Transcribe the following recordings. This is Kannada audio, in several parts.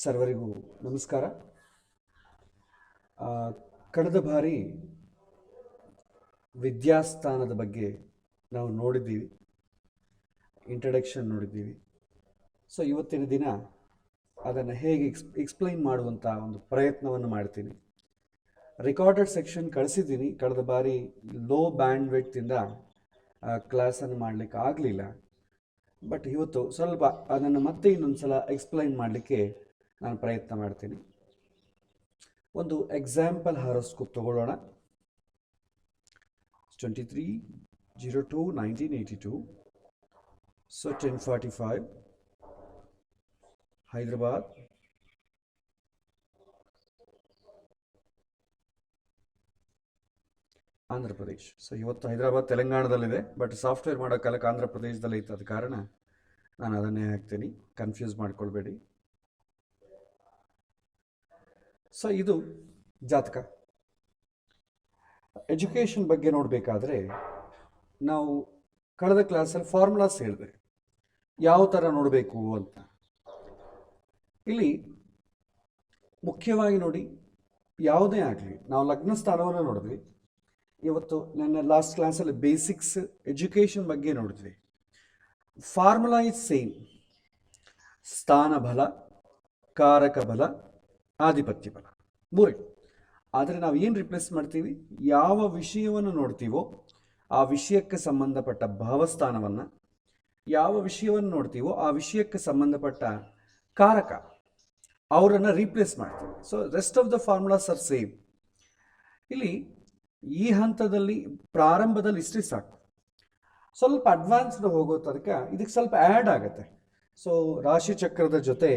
ಸರ್ವರಿಗೂ ನಮಸ್ಕಾರ. ಕಳೆದ ಬಾರಿ ವಿದ್ಯಾಸ್ಥಾನದ ಬಗ್ಗೆ ನಾವು ನೋಡಿದ್ದೀವಿ, ಇಂಟ್ರಡಕ್ಷನ್ ನೋಡಿದ್ದೀವಿ. ಸೊ ಇವತ್ತಿನ ದಿನ ಅದನ್ನು ಹೇಗೆ ಎಕ್ಸ್ಪ್ಲೈನ್ ಮಾಡುವಂಥ ಒಂದು ಪ್ರಯತ್ನವನ್ನು ಮಾಡ್ತೀನಿ. ರೆಕಾರ್ಡೆಡ್ ಸೆಕ್ಷನ್ ಕಳಿಸಿದ್ದೀನಿ. ಕಳೆದ ಬಾರಿ ಲೋ ಬ್ಯಾಂಡ್ ವಿಡ್ತಿಂದ ಕ್ಲಾಸನ್ನು ಮಾಡಲಿಕ್ಕೆ ಆಗಲಿಲ್ಲ. ಬಟ್ ಇವತ್ತು ಸ್ವಲ್ಪ ಅದನ್ನು ಮತ್ತೆ ಇನ್ನೊಂದು ಸಲ ಎಕ್ಸ್ಪ್ಲೈನ್ ಮಾಡಲಿಕ್ಕೆ ನಾನು ಪ್ರಯತ್ನ ಮಾಡ್ತೀನಿ. ಒಂದು ಎಕ್ಸಾಂಪಲ್ ಹಾರೋಸ್ಕೋಪ್ ತಗೊಳ್ಳೋಣ. 23/02/1982. ಸೊ 10:45 ಹೈದರಾಬಾದ್. ಆಂಧ್ರ ಪ್ರದೇಶ್. ಸೊ ಇವತ್ತು ಹೈದರಾಬಾದ್ ತೆಲಂಗಾಣದಲ್ಲಿದೆ, ಬಟ್ ಸಾಫ್ಟ್ವೇರ್ ಮಾಡೋ ಕಾಲಕ್ಕೆ ಆಂಧ್ರ ಪ್ರದೇಶದಲ್ಲಿ ಇತ್ತದ ಕಾರಣ ನಾನು ಅದನ್ನೇ ಹಾಕ್ತೀನಿ, ಕನ್ಫ್ಯೂಸ್ ಮಾಡ್ಕೊಳ್ಬೇಡಿ. ಸೊ ಇದು ಜಾತಕ. ಎಜುಕೇಷನ್ ಬಗ್ಗೆ ನೋಡಬೇಕಾದ್ರೆ ನಾವು ಕಳೆದ ಕ್ಲಾಸಲ್ಲಿ ಫಾರ್ಮುಲಾಸ್ ಹೇಳಿದೆ, ಯಾವ ಥರ ನೋಡಬೇಕು ಅಂತ. ಇಲ್ಲಿ ಮುಖ್ಯವಾಗಿ ನೋಡಿ, ಯಾವುದೇ ಆಗಲಿ ನಾವು ಲಗ್ನ ಸ್ಥಾನವನ್ನು ನೋಡಿದ್ವಿ. ಇವತ್ತು ನನ್ನ ಲಾಸ್ಟ್ ಕ್ಲಾಸಲ್ಲಿ ಬೇಸಿಕ್ಸ್ ಎಜುಕೇಷನ್ ಬಗ್ಗೆ ನೋಡಿದ್ವಿ. Formula is same. ಸ್ಥಾನ ಬಲ, ಕಾರಕ ಬಲ, ಆಧಿಪತ್ಯ ಬಲ, ಮೂರೇ. ಆದರೆ ನಾವು ಏನು ರಿಪ್ಲೇಸ್ ಮಾಡ್ತೀವಿ, ಯಾವ ವಿಷಯವನ್ನು ನೋಡ್ತೀವೋ ಆ ವಿಷಯಕ್ಕೆ ಸಂಬಂಧಪಟ್ಟ ಭಾವಸ್ಥಾನವನ್ನು, ಯಾವ ವಿಷಯವನ್ನು ನೋಡ್ತೀವೋ ಆ ವಿಷಯಕ್ಕೆ ಸಂಬಂಧಪಟ್ಟ ಕಾರಕ, ಅವರನ್ನು ರೀಪ್ಲೇಸ್ ಮಾಡ್ತೀವಿ. So rest of the formulas are same. ಇಲ್ಲಿ ಈ ಹಂತದಲ್ಲಿ ಪ್ರಾರಂಭದಲ್ಲಿ ಇಷ್ಟೇ ಸಾಕು. ಸ್ವಲ್ಪ ಅಡ್ವಾನ್ಸ್ಡ್ ಹೋಗೋ ತನಕ ಇದಕ್ಕೆ ಸ್ವಲ್ಪ ಆ್ಯಡ್ ಆಗುತ್ತೆ. ಸೊ ರಾಶಿ ಚಕ್ರದ ಜೊತೆ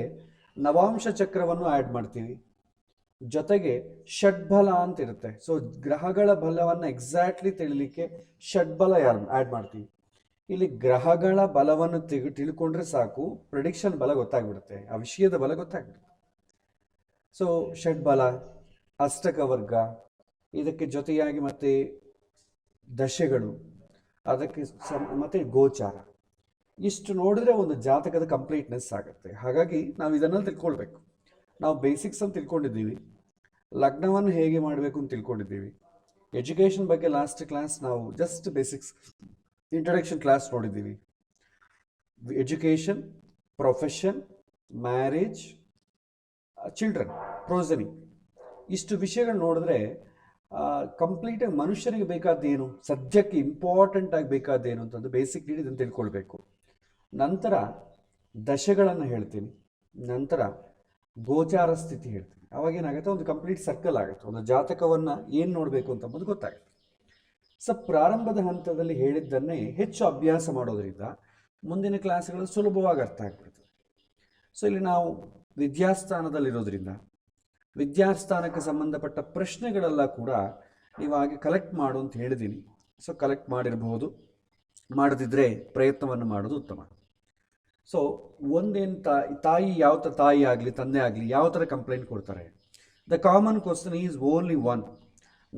ನವಾಂಶ ಚಕ್ರವನ್ನು ಆ್ಯಡ್ ಮಾಡ್ತೀವಿ, ಜೊತೆಗೆ ಷಡ್ಬಲ ಅಂತ ಇರುತ್ತೆ. ಸೊ ಗ್ರಹಗಳ ಬಲವನ್ನು ಎಕ್ಸಾಕ್ಟ್ಲಿ ತಿಳಿಲಿಕ್ಕೆ ಷಡ್ಬಲ ಆ್ಯಡ್ ಮಾಡ್ತೀವಿ. ಇಲ್ಲಿ ಗ್ರಹಗಳ ಬಲವನ್ನು ತಿಳ್ಕೊಂಡ್ರೆ ಸಾಕು, ಪ್ರಿಡಿಕ್ಷನ್ ಬಲ ಗೊತ್ತಾಗ್ಬಿಡುತ್ತೆ, ಆ ವಿಷಯದ ಬಲ ಗೊತ್ತಾಗ್ಬಿಡುತ್ತೆ. ಸೊ ಷಡ್ಬಲ, ಅಷ್ಟಕ ವರ್ಗ, ಇದಕ್ಕೆ ಜೊತೆಯಾಗಿ ಮತ್ತೆ ದಶೆಗಳು, ಅದಕ್ಕೆ ಮತ್ತೆ ಗೋಚಾರ. ಇಷ್ಟು ನೋಡಿದ್ರೆ ಒಂದು ಜಾತಕದ ಕಂಪ್ಲೀಟ್ನೆಸ್ ಆಗುತ್ತೆ. ಹಾಗಾಗಿ ನಾವು ಇದನ್ನು ತಿಳ್ಕೊಳ್ಬೇಕು. ನಾವು ಬೇಸಿಕ್ಸ್ ಅಂತ ತಿಳ್ಕೊಂಡಿದ್ದೀವಿ, ಲಗ್ನವನ್ನು ಹೇಗೆ ಮಾಡಬೇಕು ಅಂತ ತಿಳ್ಕೊಂಡಿದ್ದೀವಿ. ಎಜುಕೇಷನ್ ಬಗ್ಗೆ ಲಾಸ್ಟ್ ಕ್ಲಾಸ್ ನಾವು ಜಸ್ಟ್ ಬೇಸಿಕ್ಸ್ ಇಂಟ್ರಡಕ್ಷನ್ ಕ್ಲಾಸ್ ನೋಡಿದ್ದೀವಿ. ಎಜುಕೇಷನ್, ಪ್ರೊಫೆಷನ್, ಮ್ಯಾರೇಜ್, ಚಿಲ್ಡ್ರನ್, ಪ್ರೋಸನಿ, ಇಷ್ಟು ವಿಷಯಗಳು ನೋಡಿದ್ರೆ ಕಂಪ್ಲೀಟಾಗಿ ಮನುಷ್ಯನಿಗೆ ಬೇಕಾದ್ದೇನು, ಸದ್ಯಕ್ಕೆ ಇಂಪಾರ್ಟೆಂಟ್ ಆಗಿ ಬೇಕಾದ್ದೇನು ಅಂತಂದು ಬೇಸಿಕ್ ನೀಡಿ ಇದನ್ನು ತಿಳ್ಕೊಳ್ಬೇಕು. ನಂತರ ದಶೆಗಳನ್ನು ಹೇಳ್ತೀನಿ, ನಂತರ ಗೋಚಾರ ಸ್ಥಿತಿ ಹೇಳ್ತೀನಿ. ಅವಾಗೇನಾಗುತ್ತೆ, ಒಂದು ಕಂಪ್ಲೀಟ್ ಸರ್ಕಲ್ ಆಗುತ್ತೆ. ಒಂದು ಜಾತಕವನ್ನು ಏನು ನೋಡಬೇಕು ಅಂತ ಅಂಬೋದು ಗೊತ್ತಾಗುತ್ತೆ. ಸೊ ಪ್ರಾರಂಭದ ಹಂತದಲ್ಲಿ ಹೇಳಿದ್ದನ್ನೇ ಹೆಚ್ಚು ಅಭ್ಯಾಸ ಮಾಡೋದ್ರಿಂದ ಮುಂದಿನ ಕ್ಲಾಸ್ಗಳು ಸುಲಭವಾಗಿ ಅರ್ಥ ಆಗ್ಬಿಡ್ತದೆ. ಸೊ ಇಲ್ಲಿ ನಾವು ವಿದ್ಯಾಸ್ಥಾನದಲ್ಲಿರೋದ್ರಿಂದ ವಿದ್ಯಾಸ್ಥಾನಕ್ಕೆ ಸಂಬಂಧಪಟ್ಟ ಪ್ರಶ್ನೆಗಳೆಲ್ಲ ಕೂಡ ನೀವು ಹಾಗೆ ಕಲೆಕ್ಟ್ ಮಾಡು ಅಂತ ಹೇಳಿದ್ದೀನಿ. ಸೊ ಕಲೆಕ್ಟ್ ಮಾಡಿರಬಹುದು, ಮಾಡದಿದ್ದರೆ ಪ್ರಯತ್ನವನ್ನು ಮಾಡೋದು ಉತ್ತಮ. ಸೊ ಒಂದೇನು ತಾಯಿ ಯಾವ ಥರ, ತಾಯಿ ಆಗಲಿ ತಂದೆ ಆಗಲಿ ಯಾವ ಥರ ಕಂಪ್ಲೇಂಟ್ ಕೊಡ್ತಾರೆ. The common question is only one,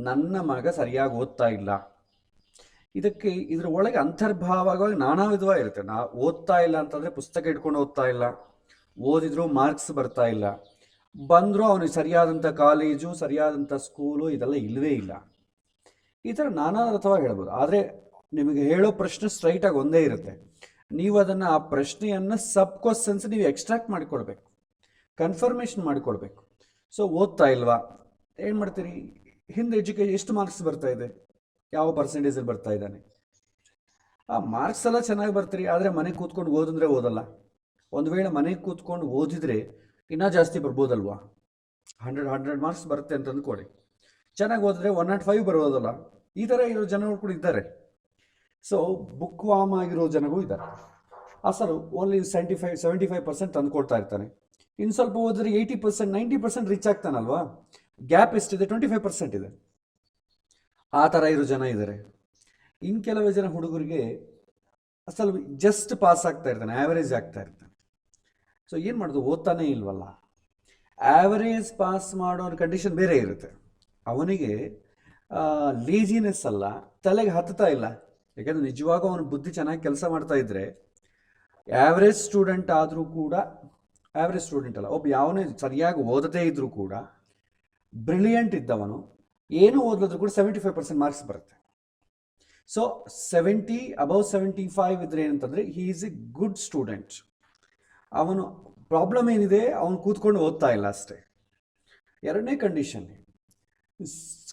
ನನ್ನ ಮಗ ಸರಿಯಾಗಿ ಓದ್ತಾ ಇಲ್ಲ. ಇದಕ್ಕೆ ಇದರ ಒಳಗೆ ಅಂತರ್ಭಾವವಾಗಿ ನಾನಾ ವಿಧವಾಗಿ ಇರುತ್ತೆ. ಓದ್ತಾ ಇಲ್ಲ ಅಂತಂದರೆ ಪುಸ್ತಕ ಇಟ್ಕೊಂಡು ಓದ್ತಾ ಇಲ್ಲ, ಓದಿದ್ರು ಮಾರ್ಕ್ಸ್ ಬರ್ತಾ ಇಲ್ಲ, ಬಂದರೂ ಅವನಿಗೆ ಸರಿಯಾದಂಥ ಕಾಲೇಜು, ಸರಿಯಾದಂಥ ಸ್ಕೂಲು ಇದೆಲ್ಲ ಇಲ್ಲವೇ ಇಲ್ಲ. ಈ ಥರ ನಾನಾ ಅರ್ಥವಾಗಿ ಹೇಳ್ಬೋದು. ಆದರೆ ನಿಮಗೆ ಹೇಳೋ ಪ್ರಶ್ನೆ ಸ್ಟ್ರೈಟಾಗಿ ಒಂದೇ ಇರುತ್ತೆ. ನೀವು ಅದನ್ನು, ಆ ಪ್ರಶ್ನೆಯನ್ನು ಸಬ್ ಕ್ವಶನ್ಸ್ ನೀವು ಎಕ್ಸ್ಟ್ರಾಕ್ಟ್ ಮಾಡಿಕೊಳ್ಬೇಕು, ಕನ್ಫರ್ಮೇಷನ್ ಮಾಡಿಕೊಳ್ಬೇಕು. ಸೊ ಓದ್ತಾ ಇಲ್ವಾ, ಏನು ಮಾಡ್ತೀರಿ, ಹಿಂದೆ ಎಜುಕೇಷನ್ ಎಷ್ಟು ಮಾರ್ಕ್ಸ್ ಬರ್ತಾ ಇದೆ, ಯಾವ ಪರ್ಸೆಂಟೇಜಲ್ಲಿ ಬರ್ತಾ ಇದ್ದಾನೆ, ಆ ಮಾರ್ಕ್ಸ್ ಎಲ್ಲ ಚೆನ್ನಾಗಿ ಬರ್ತೀರಿ. ಆದರೆ ಮನೆಗೆ ಕೂತ್ಕೊಂಡು ಓದಂದರೆ ಓದಲ್ಲ. ಒಂದು ವೇಳೆ ಮನೆಗೆ ಕೂತ್ಕೊಂಡು ಓದಿದರೆ ಇನ್ನೂ ಜಾಸ್ತಿ ಬರ್ಬೋದಲ್ವಾ. 100 ಮಾರ್ಕ್ಸ್ ಬರುತ್ತೆ ಅಂತ ಅಂದ್ಕೊಡಿ. ಚೆನ್ನಾಗಿ ಓದಿದ್ರೆ 105 ಬರೋದಲ್ಲ. ಈ ಥರ ಇರೋ ಜನಗಳು ಕೂಡ ಇದ್ದಾರೆ. ಸೊ ಬುಕ್ ವಾಮ್ ಆಗಿರೋ ಜನಗಳು ಇದ್ದಾರೆ. ಸರ್ ಓನ್ಲಿ 75% ತಂದುಕೊಡ್ತಾ ಇರ್ತಾನೆ. ಇನ್ನು ಸ್ವಲ್ಪ ಓದಿದ್ರೆ 80%, 90% ರೀಚ್ ಆಗ್ತಾನಲ್ವಾ. ಗ್ಯಾಪ್ ಎಷ್ಟಿದೆ, 25% ಇದೆ. ಆ ಥರ ಇರೋ ಜನ ಇದ್ದಾರೆ. ಇನ್ನು ಕೆಲವೇ ಜನ ಹುಡುಗರಿಗೆ ಸ್ವಲ್ಪ ಜಸ್ಟ್ ಪಾಸ್ ಆಗ್ತಾ ಇರ್ತಾನೆ, ಆ್ಯಾವರೇಜ್ ಆಗ್ತಾ ಇರ್ತಾನೆ. ಸೊ ಏನು ಮಾಡೋದು, ಓದ್ತಾನೇ ಇಲ್ವಲ್ಲ. ಆ್ಯಾವರೇಜ್ ಪಾಸ್ ಮಾಡೋ ಕಂಡೀಷನ್ ಬೇರೆ ಇರುತ್ತೆ. ಅವನಿಗೆ ಲೇಜಿನೆಸ್ ಅಲ್ಲ, ತಲೆಗೆ ಹತ್ತುತ್ತಾ ಇಲ್ಲ. ಯಾಕೆಂದರೆ ನಿಜವಾಗೂ ಅವನ ಬುದ್ಧಿ ಚೆನ್ನಾಗಿ ಕೆಲಸ ಮಾಡ್ತಾ ಇದ್ದರೆ ಆ್ಯಾವ್ರೇಜ್ ಸ್ಟೂಡೆಂಟ್ ಆದರೂ ಕೂಡ ಆವ್ರೇಜ್ ಸ್ಟೂಡೆಂಟ್ ಅಲ್ಲ, ಒಬ್ಬ ಯಾವನೇ ಸರಿಯಾಗಿ ಓದದೇ ಇದ್ರೂ ಕೂಡ ಬ್ರಿಲಿಯಂಟ್ ಇದ್ದವನು ಏನು ಓದಿದ್ರು ಕೂಡ 75% ಮಾರ್ಕ್ಸ್ ಬರುತ್ತೆ. ಸೊ 75 ಇದ್ರೆ ಏನಂತಂದರೆ he is A good student. ಅವನು ಪ್ರಾಬ್ಲಮ್ ಏನಿದೆ, ಅವನು ಕೂತ್ಕೊಂಡು ಓದ್ತಾ ಇಲ್ಲ ಅಷ್ಟೇ. ಎರಡನೇ ಕಂಡೀಷನ್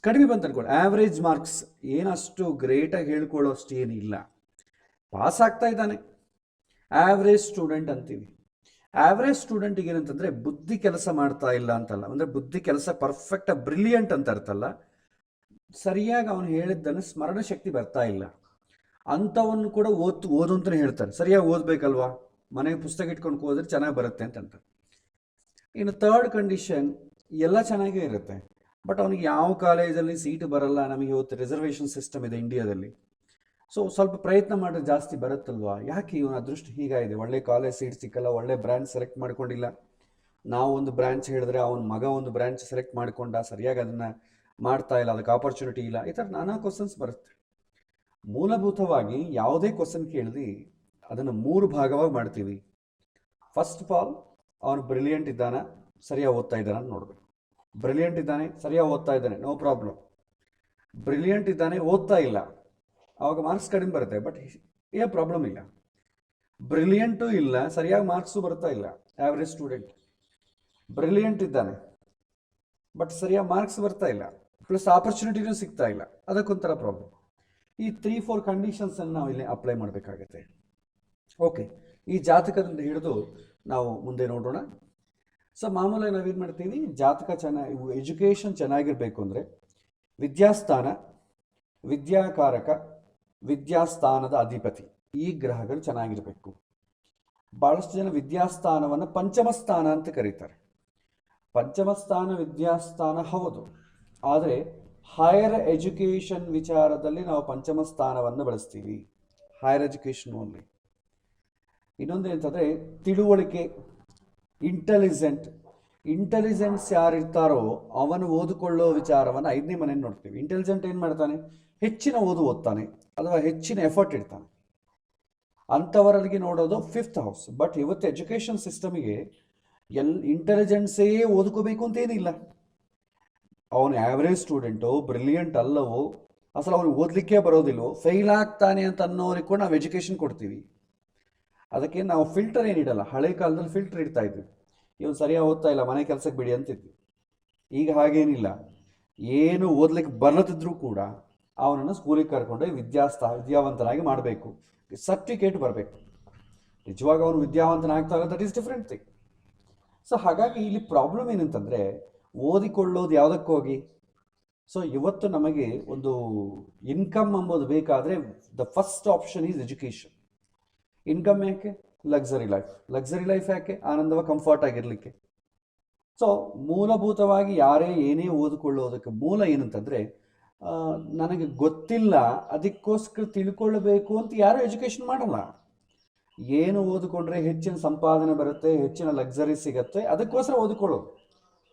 ಕಡಿಮೆ ಬಂತು ಅನ್ಕೊಳ್ಳಿ, ಆವ್ರೇಜ್ ಮಾರ್ಕ್ಸ್ ಏನಷ್ಟು ಗ್ರೇಟಾಗಿ ಹೇಳ್ಕೊಳ್ಳೋ ಅಷ್ಟು ಏನಿಲ್ಲ, ಪಾಸ್ ಆಗ್ತಾ ಇದ್ದಾನೆ, ಆವ್ರೇಜ್ ಸ್ಟೂಡೆಂಟ್ ಅಂತೀವಿ. ಆವ್ರೇಜ್ ಸ್ಟೂಡೆಂಟಿಗೆ ಏನಂತಂದರೆ ಬುದ್ಧಿ ಕೆಲಸ ಮಾಡ್ತಾ ಇಲ್ಲ ಅಂತಲ್ಲ, ಅಂದರೆ ಬುದ್ಧಿ ಕೆಲಸ ಪರ್ಫೆಕ್ಟಾಗಿ ಬ್ರಿಲಿಯಂಟ್ ಅಂತ ಅರ್ಥಲ್ಲ, ಸರಿಯಾಗಿ ಅವನು ಹೇಳಿದ್ದನ್ನು ಸ್ಮರಣ ಶಕ್ತಿ ಬರ್ತಾ ಇಲ್ಲ ಅಂಥವನ್ನು ಕೂಡ ಓದು ಅಂತಲೇ ಹೇಳ್ತಾರೆ. ಸರಿಯಾಗಿ ಓದಬೇಕಲ್ವಾ, ಮನೆಗೆ ಪುಸ್ತಕ ಇಟ್ಕೊಂಡು ಹೋದ್ರೆ ಚೆನ್ನಾಗಿ ಬರುತ್ತೆ ಅಂತ. ಇನ್ನು ಥರ್ಡ್ ಕಂಡೀಷನ್ ಎಲ್ಲ ಚೆನ್ನಾಗೇ ಇರುತ್ತೆ, ಬಟ್ ಅವನಿಗೆ ಯಾವ ಕಾಲೇಜಲ್ಲಿ ಸೀಟ್ ಬರಲ್ಲ. ನಮಗೆ ಇವತ್ತು ರಿಸರ್ವೇಷನ್ ಸಿಸ್ಟಮ್ ಇದೆ ಇಂಡಿಯಾದಲ್ಲಿ, ಸೊ ಸ್ವಲ್ಪ ಪ್ರಯತ್ನ ಮಾಡಿದ್ರೆ ಜಾಸ್ತಿ ಬರುತ್ತಲ್ವಾ. ಯಾಕೆ ಇವನ ಅದೃಷ್ಟ ಹೀಗಾಗಿದೆ, ಒಳ್ಳೆ ಕಾಲೇಜ್ ಸೀಟ್ ಸಿಕ್ಕಲ್ಲ, ಒಳ್ಳೆ ಬ್ರಾಂಚ್ ಸೆಲೆಕ್ಟ್ ಮಾಡ್ಕೊಂಡಿಲ್ಲ, ನಾವು ಒಂದು ಬ್ರಾಂಚ್ ಹೇಳಿದ್ರೆ ಅವನ ಮಗ ಒಂದು ಬ್ರಾಂಚ್ ಸೆಲೆಕ್ಟ್ ಮಾಡಿಕೊಂಡ, ಸರಿಯಾಗಿ ಅದನ್ನು ಮಾಡ್ತಾ ಇಲ್ಲ, ಅದಕ್ಕೆ ಆಪರ್ಚುನಿಟಿ ಇಲ್ಲ, ಈ ಥರ ನಾನಾ ಕ್ವಶನ್ಸ್ ಬರುತ್ತೆ. ಮೂಲಭೂತವಾಗಿ ಯಾವುದೇ ಕ್ವಶನ್ ಕೇಳಿದ್ರೆ ಅದನ್ನು 3 ಭಾಗವಾಗಿ ಮಾಡ್ತೀವಿ. ಫಸ್ಟ್ ಆಫ್ ಆಲ್ ಅವನು ಬ್ರಿಲಿಯಂಟ್ ಇದ್ದಾನೆ, ಸರಿಯಾಗಿ ಓದ್ತಾ ಇದ್ದಾನೆ ಅಂತ ನೋಡಬೇಕು. ಬ್ರಿಲಿಯಂಟ್ ಇದ್ದಾನೆ, ಸರಿಯಾಗಿ ಓದ್ತಾ ಇದ್ದಾನೆ, ನೋ ಪ್ರಾಬ್ಲಮ್. ಬ್ರಿಲಿಯಂಟ್ ಇದ್ದಾನೆ, ಓದ್ತಾ ಇಲ್ಲ, ಆವಾಗ ಮಾರ್ಕ್ಸ್ ಕಡಿಮೆ ಬರುತ್ತೆ, ಬಟ್ ಏನು ಪ್ರಾಬ್ಲಮ್ ಇಲ್ಲ. ಬ್ರಿಲಿಯಂಟು ಇಲ್ಲ, ಸರಿಯಾಗಿ ಮಾರ್ಕ್ಸು ಬರ್ತಾ ಇಲ್ಲ, ಆವ್ರೇಜ್ ಸ್ಟೂಡೆಂಟ್. ಬ್ರಿಲಿಯಂಟ್ ಇದ್ದಾನೆ ಬಟ್ ಸರಿಯಾಗಿ ಮಾರ್ಕ್ಸ್ ಬರ್ತಾ ಇಲ್ಲ, ಪ್ಲಸ್ ಆಪರ್ಚುನಿಟಿನೂ ಸಿಗ್ತಾ ಇಲ್ಲ, ಅದಕ್ಕೊಂಥರ ಪ್ರಾಬ್ಲಮ್. ಈ 3-4 ಕಂಡೀಷನ್ಸನ್ನು ನಾವು ಇಲ್ಲಿ ಅಪ್ಲೈ ಮಾಡಬೇಕಾಗತ್ತೆ. ಓಕೆ, ಈ ಜಾತಕದಿಂದ ಹಿಡಿದು ನಾವು ಮುಂದೆ ನೋಡೋಣ. ಸೊ ಮಾಮೂಲಾಗಿ ನಾವೇನು ಮಾಡ್ತೀವಿ, ಜಾತಕ ಚೆನ್ನಾಗಿ, ಎಜುಕೇಷನ್ ಚೆನ್ನಾಗಿರಬೇಕು ಅಂದರೆ ವಿದ್ಯಾಸ್ಥಾನ, ವಿದ್ಯಾಕಾರಕ, ವಿದ್ಯಾಸ್ಥಾನದ ಅಧಿಪತಿ, ಈ ಗ್ರಹಗಳು ಚೆನ್ನಾಗಿರಬೇಕು. ಭಾಳಷ್ಟು ಜನ ವಿದ್ಯಾಸ್ಥಾನವನ್ನು ಪಂಚಮ ಸ್ಥಾನ ಅಂತ ಕರೀತಾರೆ. ಪಂಚಮ ಸ್ಥಾನ ವಿದ್ಯಾಸ್ಥಾನ ಹೌದು, ಆದರೆ ಹೈಯರ್ ಎಜುಕೇಷನ್ ವಿಚಾರದಲ್ಲಿ ನಾವು ಪಂಚಮ ಸ್ಥಾನವನ್ನು ಬಳಸ್ತೀವಿ, ಹೈಯರ್ ಎಜುಕೇಷನ್ ಓನ್ಲಿ. ಇನ್ನೊಂದು ಏನಂತಂದರೆ ತಿಳುವಳಿಕೆ, ಇಂಟೆಲಿಜೆನ್ಸ್ ಯಾರಿರ್ತಾರೋ ಅವನು ಓದಿಕೊಳ್ಳೋ ವಿಚಾರವನ್ನು 5ನೇ ಮನೆಯನ್ನು ನೋಡ್ತೀವಿ. ಇಂಟೆಲಿಜೆಂಟ್ ಏನು ಮಾಡ್ತಾನೆ, ಹೆಚ್ಚಿನ ಓದ್ತಾನೆ ಅಥವಾ ಹೆಚ್ಚಿನ ಎಫರ್ಟ್ ಇಡ್ತಾನೆ, ಅಂಥವರಿಗೆ ನೋಡೋದು 5th ಹೌಸ್. ಬಟ್ ಇವತ್ತು ಎಜುಕೇಷನ್ ಸಿಸ್ಟಮಿಗೆ ಇಂಟೆಲಿಜೆನ್ಸೇ ಓದ್ಕೋಬೇಕು ಅಂತೇನಿಲ್ಲ. ಅವನು ಆ್ಯಾವ್ರೇಜ್ ಸ್ಟೂಡೆಂಟು, ಬ್ರಿಲಿಯಂಟ್ ಅಲ್ಲವೋ, ಅಸಲು ಅವನು ಓದಲಿಕ್ಕೆ ಬರೋದಿಲ್ಲವೋ, ಫೇಲ್ ಆಗ್ತಾನೆ ಅಂತ ಅನ್ನೋರಿಗೆ ಕೂಡ ನಾವು ಎಜುಕೇಷನ್ ಕೊಡ್ತೀವಿ. ಅದಕ್ಕೆ ನಾವು ಫಿಲ್ಟರ್ ಏನಿಡಲ್ಲ. ಹಳೆ ಕಾಲದಲ್ಲಿ ಫಿಲ್ಟರ್ ಇಡ್ತಾ ಇದ್ವಿ, ಇವನು ಸರಿಯಾಗಿ ಓದ್ತಾ ಇಲ್ಲ, ಮನೆ ಕೆಲಸಕ್ಕೆ ಬಿಡಿ ಅಂತಿದ್ವಿ. ಈಗ ಹಾಗೇನಿಲ್ಲ, ಏನು ಓದ್ಲಿಕ್ಕೆ ಬರದಿದ್ರೂ ಕೂಡ ಅವನನ್ನು ಸ್ಕೂಲಿಗೆ ಕರ್ಕೊಂಡೋಗಿ ವಿದ್ಯಾವಂತನಾಗಿ ಮಾಡಬೇಕು, ಸರ್ಟಿಫಿಕೇಟ್ ಬರಬೇಕು. ನಿಜವಾಗ ಅವನು ವಿದ್ಯಾವಂತನಾಗ್ತಾ ಇಲ್ಲ, that is different thing. So ಹಾಗಾಗಿ ಇಲ್ಲಿ ಪ್ರಾಬ್ಲಮ್ ಏನಂತಂದರೆ ಓದಿಕೊಳ್ಳೋದು ಯಾವುದಕ್ಕೋಗಿ. ಸೊ ಇವತ್ತು ನಮಗೆ ಒಂದು ಇನ್ಕಮ್ ಎಂಬುದು ಬೇಕಾದರೆ the first option is education. Income ಯಾಕೆ? ಲಕ್ಸರಿ ಲೈಫ್ ಯಾಕೆ? ಆನಂದವ ಕಂಫರ್ಟ್ ಆಗಿರಲಿಕ್ಕೆ. ಸೊ ಮೂಲಭೂತವಾಗಿ ಯಾರೇ ಏನೇ ಓದಿಕೊಳ್ಳೋದಕ್ಕೆ ಮೂಲ ಏನಂತಂದರೆ, ನನಗೆ ಗೊತ್ತಿಲ್ಲ ಅದಕ್ಕೋಸ್ಕರ ತಿಳ್ಕೊಳ್ಬೇಕು ಅಂತ ಯಾರೂ ಎಜುಕೇಷನ್ ಮಾಡಲ್ಲ. ಏನು ಓದಿಕೊಂಡ್ರೆ ಹೆಚ್ಚಿನ ಸಂಪಾದನೆ ಬರುತ್ತೆ, ಹೆಚ್ಚಿನ ಲಕ್ಸರಿ ಸಿಗತ್ತೆ, ಅದಕ್ಕೋಸ್ಕರ ಓದಿಕೊಳ್ಳೋದು.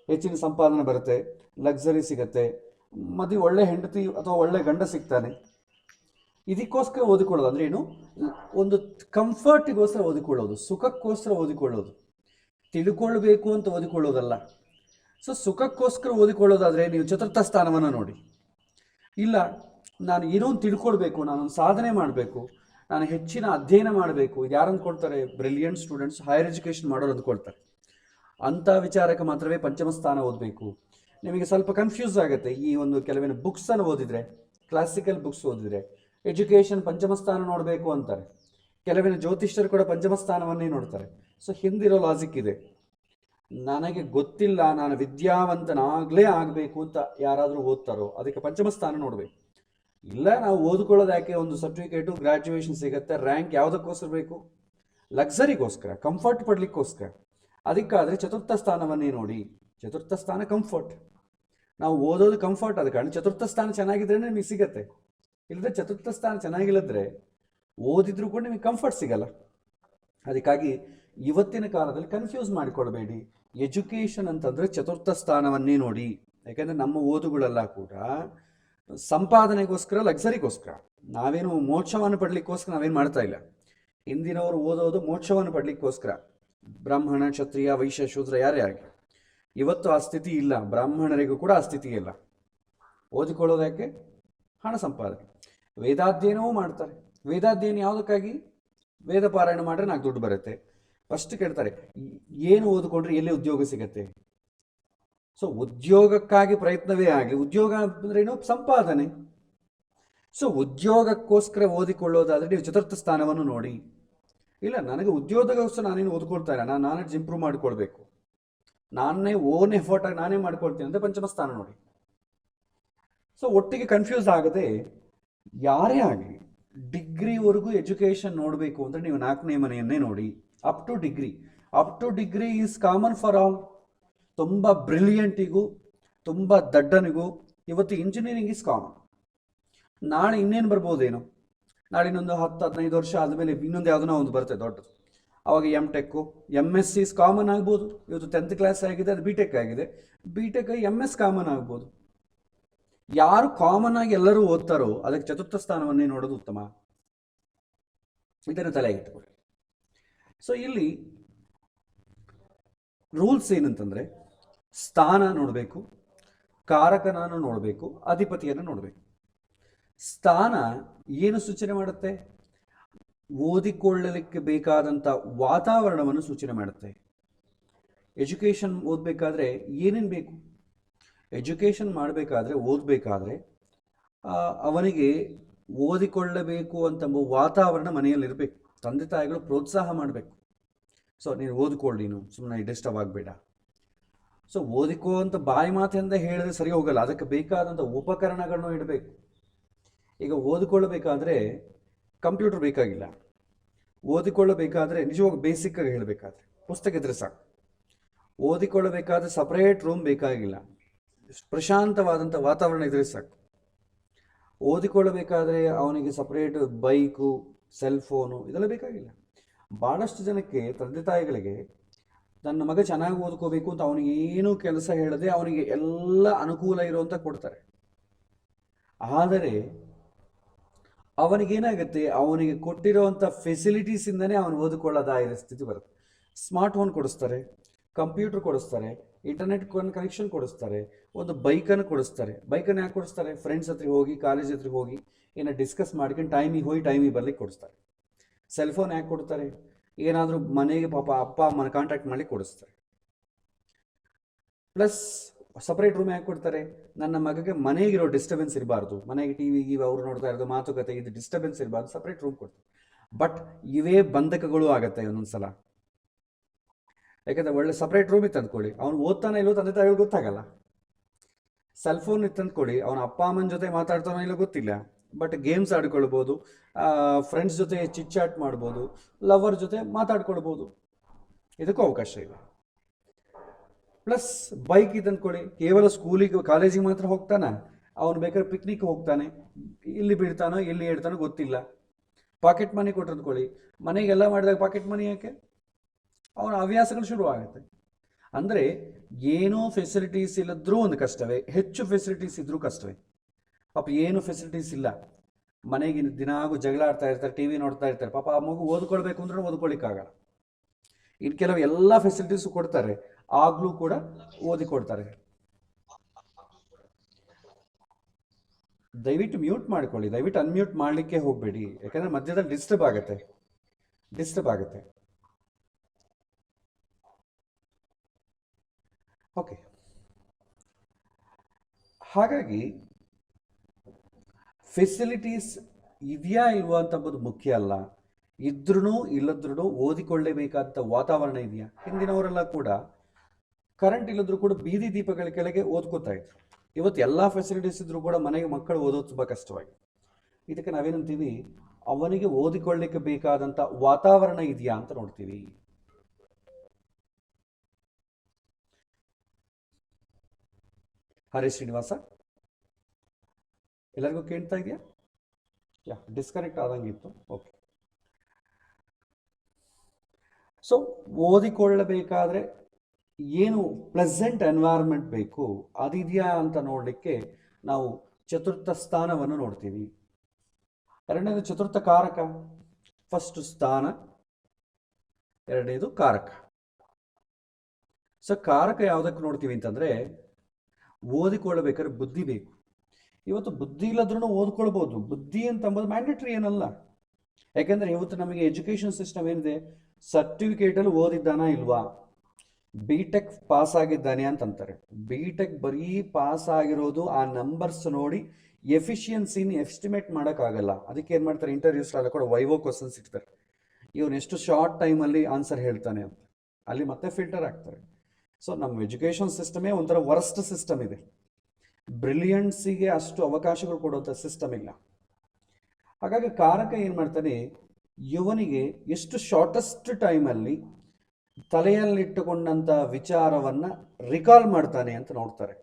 ಹೆಚ್ಚಿನ ಸಂಪಾದನೆ ಬರುತ್ತೆ, ಲಕ್ಸರಿ ಸಿಗತ್ತೆ, ಮದುವೆ ಒಳ್ಳೆ ಹೆಂಡತಿ ಅಥವಾ ಒಳ್ಳೆ ಗಂಡ ಸಿಗ್ತಾನೆ, ಇದಕ್ಕೋಸ್ಕರ ಓದಿಕೊಳ್ಳೋದು. ಅಂದರೆ ಏನು, ಒಂದು ಕಂಫರ್ಟಿಗೋಸ್ಕರ ಓದಿಕೊಳ್ಳೋದು, ಸುಖಕ್ಕೋಸ್ಕರ ಓದಿಕೊಳ್ಳೋದು, ತಿಳ್ಕೊಳ್ಬೇಕು ಅಂತ ಓದಿಕೊಳ್ಳೋದಲ್ಲ. ಸೊ ಸುಖಕ್ಕೋಸ್ಕರ ಓದಿಕೊಳ್ಳೋದಾದರೆ ನೀವು ಚತುರ್ಥ ಸ್ಥಾನವನ್ನು ನೋಡಿ. ಇಲ್ಲ, ನಾನು ಏನೋ ಒಂದು ತಿಳ್ಕೊಳ್ಬೇಕು, ನಾನೊಂದು ಸಾಧನೆ ಮಾಡಬೇಕು, ನಾನು ಹೆಚ್ಚಿನ ಅಧ್ಯಯನ ಮಾಡಬೇಕು, ಇದು ಯಾರು ಅಂದ್ಕೊಳ್ತಾರೆ? ಬ್ರಿಲಿಯಂಟ್ ಸ್ಟೂಡೆಂಟ್ಸ್, ಹೈಯರ್ ಎಜುಕೇಷನ್ ಮಾಡೋರು ಅಂದ್ಕೊಳ್ತಾರೆ. ಅಂಥ ವಿಚಾರಕ್ಕೆ ಮಾತ್ರವೇ ಪಂಚಮ ಸ್ಥಾನ ಓದಬೇಕು. ನಿಮಗೆ ಸ್ವಲ್ಪ ಕನ್ಫ್ಯೂಸ್ ಆಗುತ್ತೆ. ಈ ಒಂದು ಕೆಲವಿನ ಬುಕ್ಸನ್ನು ಓದಿದರೆ, ಕ್ಲಾಸಿಕಲ್ ಬುಕ್ಸ್ ಓದಿದರೆ ಎಜುಕೇಷನ್ ಪಂಚಮ ಸ್ಥಾನ ನೋಡಬೇಕು ಅಂತಾರೆ. ಕೆಲವಿನ ಜ್ಯೋತಿಷ್ಯರು ಕೂಡ ಪಂಚಮ ಸ್ಥಾನವನ್ನೇ ನೋಡ್ತಾರೆ. ಸೊ ಹಿಂದಿರೋ ಲಾಜಿಕ್ ಇದೆ. ನನಗೆ ಗೊತ್ತಿಲ್ಲ, ನಾನು ವಿದ್ಯಾವಂತನಾಗಲೇ ಆಗಬೇಕು ಅಂತ ಯಾರಾದರೂ ಓದ್ತಾರೋ ಅದಕ್ಕೆ ಪಂಚಮ ಸ್ಥಾನ ನೋಡಬೇಕು. ಇಲ್ಲ, ನಾವು ಓದ್ಕೊಳ್ಳೋದು ಯಾಕೆ, ಒಂದು ಸರ್ಟಿಫಿಕೇಟು, ಗ್ರ್ಯಾಜುಯೇಷನ್ ಸಿಗುತ್ತೆ, ರ್ಯಾಂಕ್ ಯಾವುದಕ್ಕೋಸ್ಕರ ಬೇಕು? ಲಕ್ಸರಿಗೋಸ್ಕರ, ಕಂಫರ್ಟ್ ಪಡಲಿಕ್ಕೋಸ್ಕರ. ಅದಕ್ಕಾದರೆ ಚತುರ್ಥ ಸ್ಥಾನವನ್ನೇ ನೋಡಿ. ಚತುರ್ಥ ಸ್ಥಾನ ಕಂಫರ್ಟ್, ನಾವು ಓದೋದು ಕಂಫರ್ಟ್, ಆದ ಕಾರಣ ಚತುರ್ಥ ಸ್ಥಾನ ಚೆನ್ನಾಗಿದ್ರೇ ನಿಮಗೆ ಸಿಗತ್ತೆ. ಇಲ್ಲದ್ರೆ ಚತುರ್ಥ ಸ್ಥಾನ ಚೆನ್ನಾಗಿಲ್ಲದ್ರೆ ಓದಿದ್ರೂ ಕೂಡ ನಿಮಗೆ ಕಂಫರ್ಟ್ ಸಿಗಲ್ಲ. ಅದಕ್ಕಾಗಿ ಇವತ್ತಿನ ಕಾಲದಲ್ಲಿ ಕನ್ಫ್ಯೂಸ್ ಮಾಡಿಕೊಳ್ಬೇಡಿ. ಎಜುಕೇಷನ್ ಅಂತಂದರೆ ಚತುರ್ಥ ಸ್ಥಾನವನ್ನೇ ನೋಡಿ. ಯಾಕೆಂದರೆ ನಮ್ಮ ಓದುಗಳೆಲ್ಲ ಕೂಡ ಸಂಪಾದನೆಗೋಸ್ಕರ, ಲಕ್ಸರಿಗೋಸ್ಕರ, ನಾವೇನು ಮೋಕ್ಷವನ್ನು ಪಡಲಿಕ್ಕೋಸ್ಕರ ನಾವೇನು ಮಾಡ್ತಾ ಇಲ್ಲ. ಹಿಂದಿನವರು ಓದೋದು ಮೋಕ್ಷವನ್ನು ಪಡಲಿಕ್ಕೋಸ್ಕರ. ಬ್ರಾಹ್ಮಣ, ಕ್ಷತ್ರಿಯ, ವೈಶ್ಯ, ಶೂದ್ರ ಯಾರೇ ಆಗಲಿ. ಇವತ್ತು ಆ ಸ್ಥಿತಿ ಇಲ್ಲ. ಬ್ರಾಹ್ಮಣರಿಗೂ ಕೂಡ ಆ ಸ್ಥಿತಿ ಇಲ್ಲ. ಓದಿಕೊಳ್ಳೋದಕ್ಕೆ ಹಣ ಸಂಪಾದನೆ. ವೇದಾಧ್ಯಯನವೂ ಮಾಡ್ತಾರೆ. ವೇದಾಧ್ಯಯನ ಯಾವುದಕ್ಕಾಗಿ? ವೇದ ಪಾರಾಯಣ ಮಾಡಿದ್ರೆ ನಾಲ್ಕು ದುಡ್ಡು ಬರುತ್ತೆ. ಫಸ್ಟ್ ಕೇಳ್ತಾರೆ, ಏನು ಓದಿಕೊಂಡ್ರೆ ಎಲ್ಲಿ ಉದ್ಯೋಗ ಸಿಗತ್ತೆ? ಸೊ ಉದ್ಯೋಗಕ್ಕಾಗಿ ಪ್ರಯತ್ನವೇ ಆಗಲಿ. ಉದ್ಯೋಗ ಅಂದ್ರೇನು? ಸಂಪಾದನೆ. ಸೊ ಉದ್ಯೋಗಕ್ಕೋಸ್ಕರ ಓದಿಕೊಳ್ಳೋದಾದರೆ ನೀವು ಚತುರ್ಥ ಸ್ಥಾನವನ್ನು ನೋಡಿ. ಇಲ್ಲ, ನನಗೆ ಉದ್ಯೋಗಕ್ಕೋಸ್ಕರ ನಾನೇನು ಓದ್ಕೊಳ್ತಾ ಇಲ್ಲ, ನಾನು ನಾಲೆಡ್ಜ್ ಇಂಪ್ರೂವ್ ಮಾಡ್ಕೊಳ್ಬೇಕು, ನಾನೇ ಓನ್ ಎಫರ್ಟ್ ಆಗಿ ನಾನೇ ಮಾಡ್ಕೊಳ್ತೀನಿ ಅಂದರೆ ಪಂಚಮ ಸ್ಥಾನ ನೋಡಿ. ಸೊ ಒಟ್ಟಿಗೆ ಕನ್ಫ್ಯೂಸ್ ಆಗದೆ ಯಾರೇ ಆಗಲಿ ಡಿಗ್ರಿವರೆಗೂ ಎಜುಕೇಷನ್ ನೋಡಬೇಕು ಅಂದರೆ ನೀವು 4ನೇ ಮನೆಯನ್ನೇ ನೋಡಿ. Up to degree is common for all. ತುಂಬ ಬ್ರಿಲಿಯಂಟಿಗೂ ತುಂಬ ದಡ್ಡನಿಗೂ ಇವತ್ತು ಇಂಜಿನಿಯರಿಂಗ್ ಈಸ್ ಕಾಮನ್. ನಾಳೆ ಇನ್ನೇನು ಬರ್ಬೋದೇನೋ, ನಾಳೆ ಇನ್ನೊಂದು 10-15 ವರ್ಷ ಆದಮೇಲೆ ಇನ್ನೊಂದು ಯಾವುದೋ ಒಂದು ಬರುತ್ತೆ ದೊಡ್ಡದು. ಅವಾಗ MTech, MS ಕಾಮನ್ ಆಗ್ಬೋದು. ಇವತ್ತು 10th ಕ್ಲಾಸ್ ಆಗಿದೆ, ಅದು BTech ಆಗಿದೆ. BTech MS ಕಾಮನ್ ಆಗ್ಬೋದು. ಯಾರು ಕಾಮನ್ ಆಗಿ ಎಲ್ಲರೂ ಓದ್ತಾರೋ ಅದಕ್ಕೆ ಚತುರ್ಥ ಸ್ಥಾನವನ್ನೇ ನೋಡೋದು ಉತ್ತಮ. ಇದನ್ನು ತಲೆಗಿಟ್ಟುಕೊಳ್ಳಿ. ಸೊ ಇಲ್ಲಿ ರೂಲ್ಸ್ ಏನಂತಂದರೆ, ಸ್ಥಾನ ನೋಡಬೇಕು, ಕಾರಕನನ್ನು ನೋಡಬೇಕು, ಅಧಿಪತಿಯನ್ನು ನೋಡಬೇಕು. ಸ್ಥಾನ ಏನು ಸೂಚನೆ ಮಾಡುತ್ತೆ? ಓದಿಕೊಳ್ಳಲಿಕ್ಕೆ ಬೇಕಾದಂಥ ವಾತಾವರಣವನ್ನು ಸೂಚನೆ ಮಾಡುತ್ತೆ. ಎಜುಕೇಷನ್ ಓದಬೇಕಾದ್ರೆ ಏನೇನು ಬೇಕು? ಎಜುಕೇಷನ್ ಮಾಡಬೇಕಾದ್ರೆ, ಓದಬೇಕಾದ್ರೆ ಅವನಿಗೆ ಓದಿಕೊಳ್ಳಬೇಕು ಅಂತಂಬ ವಾತಾವರಣ ಮನೆಯಲ್ಲಿರಬೇಕು. ತಂದೆ ತಾಯಿಗಳು ಪ್ರೋತ್ಸಾಹ ಮಾಡಬೇಕು. ಸೊ ನೀನು ಓದಿಕೊಳ್ಳಿ, ನೀನು ಸುಮ್ಮನೆ ಡಿಸ್ಟರ್ಬ್ ಆಗಬೇಡ. ಸೊ ಓದಿಕೋ ಅಂತ ಬಾಯಿ ಮಾತಿಂದ ಹೇಳಿದ್ರೆ ಸರಿ ಹೋಗಲ್ಲ. ಅದಕ್ಕೆ ಬೇಕಾದಂಥ ಉಪಕರಣಗಳನ್ನು ಇಡಬೇಕು. ಈಗ ಓದಿಕೊಳ್ಳಬೇಕಾದ್ರೆ ಕಂಪ್ಯೂಟರ್ ಬೇಕಾಗಿಲ್ಲ. ಓದಿಕೊಳ್ಳಬೇಕಾದ್ರೆ ನಿಜವಾಗ ಬೇಸಿಕ್ಕಾಗಿ ಹೇಳಬೇಕಾದ್ರೆ ಪುಸ್ತಕ ಇದ್ರೆ ಸಾಕು. ಓದಿಕೊಳ್ಳಬೇಕಾದ್ರೆ ಸಪ್ರೇಟ್ ರೂಮ್ ಬೇಕಾಗಿಲ್ಲ. ಪ್ರಶಾಂತವಾದಂಥ ವಾತಾವರಣ ಇದ್ರೆ ಸಾಕು. ಓದಿಕೊಳ್ಳಬೇಕಾದ್ರೆ ಅವನಿಗೆ ಸಪ್ರೇಟ್ ಬೈಕು, ಸೆಲ್ ಫೋನು ಇದೆಲ್ಲ ಬೇಕಾಗಿಲ್ಲ. ಭಾಳಷ್ಟು ಜನಕ್ಕೆ, ತಂದೆ ತಾಯಿಗಳಿಗೆ, ನನ್ನ ಮಗ ಚೆನ್ನಾಗಿ ಓದ್ಕೋಬೇಕು ಅಂತ ಅವನಿಗೆ ಏನೂ ಕೆಲಸ ಹೇಳದೆ ಅವನಿಗೆ ಎಲ್ಲ ಅನುಕೂಲ ಇರುವಂಥ ಕೊಡ್ತಾರೆ. ಆದರೆ ಅವನಿಗೇನಾಗುತ್ತೆ, ಅವನಿಗೆ ಕೊಟ್ಟಿರೋವಂಥ ಫೆಸಿಲಿಟೀಸಿಂದನೇ ಅವನು ಓದಿಕೊಳ್ಳೋದಾಗಿರೋ ಸ್ಥಿತಿ ಬರುತ್ತೆ. ಸ್ಮಾರ್ಟ್ ಫೋನ್ ಕೊಡಿಸ್ತಾರೆ, ಕಂಪ್ಯೂಟರ್ ಕೊಡಿಸ್ತಾರೆ, ಇಂಟರ್ನೆಟ್ ಕನೆಕ್ಷನ್ ಕೊಡಿಸ್ತಾರೆ, ಒಂದು ಬೈಕನ್ನು ಕೊಡಿಸ್ತಾರೆ. ಬೈಕನ್ನು ಯಾಕೆ ಕೊಡಿಸ್ತಾರೆ? ಫ್ರೆಂಡ್ಸ್ ಹತ್ರ ಹೋಗಿ, ಕಾಲೇಜ್ ಹತ್ರ ಹೋಗಿ ಏನೋ ಡಿಸ್ಕಸ್ ಮಾಡ್ಕೊಂಡು ಟೈಮಿಗೆ ಹೋಗಿ ಟೈಮಿಗೆ ಬರ್ಲಿಕ್ಕೆ ಕೊಡಿಸ್ತಾರೆ. ಸೆಲ್ ಫೋನ್ ಯಾಕೆ ಕೊಡ್ತಾರೆ? ಏನಾದರೂ ಮನೆಗೆ ಪಾಪ ಅಪ್ಪ ಅಮ್ಮನ ಕಾಂಟ್ಯಾಕ್ಟ್ ಮಾಡಿ ಕೊಡಿಸ್ತಾರೆ. ಪ್ಲಸ್ ಸಪ್ರೇಟ್ ರೂಮ್ ಯಾಕೆ ಕೊಡ್ತಾರೆ? ನನ್ನ ಮಗಗೆ ಮನೆಗಿರೋ ಡಿಸ್ಟರ್ಬೆನ್ಸ್ ಇರಬಾರ್ದು, ಮನೆಗೆ ಟಿ ವಿ ಅವ್ರು ನೋಡ್ತಾ ಇರೋದು, ಮಾತುಕತೆ, ಇದು ಡಿಸ್ಟರ್ಬೆನ್ಸ್ ಇರಬಾರ್ದು, ಸಪ್ರೇಟ್ ರೂಮ್ ಕೊಡ್ತಾರೆ. ಬಟ್ ಇವೇ ಬಂಧಕಗಳು ಆಗುತ್ತೆ ಒಂದೊಂದ್ಸಲ. ಯಾಕಂದರೆ ಒಳ್ಳೆ ಸಪ್ರೇಟ್ ರೂಮ್ ಇತ್ತು ಅಂದ್ಕೊಳ್ಳಿ, ಅವ್ನು ಓದ್ತಾನೆ ಇಲ್ಲೋ ತಂದೆ ತಾಯಿಗಳು ಗೊತ್ತಾಗಲ್ಲ. ಸೆಲ್ ಫೋನ್ ಇತ್ತು ಅಂದ್ಕೊಳ್ಳಿ, ಅವನ ಅಪ್ಪ ಅಮ್ಮನ ಜೊತೆ ಮಾತಾಡ್ತಾನೋ ಇಲ್ಲೋ ಗೊತ್ತಿಲ್ಲ, ಬಟ್ ಗೇಮ್ಸ್ ಆಡ್ಕೊಳ್ಬೋದು, ಫ್ರೆಂಡ್ಸ್ ಜೊತೆ ಚಿಟ್ ಚಾಟ್ ಮಾಡ್ಬೋದು, ಲವರ್ ಜೊತೆ ಮಾತಾಡ್ಕೊಳ್ಬೋದು. ಇದಕ್ಕೂ ಅವಕಾಶ ಇದೆ. ಪ್ಲಸ್ ಬೈಕ್ ಇದೆ ಅಂದ್ಕೊಳ್ಳಿ, ಕೇವಲ ಸ್ಕೂಲಿಗೆ ಕಾಲೇಜಿಗೆ ಮಾತ್ರ ಹೋಗ್ತಾನೆ, ಅವನು ಬೇಕಾದ್ರೆ ಪಿಕ್ನಿಕ್ ಹೋಗ್ತಾನೆ, ಇಲ್ಲಿ ಬಿಡ್ತಾನೋ ಎಲ್ಲಿ ಹೇಳ್ತಾನೋ ಗೊತ್ತಿಲ್ಲ. ಪಾಕೆಟ್ ಮನಿ ಕೊಟ್ಟರು ಅಂದ್ಕೊಳ್ಳಿ, ಮನೆಗೆಲ್ಲ ಮಾಡಿದಾಗ ಪಾಕೆಟ್ ಮನಿ ಯಾಕೆ? ಅವನ ಹವ್ಯಾಸಗಳು ಶುರು ಆಗುತ್ತೆ. ಅಂದರೆ ಏನೂ ಫೆಸಿಲಿಟೀಸ್ ಇಲ್ಲದ್ರೂ ಒಂದು ಕಷ್ಟವೇ, ಹೆಚ್ಚು ಫೆಸಿಲಿಟೀಸ್ ಇದ್ರೂ ಕಷ್ಟವೇ. ಪಾಪ ಏನು ಫೆಸಿಲಿಟೀಸ್ ಇಲ್ಲ, ಮನೆಗೆ ದಿನಾಗೂ ಜಗಳ ಆಡ್ತಾ ಇರ್ತಾರೆ, ಟಿ ವಿ ನೋಡ್ತಾ ಇರ್ತಾರೆ. ಪಾಪ ಆ ಮಗು ಓದ್ಕೊಳ್ಬೇಕು ಅಂದ್ರೆ ಓದ್ಕೊಳ್ಳಿಕ್ಕಾಗಲ್ಲ. ಇನ್ನು ಕೆಲವು ಎಲ್ಲ ಫೆಸಿಲಿಟೀಸು ಕೊಡ್ತಾರೆ, ಆಗಲೂ ಕೂಡ ಓದಿಕೊಡ್ತಾರೆ. ದಯವಿಟ್ಟು ಮ್ಯೂಟ್ ಮಾಡ್ಕೊಳ್ಳಿ, ದಯವಿಟ್ಟು ಅನ್ಮ್ಯೂಟ್ ಮಾಡಲಿಕ್ಕೆ ಹೋಗಬೇಡಿ, ಯಾಕಂದರೆ ಮಧ್ಯದಲ್ಲಿ ಡಿಸ್ಟರ್ಬ್ ಆಗುತ್ತೆ. ಓಕೆ, ಹಾಗಾಗಿ ಫೆಸಿಲಿಟೀಸ್ ಇದೆಯಾ ಇಲ್ವಾ ಅಂತಂಬುದು ಮುಖ್ಯ ಅಲ್ಲ. ಇದ್ರೂ ಇಲ್ಲದ್ರೂ ಓದಿಕೊಳ್ಳೇಬೇಕಾದ ವಾತಾವರಣ ಇದೆಯಾ? ಹಿಂದಿನವರೆಲ್ಲ ಕೂಡ ಕರೆಂಟ್ ಇಲ್ಲದ್ರೂ ಕೂಡ ಬೀದಿ ದೀಪಗಳ ಕೆಳಗೆ ಓದ್ಕೋತಾ ಇದ್ರು. ಇವತ್ತು ಎಲ್ಲ ಫೆಸಿಲಿಟೀಸ್ ಇದ್ರೂ ಕೂಡ ಮನೆಗೆ ಮಕ್ಕಳು ಓದೋದು ತುಂಬ ಕಷ್ಟವಾಗಿ. ಇದಕ್ಕೆ ನಾವೇನಂತೀವಿ, ಅವನಿಗೆ ಓದಿಕೊಳ್ಳಿಕ್ಕೆ ಬೇಕಾದಂಥ ವಾತಾವರಣ ಇದೆಯಾ ಅಂತ ನೋಡ್ತೀವಿ. ಹರೇ ಶ್ರೀನಿವಾಸ, ಎಲ್ಲರಿಗೂ ಕೇಳ್ತಾ ಇದೆಯಾ? ಡಿಸ್ಕನೆಕ್ಟ್ ಆದಂಗಿತ್ತು. ಓಕೆ. ಸೊ ಓದಿಕೊಳ್ಳಬೇಕಾದ್ರೆ ಏನು ಪ್ಲೆಸೆಂಟ್ ಎನ್ವೈರ್ಮೆಂಟ್ ಬೇಕು, ಅದಿದೆಯಾ ಅಂತ ನೋಡಲಿಕ್ಕೆ ನಾವು ಚತುರ್ಥ ಸ್ಥಾನವನ್ನು ನೋಡ್ತೀವಿ. ಎರಡನೇದು ಚತುರ್ಥ ಕಾರಕ. ಫಸ್ಟ್ ಸ್ಥಾನ, ಎರಡನೇದು ಕಾರಕ. ಸೊ ಕಾರಕ ಯಾವುದಕ್ಕೆ ನೋಡ್ತೀವಿ ಅಂತಂದರೆ, ಓದಿಕೊಳ್ಳಬೇಕಾದ್ರೆ ಬುದ್ಧಿ ಬೇಕು. ಇವತ್ತು ಬುದ್ಧಿ ಇಲ್ಲದ್ರೂ ಓದ್ಕೊಳ್ಬೋದು, ಬುದ್ಧಿ ಅಂತ ಅಂಬೋದು ಮ್ಯಾಂಡೇಟ್ರಿ ಏನಲ್ಲ. ಯಾಕೆಂದರೆ ಇವತ್ತು ನಮಗೆ ಎಜುಕೇಷನ್ ಸಿಸ್ಟಮ್ ಏನಿದೆ, ಸರ್ಟಿಫಿಕೇಟಲ್ಲಿ ಓದಿದ್ದಾನಾ ಇಲ್ವಾ, ಬಿ ಟೆಕ್ ಪಾಸ್ ಆಗಿದ್ದಾನೆ ಅಂತಂತಾರೆ. ಬಿ ಟೆಕ್ ಬರೀ ಪಾಸ್ ಆಗಿರೋದು ಆ ನಂಬರ್ಸ್ ನೋಡಿ ಎಫಿಷಿಯನ್ಸಿನ ಎಸ್ಟಿಮೇಟ್ ಮಾಡೋಕ್ಕಾಗಲ್ಲ. ಅದಕ್ಕೆ ಏನು ಮಾಡ್ತಾರೆ, ಇಂಟರ್ವ್ಯೂಸ್ ಎಲ್ಲ ಕೂಡ ವೈವೋ ಕ್ವಶನ್ಸ್ ಇಡ್ತಾರೆ, ಇವನು ಎಷ್ಟು ಶಾರ್ಟ್ ಟೈಮಲ್ಲಿ ಆನ್ಸರ್ ಹೇಳ್ತಾನೆ ಅಂತ, ಅಲ್ಲಿ ಮತ್ತೆ ಫಿಲ್ಟರ್ ಆಗ್ತಾರೆ. ಸೊ ನಮ್ಮ ಎಜುಕೇಷನ್ ಸಿಸ್ಟಮೇ ಒಂಥರ ವರ್ಸ್ಟ್ ಸಿಸ್ಟಮ್ ಇದೆ. ಬ್ರಿಲಿಯಂಟ್ಸಿಗೆ ಅಷ್ಟು ಅವಕಾಶಗಳು ಕೊಡುವಂಥ ಸಿಸ್ಟಮ್ ಇಲ್ಲ. ಹಾಗಾಗಿ ಕಾರಕ ಏನು ಮಾಡ್ತಾನೆ, ಇವನಿಗೆ ಎಷ್ಟು ಶಾರ್ಟೆಸ್ಟ್ ಟೈಮಲ್ಲಿ ತಲೆಯಲ್ಲಿಟ್ಟುಕೊಂಡಂಥ ವಿಚಾರವನ್ನು ರಿಕಾಲ್ ಮಾಡ್ತಾನೆ ಅಂತ ನೋಡ್ತಾರೆ.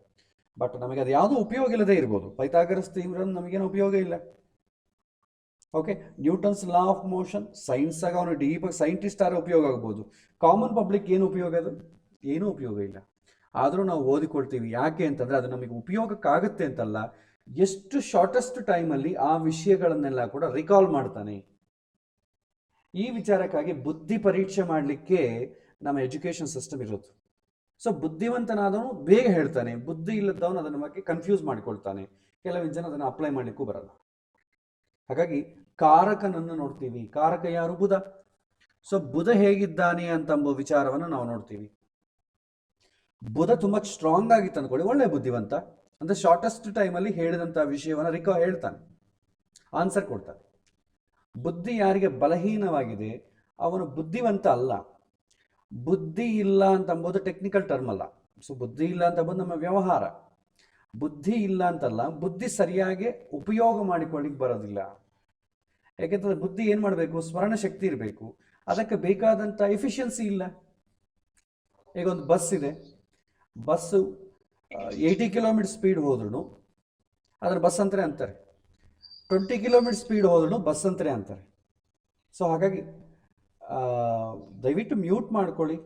ಬಟ್ ನಮಗೆ ಅದು ಯಾವುದೂ ಉಪಯೋಗ ಇಲ್ಲದೆ ಇರ್ಬೋದು. ಪೈಥಾಗರಸ್ ಥಿಯರಮ್ ನಮಗೇನು ಉಪಯೋಗ ಇಲ್ಲ. Okay, Newton's law of motion ಸೈನ್ಸಾಗ ಅವನು ಡೀಪಾಗಿ ಸೈಂಟಿಸ್ಟ್ ಆರ ಉಪಯೋಗ ಆಗ್ಬೋದು. ಕಾಮನ್ ಪಬ್ಲಿಕ್ ಏನು ಉಪಯೋಗ, ಅದು ಏನೂ ಉಪಯೋಗ ಇಲ್ಲ. ಆದರೂ ನಾವು ಓದಿಕೊಳ್ತೀವಿ. ಯಾಕೆ ಅಂತಂದರೆ ಅದು ನಮಗೆ ಉಪಯೋಗಕ್ಕಾಗುತ್ತೆ ಅಂತಲ್ಲ, ಎಷ್ಟು ಶಾರ್ಟೆಸ್ಟ್ ಟೈಮಲ್ಲಿ ಆ ವಿಷಯಗಳನ್ನೆಲ್ಲ ಕೂಡ ರಿಕಾಲ್ ಮಾಡ್ತಾನೆ. ಈ ವಿಚಾರಕ್ಕಾಗಿ ಬುದ್ಧಿ ಪರೀಕ್ಷೆ ಮಾಡಲಿಕ್ಕೆ ನಮ್ಮ ಎಜುಕೇಷನ್ ಸಿಸ್ಟಮ್ ಇರೋದು. ಸೊ ಬುದ್ಧಿವಂತನಾದವನು ಬೇಗ ಹೇಳ್ತಾನೆ, ಬುದ್ಧಿ ಇಲ್ಲದವನು ಅದನ್ನ ಬಗ್ಗೆ ಕನ್ಫ್ಯೂಸ್ ಮಾಡಿಕೊಳ್ತಾನೆ. ಕೆಲವು ಜನ ಅದನ್ನು ಅಪ್ಲೈ ಮಾಡಲಿಕ್ಕೂ ಬರಲ್ಲ. ಹಾಗಾಗಿ ಕಾರಕನನ್ನು ನೋಡ್ತೀವಿ. ಕಾರಕ ಯಾರು? ಬುಧ. ಸೊ ಬುಧ ಹೇಗಿದ್ದಾನೆ ಅಂತಂಬ ವಿಚಾರವನ್ನು ನಾವು ನೋಡ್ತೀವಿ. ಬುಧ ತುಂಬ ಸ್ಟ್ರಾಂಗ್ ಆಗಿತ್ತು ಅಂದ್ಕೊಳ್ಳಿ, ಒಳ್ಳೆ ಬುದ್ಧಿವಂತ, ಅಂದರೆ ಶಾರ್ಟೆಸ್ಟ್ ಟೈಮಲ್ಲಿ ಹೇಳಿದಂಥ ವಿಷಯವನ್ನು ಹೇಳ್ತಾನೆ, ಆನ್ಸರ್ ಕೊಡ್ತಾನೆ. ಬುದ್ಧಿ ಯಾರಿಗೆ ಬಲಹೀನವಾಗಿದೆ ಅವನು ಬುದ್ಧಿವಂತ ಅಲ್ಲ. ಬುದ್ಧಿ ಇಲ್ಲ ಅಂತಂಬೋದು ಟೆಕ್ನಿಕಲ್ ಟರ್ಮ್ ಅಲ್ಲ. ಸೊ ಬುದ್ಧಿ ಇಲ್ಲ ಅಂತಂಬೋದು ನಮ್ಮ ವ್ಯವಹಾರ. ಬುದ್ಧಿ ಇಲ್ಲ ಅಂತಲ್ಲ, ಬುದ್ಧಿ ಸರಿಯಾಗಿ ಉಪಯೋಗ ಮಾಡಿಕೊಳ್ಳಿಕ್ಕೆ ಬರೋದಿಲ್ಲ. ಯಾಕೆಂತಂದ್ರೆ ಬುದ್ಧಿ ಏನು ಮಾಡಬೇಕು, ಸ್ಮರಣ ಶಕ್ತಿ ಇರಬೇಕು, ಅದಕ್ಕೆ ಬೇಕಾದಂಥ ಎಫಿಷಿಯನ್ಸಿ ಇಲ್ಲ. ಈಗ ಒಂದು ಬಸ್ ಇದೆ, ಬಸ್ಸು 80 ಕಿಲೋಮೀಟರ್ ಸ್ಪೀಡ್ ಹೋದ್ರೂ ಅದರ ಬಸ್ ಅಂತಲೇ ಅಂತಾರೆ, 20 ಕಿಲೋಮೀಟರ್ ಸ್ಪೀಡ್ ಹೋದ್ರೂ ಬಸ್ ಅಂತಲೇ ಅಂತಾರೆ. ಸೊ ಹಾಗಾಗಿ ದಯವಿಟ್ಟು ಮ್ಯೂಟ್ ಮಾಡ್ಕೊಳ್ಳಿ,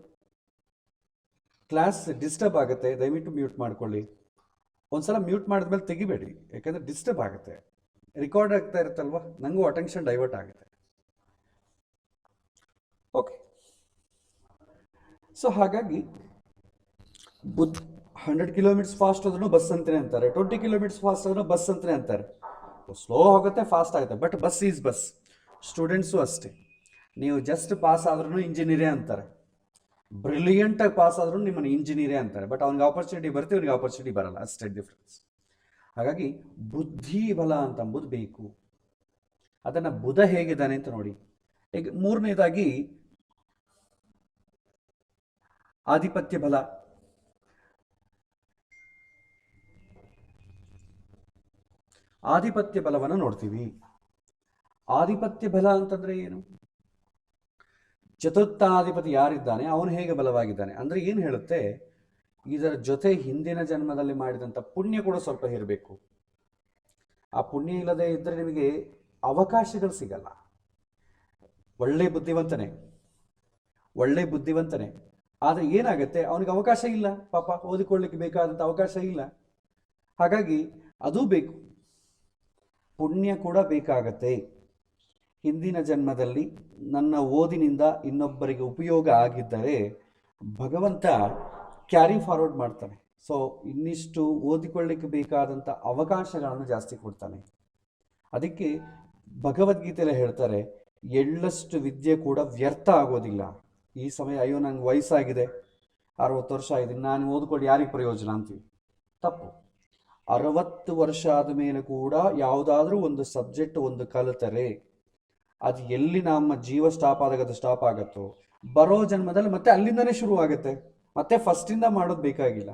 ಕ್ಲಾಸ್ ಡಿಸ್ಟರ್ಬ್ ಆಗುತ್ತೆ. ದಯವಿಟ್ಟು ಮ್ಯೂಟ್ ಮಾಡ್ಕೊಳ್ಳಿ. ಒಂದ್ಸಲ ಮ್ಯೂಟ್ ಮಾಡಿದ್ಮೇಲೆ ತೆಗಿಬೇಡಿ, ಯಾಕಂದರೆ ಡಿಸ್ಟರ್ಬ್ ಆಗುತ್ತೆ. ರೆಕಾರ್ಡ್ ಆಗ್ತಾ ಇರುತ್ತಲ್ವ, ನನಗೂ ಅಟೆನ್ಷನ್ ಡೈವರ್ಟ್ ಆಗುತ್ತೆ. ಓಕೆ, ಸೊ ಹಾಗಾಗಿ 100 ಕಿಲೋಮೀಟರ್ಸ್ ಫಾಸ್ಟ್ ಹೋದ್ರೂ ಬಸ್ ಅಂತಲೇ ಅಂತಾರೆ, 20 ಕಿಲೋಮೀಟರ್ಸ್ ಫಾಸ್ಟ್ ಹೋದ್ರೂ ಬಸ್ ಅಂತಲೇ ಅಂತಾರೆ. ಸ್ಲೋ ಆಗುತ್ತೆ, ಫಾಸ್ಟ್ ಆಗುತ್ತೆ, but bus is bus. Students ಅಷ್ಟೇ, ನೀವು ಜಸ್ಟ್ ಪಾಸ್ ಆದ್ರೂ ಇಂಜಿನಿಯರೇ ಅಂತಾರೆ, ಬ್ರಿಲಿಯಂಟಾಗಿ ಪಾಸ್ ಆದ್ರೂ ನಿಮ್ಮನ್ನು ಇಂಜಿನಿಯರೇ ಅಂತಾರೆ. ಬಟ್ ಅವ್ನಿಗೆ ಆಪರ್ಚುನಿಟಿ ಬರುತ್ತೆ, ಅವ್ನಿಗೆ ಆಪರ್ಚುನಿಟಿ ಬರಲ್ಲ, ಅಷ್ಟೇ ಡಿಫ್ರೆನ್ಸ್. ಹಾಗಾಗಿ ಬುದ್ಧಿ ಬಲ ಅಂತಂಬುದು ಬೇಕು. ಅದನ್ನು ಬುಧ ಹೇಗಿದ್ದಾನೆ ಅಂತ ನೋಡಿ. ಈಗ ಮೂರನೇದಾಗಿ ಆಧಿಪತ್ಯ ಬಲ. ಆಧಿಪತ್ಯ ಬಲವನ್ನು ನೋಡ್ತೀವಿ. ಆಧಿಪತ್ಯ ಬಲ ಅಂತಂದ್ರೆ ಏನು? ಚತುರ್ಥಾಧಿಪತಿ ಯಾರಿದ್ದಾನೆ ಅವನು ಹೇಗೆ ಬಲವಾಗಿದ್ದಾನೆ ಅಂದರೆ ಏನು ಹೇಳುತ್ತೆ, ಇದರ ಜೊತೆ ಹಿಂದಿನ ಜನ್ಮದಲ್ಲಿ ಮಾಡಿದಂಥ ಪುಣ್ಯ ಕೂಡ ಸ್ವಲ್ಪ ಇರಬೇಕು. ಆ ಪುಣ್ಯ ಇಲ್ಲದೆ ಇದ್ದರೆ ನಿಮಗೆ ಅವಕಾಶಗಳು ಸಿಗಲ್ಲ. ಒಳ್ಳೆ ಬುದ್ಧಿವಂತನೇ ಆದರೆ ಏನಾಗುತ್ತೆ, ಅವನಿಗೆ ಅವಕಾಶ ಇಲ್ಲ, ಪಾಪ ಓದಿಕೊಳ್ಳಿಕ್ಕೆ ಬೇಕಾದಂಥ ಅವಕಾಶ ಇಲ್ಲ. ಹಾಗಾಗಿ ಅದೂ ಬೇಕು, ಪುಣ್ಯ ಕೂಡ ಬೇಕಾಗತ್ತೆ. ಹಿಂದಿನ ಜನ್ಮದಲ್ಲಿ ನನ್ನ ಓದಿನಿಂದ ಇನ್ನೊಬ್ಬರಿಗೆ ಉಪಯೋಗ ಆಗಿದ್ದರೆ ಭಗವಂತ ಕ್ಯಾರಿ ಫಾರ್ವರ್ಡ್ ಮಾಡ್ತಾನೆ. ಸೊ ಇನ್ನಿಷ್ಟು ಓದಿಕೊಳ್ಳಿಕ್ಕೆ ಬೇಕಾದಂಥ ಅವಕಾಶಗಳನ್ನು ಜಾಸ್ತಿ ಕೊಡ್ತಾನೆ. ಅದಕ್ಕೆ ಭಗವದ್ಗೀತೆಯಲ್ಲಿ ಹೇಳ್ತಾರೆ, ಎಳ್ಳಷ್ಟು ವಿದ್ಯೆ ಕೂಡ ವ್ಯರ್ಥ ಆಗೋದಿಲ್ಲ. ಈ ಸಮಯ ಅಯ್ಯೋ ನಂಗೆ ವಯಸ್ಸಾಗಿದೆ, 60 ವರ್ಷ ಆಗಿದೆ, ನಾನು ಓದ್ಕೊಂಡು ಯಾರಿಗೆ ಪ್ರಯೋಜನ ಅಂತೀವಿ. ತಪ್ಪು. 60 ವರ್ಷ ಆದ ಮೇಲೆ ಕೂಡ ಯಾವುದಾದ್ರೂ ಒಂದು ಸಬ್ಜೆಕ್ಟ್ ಒಂದು ಕಲಿತರೆ ಅದು ಎಲ್ಲಿ ನಮ್ಮ ಜೀವ ಸ್ಟಾಪ್ ಆಗುತ್ತೋ ಬರೋ ಜನ್ಮದಲ್ಲಿ ಮತ್ತೆ ಅಲ್ಲಿಂದನೇ ಶುರು ಆಗುತ್ತೆ, ಮತ್ತೆ ಫಸ್ಟಿಂದ ಮಾಡೋದು ಬೇಕಾಗಿಲ್ಲ.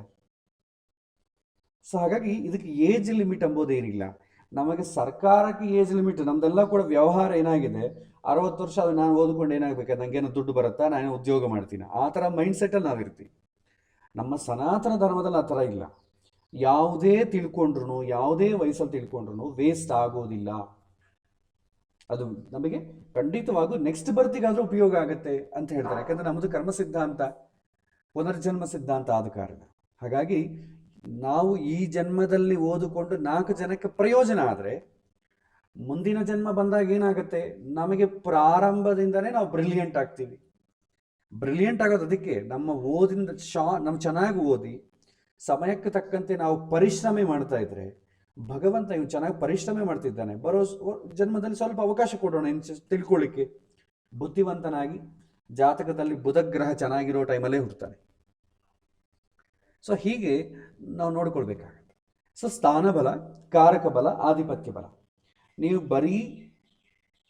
ಸೊ ಹಾಗಾಗಿ ಇದಕ್ಕೆ ಏಜ್ ಲಿಮಿಟ್ ಎಂಬುದೇನಿಲ್ಲ. ನಮಗೆ ಸರ್ಕಾರಕ್ಕೆ ಏಜ್ ಲಿಮಿಟ್, ನಮ್ದೆಲ್ಲ ಕೂಡ ವ್ಯವಹಾರ ಏನಾಗಿದೆ, 60 ವರ್ಷ ಅದು ನಾನು ಓದ್ಕೊಂಡು ಏನಾಗಬೇಕು, ನನಗೇನೋ ದುಡ್ಡು ಬರುತ್ತಾ, ನಾನು ಉದ್ಯೋಗ ಮಾಡ್ತೀನಿ, ಆ ಥರ ಮೈಂಡ್ ಸೆಟ್ಟಲ್ಲಿ ನಾವಿರ್ತೀವಿ. ನಮ್ಮ ಸನಾತನ ಧರ್ಮದಲ್ಲಿ ಆ ಥರ ಇಲ್ಲ. ಯಾವುದೇ ತಿಳ್ಕೊಂಡ್ರು, ಯಾವುದೇ ವಯಸ್ಸಲ್ಲಿ ತಿಳ್ಕೊಂಡ್ರು ವೇಸ್ಟ್ ಆಗೋದಿಲ್ಲ. ಅದು ನಮಗೆ ಖಂಡಿತವಾಗೂ ನೆಕ್ಸ್ಟ್ ಬರ್ತಿಗಾದ್ರೂ ಉಪಯೋಗ ಆಗುತ್ತೆ ಅಂತ ಹೇಳ್ತಾರೆ. ಯಾಕಂದರೆ ನಮ್ಮದು ಕರ್ಮ ಸಿದ್ಧಾಂತ, ಪುನರ್ಜನ್ಮ ಸಿದ್ಧಾಂತ ಆದ ಕಾರಣ. ಹಾಗಾಗಿ ನಾವು ಈ ಜನ್ಮದಲ್ಲಿ ಓದಿಕೊಂಡು 4 ಜನಕ್ಕೆ ಪ್ರಯೋಜನ ಆದರೆ ಮುಂದಿನ ಜನ್ಮ ಬಂದಾಗ ಏನಾಗುತ್ತೆ, ನಮಗೆ ಪ್ರಾರಂಭದಿಂದನೇ ನಾವು ಬ್ರಿಲಿಯಂಟ್ ಆಗ್ತೀವಿ. ಬ್ರಿಲಿಯಂಟ್ ಆಗೋದು ಅದಕ್ಕೆ ನಮ್ಮ ಓದಿನ ನಮ್ಮ ಚೆನ್ನಾಗಿ ಓದಿ ಸಮಯಕ್ಕೆ ತಕ್ಕಂತೆ ನಾವು ಪರಿಶ್ರಮ ಮಾಡ್ತಾ ಇದ್ರೆ ಭಗವಂತ ಇವ್ನು ಚೆನ್ನಾಗಿ ಪರಿಶ್ರಮ ಮಾಡ್ತಿದ್ದಾನೆ, ಬರೋ ಜನ್ಮದಲ್ಲಿ ಸ್ವಲ್ಪ ಅವಕಾಶ ಕೊಡೋಣ ಇನ್ನು ತಿಳ್ಕೊಳ್ಳಿಕ್ಕೆ, ಬುದ್ಧಿವಂತನಾಗಿ ಜಾತಕದಲ್ಲಿ ಬುಧ ಗ್ರಹ ಚೆನ್ನಾಗಿರೋ ಟೈಮಲ್ಲೇ ಹುಡ್ತಾನೆ. ಸೊ ಹೀಗೆ ನಾವು ನೋಡ್ಕೊಳ್ಬೇಕಾಗತ್ತೆ. ಸೊ ಸ್ಥಾನಬಲ, ಕಾರಕ ಬಲ, ಆಧಿಪತ್ಯ ಬಲ. ನೀವು ಬರೀ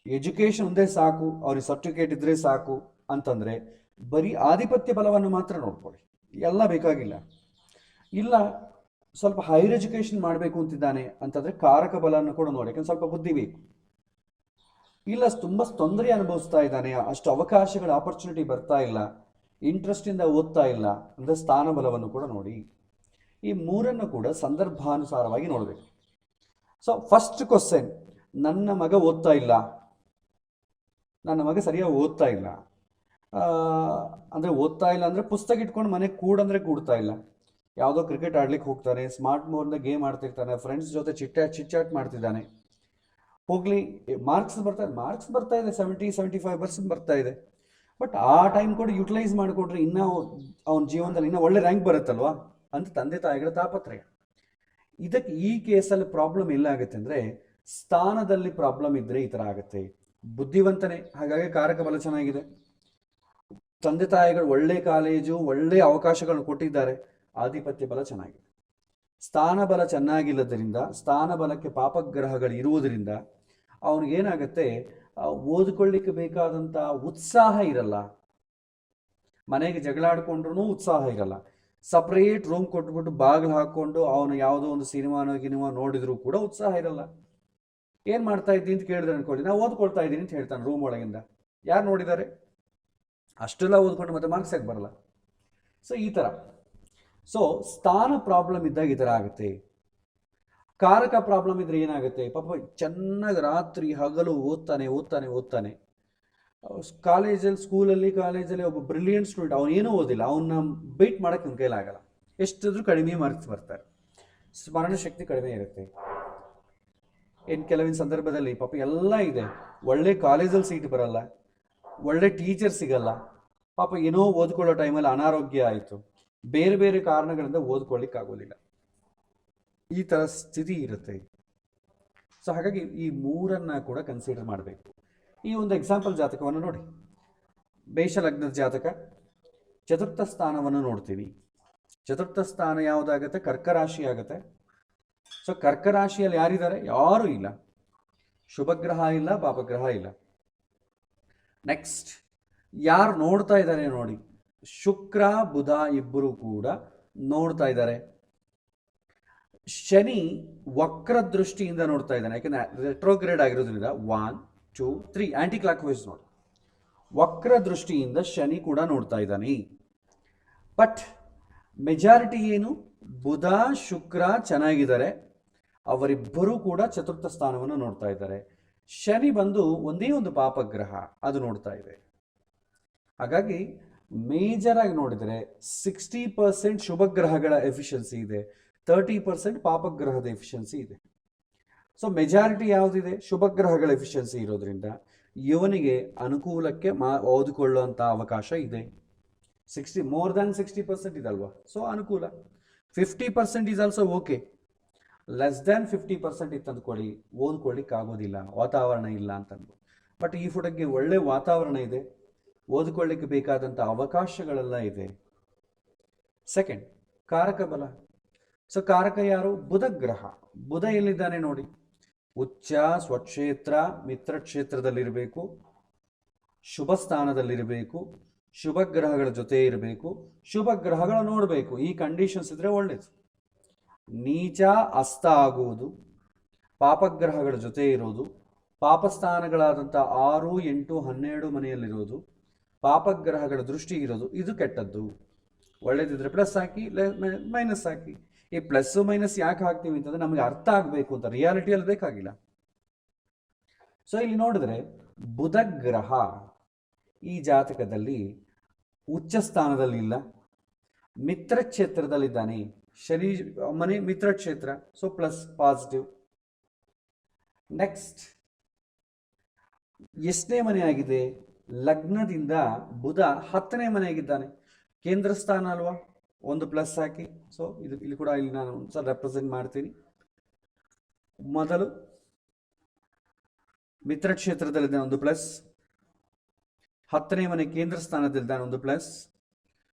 ಎಜುಕೇಷನ್ ಒಂದೇ ಸಾಕು, ಅವ್ರಿಗೆ ಸರ್ಟಿಫಿಕೇಟ್ ಇದ್ರೆ ಸಾಕು ಅಂತಂದರೆ ಬರೀ ಆಧಿಪತ್ಯ ಬಲವನ್ನು ಮಾತ್ರ ನೋಡ್ಕೊಳ್ಳಿ, ಎಲ್ಲ ಬೇಕಾಗಿಲ್ಲ. ಇಲ್ಲ ಸ್ವಲ್ಪ ಹೈಯರ್ ಎಜುಕೇಷನ್ ಮಾಡಬೇಕು ಅಂತಿದ್ದಾನೆ ಅಂತಂದರೆ ಕಾರಕ ಬಲವನ್ನು ಕೂಡ ನೋಡಿ, ಯಾಕಂದ್ರೆ ಸ್ವಲ್ಪ ಬುದ್ಧಿ ಬೇಕು. ಇಲ್ಲ ತುಂಬ ತೊಂದರೆ ಅನುಭವಿಸ್ತಾ ಇದ್ದಾನೆ, ಅಷ್ಟು ಆಪರ್ಚುನಿಟಿ ಬರ್ತಾ ಇಲ್ಲ, ಇಂಟ್ರೆಸ್ಟಿಂದ ಓದ್ತಾ ಇಲ್ಲ ಅಂದರೆ ಸ್ಥಾನಬಲವನ್ನು ಕೂಡ ನೋಡಿ. ಈ ಮೂರನ್ನು ಕೂಡ ಸಂದರ್ಭಾನುಸಾರವಾಗಿ ನೋಡಬೇಕು. ಸೊ ಫಸ್ಟ್ ಕ್ವಶನ್, ನನ್ನ ಮಗ ಓದ್ತಾ ಇಲ್ಲ, ನನ್ನ ಮಗ ಸರಿಯಾಗಿ ಓದ್ತಾ ಇಲ್ಲ ಅಂದರೆ ಪುಸ್ತಕ ಇಟ್ಕೊಂಡು ಮನೆಗೆ ಕೂಡಂದ್ರೆ ಕೂಡ್ತಾ ಇಲ್ಲ, ಯಾವುದೋ ಕ್ರಿಕೆಟ್ ಆಡ್ಲಿಕ್ಕೆ ಹೋಗ್ತಾನೆ, ಸ್ಮಾರ್ಟ್ ಫೋನ್ದ ಗೇಮ್ ಆಡ್ತಿರ್ತಾನೆ, ಫ್ರೆಂಡ್ಸ್ ಜೊತೆ ಚಿಟ್ಚಾಟ್ ಮಾಡ್ತಿದ್ದಾನೆ. ಹೋಗ್ಲಿ, ಮಾರ್ಕ್ಸ್ ಬರ್ತಾ ಇದೆ, 70-75% ಬರ್ತಾ ಇದೆ. ಬಟ್ ಆ ಟೈಮ್ ಕೂಡ ಯುಟಿಲೈಸ್ ಮಾಡಿಕೊಟ್ರೆ ಇನ್ನೂ ಅವನ ಜೀವನದಲ್ಲಿ ಇನ್ನೂ ಒಳ್ಳೆ ರ್ಯಾಂಕ್ ಬರುತ್ತಲ್ವಾ ಅಂತ ತಂದೆ ತಾಯಿಗಳ ತಾಪತ್ರಯ. ಇದಕ್ಕೆ ಈ ಕೇಸಲ್ಲಿ ಪ್ರಾಬ್ಲಮ್ ಎಲ್ಲ ಆಗುತ್ತೆ ಅಂದರೆ ಸ್ಥಾನದಲ್ಲಿ ಪ್ರಾಬ್ಲಮ್ ಇದ್ದರೆ ಈ ಥರ ಆಗುತ್ತೆ. ಬುದ್ಧಿವಂತನೇ, ಹಾಗಾಗಿ ಕಾರಕ ಬಲ ಚೆನ್ನಾಗಿದೆ, ತಂದೆ ತಾಯಿಗಳು ಒಳ್ಳೆ ಕಾಲೇಜು ಒಳ್ಳೆ ಅವಕಾಶಗಳನ್ನು ಕೊಟ್ಟಿದ್ದಾರೆ, ಆಧಿಪತ್ಯ ಬಲ ಚೆನ್ನಾಗಿದೆ. ಸ್ಥಾನ ಬಲ ಚೆನ್ನಾಗಿಲ್ಲದರಿಂದ, ಸ್ಥಾನ ಬಲಕ್ಕೆ ಪಾಪಗ್ರಹಗಳು ಇರುವುದರಿಂದ ಅವನಿಗೇನಾಗತ್ತೆ, ಓದ್ಕೊಳ್ಳಿಕ್ಕೆ ಬೇಕಾದಂಥ ಉತ್ಸಾಹ ಇರಲ್ಲ, ಮನೆಗೆ ಜಗಳಾಡ್ಕೊಂಡ್ರೂ ಉತ್ಸಾಹ ಇರಲ್ಲ. ಸಪ್ರೇಟ್ ರೂಮ್ ಕೊಟ್ಬಿಟ್ಟು ಬಾಗಿಲು ಹಾಕ್ಕೊಂಡು ಅವನು ಯಾವುದೋ ಒಂದು ಸಿನಿಮಾ ನೋಡಿದ್ರು ಕೂಡ ಉತ್ಸಾಹ ಇರಲ್ಲ. ಏನು ಮಾಡ್ತಾ ಇದ್ದೀನಿ ಅಂತ ಕೇಳಿದ್ರೆ ಅನ್ಕೊಳ್ಳಿ, ನಾವು ಓದ್ಕೊಳ್ತಾ ಇದ್ದೀನಿ ಅಂತ ಹೇಳ್ತಾನೆ ರೂಮ್ ಒಳಗಿಂದ. ಯಾರು ನೋಡಿದ್ದಾರೆ? ಅಷ್ಟೆಲ್ಲ ಓದ್ಕೊಂಡು ಮತ್ತೆ ಮಾರ್ಕ್ಸ್ ಯಾಕೆ ಬರಲ್ಲ? ಸೊ ಈ ಥರ. ಸೊ ಸ್ಥಾನ ಪ್ರಾಬ್ಲಮ್ ಇದ್ದಾಗ ಈ ಥರ ಆಗುತ್ತೆ. ಕಾರಕ ಪ್ರಾಬ್ಲಮ್ ಇದ್ರೆ ಏನಾಗುತ್ತೆ, ಪಾಪ ಚೆನ್ನಾಗಿ ರಾತ್ರಿ ಹಗಲು ಓದ್ತಾನೆ. ಕಾಲೇಜಲ್ಲಿ ಒಬ್ಬ ಬ್ರಿಲಿಯಂಟ್ ಸ್ಟೂಡೆಂಟ್, ಅವನೇನೂ ಓದಿಲ್ಲ, ಅವನ್ನ ಬೈಟ್ ಮಾಡೋಕ್ಕೆ ನಿಮ್ಮ ಕೈಲಾಗಲ್ಲ, ಎಷ್ಟಿದ್ರೂ ಕಡಿಮೆ ಮಾರ್ಕ್ಸ್ ಬರ್ತಾರೆ, ಸ್ಮರಣ ಶಕ್ತಿ ಕಡಿಮೆ ಇರುತ್ತೆ. ಕೆಲವಿನ ಸಂದರ್ಭದಲ್ಲಿ ಪಾಪ ಎಲ್ಲ ಇದೆ, ಒಳ್ಳೆ ಕಾಲೇಜಲ್ಲಿ ಸೀಟ್ ಬರಲ್ಲ, ಒಳ್ಳೆ ಟೀಚರ್ ಸಿಗಲ್ಲ, ಪಾಪ ಏನೋ ಓದ್ಕೊಳ್ಳೋ ಟೈಮಲ್ಲಿ ಅನಾರೋಗ್ಯ ಆಯಿತು, ಬೇರೆ ಬೇರೆ ಕಾರಣಗಳಿಂದ ಓದ್ಕೊಳ್ಳಿಕ್ಕೆ ಆಗೋದಿಲ್ಲ, ಈ ಥರ ಸ್ಥಿತಿ ಇರುತ್ತೆ. ಸೊ ಹಾಗಾಗಿ ಈ ಮೂರನ್ನು ಕೂಡ ಕನ್ಸಿಡರ್ ಮಾಡಬೇಕು. ಈ ಒಂದು ಎಕ್ಸಾಂಪಲ್ ಜಾತಕವನ್ನು ನೋಡಿ, ಮೇಷಲಗ್ನದ ಜಾತಕ, ಚತುರ್ಥ ಸ್ಥಾನವನ್ನು ನೋಡ್ತೀವಿ. ಚತುರ್ಥ ಸ್ಥಾನ ಯಾವುದಾಗುತ್ತೆ? ಕರ್ಕರಾಶಿ ಆಗುತ್ತೆ. ಸೊ ಕರ್ಕರಾಶಿಯಲ್ಲಿ ಯಾರಿದ್ದಾರೆ? ಯಾರೂ ಇಲ್ಲ, ಶುಭಗ್ರಹ ಇಲ್ಲ, ಪಾಪಗ್ರಹ ಇಲ್ಲ. ನೆಕ್ಸ್ಟ್ ಯಾರು ನೋಡ್ತಾ ಇದ್ದಾರೆ ನೋಡಿ, ಶುಕ್ರ ಬುಧ ಇಬ್ಬರು ಕೂಡ ನೋಡ್ತಾ ಇದ್ದಾರೆ. ಶನಿ ವಕ್ರ ದೃಷ್ಟಿಯಿಂದ ನೋಡ್ತಾ ಇದ್ದಾನೆ, ಯಾಕೆಂದ್ರೆ ರೆಟ್ರೋಗ್ರೇಡ್ ಆಗಿರೋದ್ರಿಂದ 1 2 3 ಆಂಟಿ ಕ್ಲಾಕ್ ವೈಸ್ ನೋಡಿ, ವಕ್ರ ದೃಷ್ಟಿಯಿಂದ ಶನಿ ಕೂಡ ನೋಡ್ತಾ ಇದ್ದಾನೆ. ಬಟ್ ಮೆಜಾರಿಟಿ ಏನು? ಬುಧ ಶುಕ್ರ ಚೆನ್ನಾಗಿದ್ದಾರೆ, ಅವರಿಬ್ಬರೂ ಕೂಡ ಚತುರ್ಥ ಸ್ಥಾನವನ್ನು ನೋಡ್ತಾ ಇದ್ದಾರೆ. ಶನಿ ಬಂದು ಒಂದೇ ಒಂದು ಪಾಪಗ್ರಹ, ಅದು ನೋಡ್ತಾ ಇದೆ. ಹಾಗಾಗಿ ಮೇಜರ್ ಆಗಿ ನೋಡಿದರೆ 60% ಶುಭಗ್ರಹಗಳ ಎಫಿಷಿಯನ್ಸಿ ಇದೆ, 30% ಪಾಪಗ್ರಹದ ಎಫಿಷಿಯನ್ಸಿ ಇದೆ. ಸೊ ಮೆಜಾರಿಟಿ ಯಾವುದಿದೆ? ಶುಭಗ್ರಹಗಳ ಎಫಿಷಿಯನ್ಸಿ ಇರೋದ್ರಿಂದ ಇವನಿಗೆ ಅನುಕೂಲಕ್ಕೆ ಓದಿಕೊಳ್ಳುವಂಥ ಅವಕಾಶ ಇದೆ. ಮೋರ್ ದ್ಯಾನ್ 60% ಇದಲ್ವಾ, ಸೊ ಅನುಕೂಲ. 50% is also okay. Less than 50% ಇತ್ತಂದ್ಕೊಳ್ಳಿ, ಓದ್ಕೊಳ್ಳಿಕ್ಕೆ ಆಗೋದಿಲ್ಲ, ವಾತಾವರಣ ಇಲ್ಲ ಅಂತಂದು. ಬಟ್ ಈ ಫೋಟೋಗೆ ಒಳ್ಳೆ ವಾತಾವರಣ ಇದೆ, ಓದ್ಕೊಳ್ಳಿಕ್ಕೆ ಬೇಕಾದಂಥ ಅವಕಾಶಗಳೆಲ್ಲ ಇದೆ. ಸೆಕೆಂಡ್, ಕಾರಕ ಬಲ. ಸೊ ಕಾರಕ ಯಾರು? ಬುಧ ಗ್ರಹ. ಬುಧ ಎಲ್ಲಿದ್ದಾನೆ ನೋಡಿ, ಉಚ್ಚ, ಸ್ವಕ್ಷೇತ್ರ, ಮಿತ್ರ ಕ್ಷೇತ್ರದಲ್ಲಿರಬೇಕು, ಶುಭ ಸ್ಥಾನದಲ್ಲಿರಬೇಕು, ಶುಭ ಗ್ರಹಗಳ ಜೊತೆ ಇರಬೇಕು, ಶುಭ ಗ್ರಹಗಳ ನೋಡಬೇಕು. ಈ ಕಂಡೀಷನ್ಸ್ ಇದ್ರೆ ಒಳ್ಳೇದು. ನೀಚ ಅಸ್ತ ಆಗುವುದು, ಪಾಪಗ್ರಹಗಳ ಜೊತೆ ಇರೋದು, ಪಾಪಸ್ಥಾನಗಳಾದಂಥ 6, 8, 12 ಮನೆಯಲ್ಲಿರೋದು, ಪಾಪಗ್ರಹಗಳ ದೃಷ್ಟಿ ಇರೋದು, ಇದು ಕೆಟ್ಟದ್ದು. ಒಳ್ಳೇದಿದ್ರೆ ಪ್ಲಸ್ ಹಾಕಿ, ಮೈನಸ್ ಹಾಕಿ. ಈ ಪ್ಲಸ್ ಮೈನಸ್ ಯಾಕೆ ಹಾಕ್ತೀವಿ ಅಂತಂದ್ರೆ ನಮಗೆ ಅರ್ಥ ಆಗಬೇಕು ಅಂತ, ರಿಯಾಲಿಟಿಯಲ್ಲಿ ಬೇಕಾಗಿಲ್ಲ. ಸೊ ಇಲ್ಲಿ ನೋಡಿದ್ರೆ ಬುಧ ಗ್ರಹ ಈ ಜಾತಕದಲ್ಲಿ ಉಚ್ಚ ಸ್ಥಾನದಲ್ಲಿಲ್ಲ, ಮಿತ್ರ ಕ್ಷೇತ್ರದಲ್ಲಿದ್ದಾನೆ. ಶನಿ ಮನೆ ಮಿತ್ರ ಕ್ಷೇತ್ರ, ಸೊ ಪ್ಲಸ್ ಪಾಸಿಟಿವ್. ನೆಕ್ಸ್ಟ್ ಎಷ್ಟನೇ ಮನೆ ಆಗಿದೆ? ಲಗ್ನದಿಂದ ಬುಧ 10ನೇ ಮನೆಯಾಗಿದ್ದಾನೆ, ಕೇಂದ್ರ ಸ್ಥಾನ ಅಲ್ವಾ, ಒಂದು ಪ್ಲಸ್ ಹಾಕಿ. ಸೊ ಇಲ್ಲಿ ಕೂಡ ಇಲ್ಲಿ ನಾನು ಒಂದ್ಸಲ ರೆಪ್ರೆಸೆಂಟ್ ಮಾಡ್ತೀನಿ. ಮೊದಲು ಮಿತ್ರ ಕ್ಷೇತ್ರದಲ್ಲಿದ್ದಾನೆ, ಒಂದು ಪ್ಲಸ್. 10ನೇ ಮನೆ ಕೇಂದ್ರ ಸ್ಥಾನದಲ್ಲಿದ್ದಾನೆ, ಒಂದು ಪ್ಲಸ್.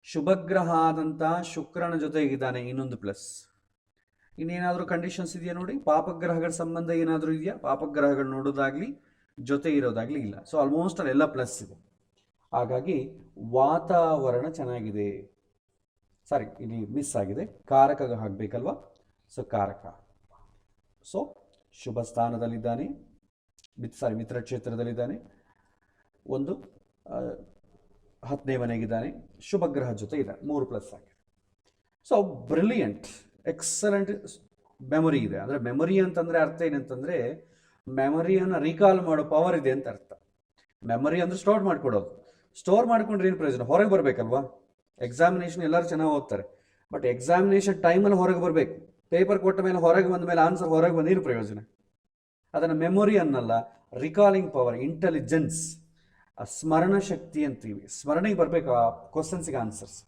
ಶುಭಗ್ರಹ ಆದಂತ ಶುಕ್ರನ ಜೊತೆಗಿದ್ದಾನೆ, ಇನ್ನೊಂದು ಪ್ಲಸ್. ಇನ್ನೇನಾದ್ರೂ ಕಂಡೀಷನ್ಸ್ ಇದೆಯಾ ನೋಡಿ, ಪಾಪಗ್ರಹಗಳ ಸಂಬಂಧ ಏನಾದರೂ ಇದೆಯಾ? ಪಾಪಗ್ರಹಗಳು ನೋಡೋದಾಗ್ಲಿ ಜೊತೆ ಇರೋದಾಗ್ಲಿ ಇಲ್ಲ. ಸೊ ಆಲ್ಮೋಸ್ಟ್ ಅಲ್ಲೆಲ್ಲ ಪ್ಲಸ್ ಇದೆ. ಹಾಗಾಗಿ ವಾತಾವರಣ ಚೆನ್ನಾಗಿದೆ. ಸಾರಿ, ಇಲ್ಲಿ ಮಿಸ್ ಆಗಿದೆ, ಕಾರಕ ಹಾಕ್ಬೇಕಲ್ವಾ. ಸೊ ಕಾರಕ. ಸೊ ಶುಭ ಸ್ಥಾನದಲ್ಲಿದ್ದಾನೆ, ಮಿತ್ರ ಕ್ಷೇತ್ರದಲ್ಲಿದ್ದಾನೆ, ಒಂದು 10ನೇ ಮನೆಗಿದ್ದಾನೆ, ಶುಭಗ್ರಹ ಜೊತೆ ಇದ್ದಾನೆ, 3 ಪ್ಲಸ್ ಆಗಿದೆ. ಸೊ ಬ್ರಿಲಿಯಂಟ್, ಎಕ್ಸಲೆಂಟ್ ಮೆಮೊರಿ ಇದೆ. ಅಂದರೆ ಮೆಮೊರಿ ಅಂತಂದರೆ ಅರ್ಥ ಏನಂತಂದರೆ ಮೆಮೊರಿಯನ್ನು ರೀಕಾಲ್ ಮಾಡೋ ಪವರ್ ಇದೆ ಅಂತ ಅರ್ಥ. ಮೆಮೊರಿ ಅಂದರೆ ಸ್ಟೋರ್ ಮಾಡ್ಕೊಡೋದು. ಸ್ಟೋರ್ ಮಾಡ್ಕೊಂಡ್ರೆ ಏನು ಪ್ರಯೋಜನ? ಹೊರಗೆ ಬರಬೇಕಲ್ವಾ. ಎಕ್ಸಾಮಿನೇಷನ್ ಎಲ್ಲರೂ ಚೆನ್ನಾಗಿ ಓದ್ತಾರೆ, ಬಟ್ ಎಕ್ಸಾಮಿನೇಷನ್ ಟೈಮಲ್ಲಿ ಹೊರಗೆ ಬರಬೇಕು. ಪೇಪರ್ ಕೊಟ್ಟ ಮೇಲೆ ಹೊರಗೆ ಬಂದ ಮೇಲೆ ಆನ್ಸರ್ ಹೊರಗೆ ಬಂದೇನು ಪ್ರಯೋಜನ? ಅದನ್ನು ಮೆಮೊರಿ ಅನ್ನಲ್ಲ, ರಿಕಾಲಿಂಗ್ ಪವರ್, ಇಂಟೆಲಿಜೆನ್ಸ್, ಸ್ಮರಣ ಶಕ್ತಿ ಅಂತೀವಿ. ಸ್ಮರಣೆಗೆ ಬರಬೇಕು ಆ ಕ್ವಶನ್ಸಿಗೆ ಆನ್ಸರ್ಸ್.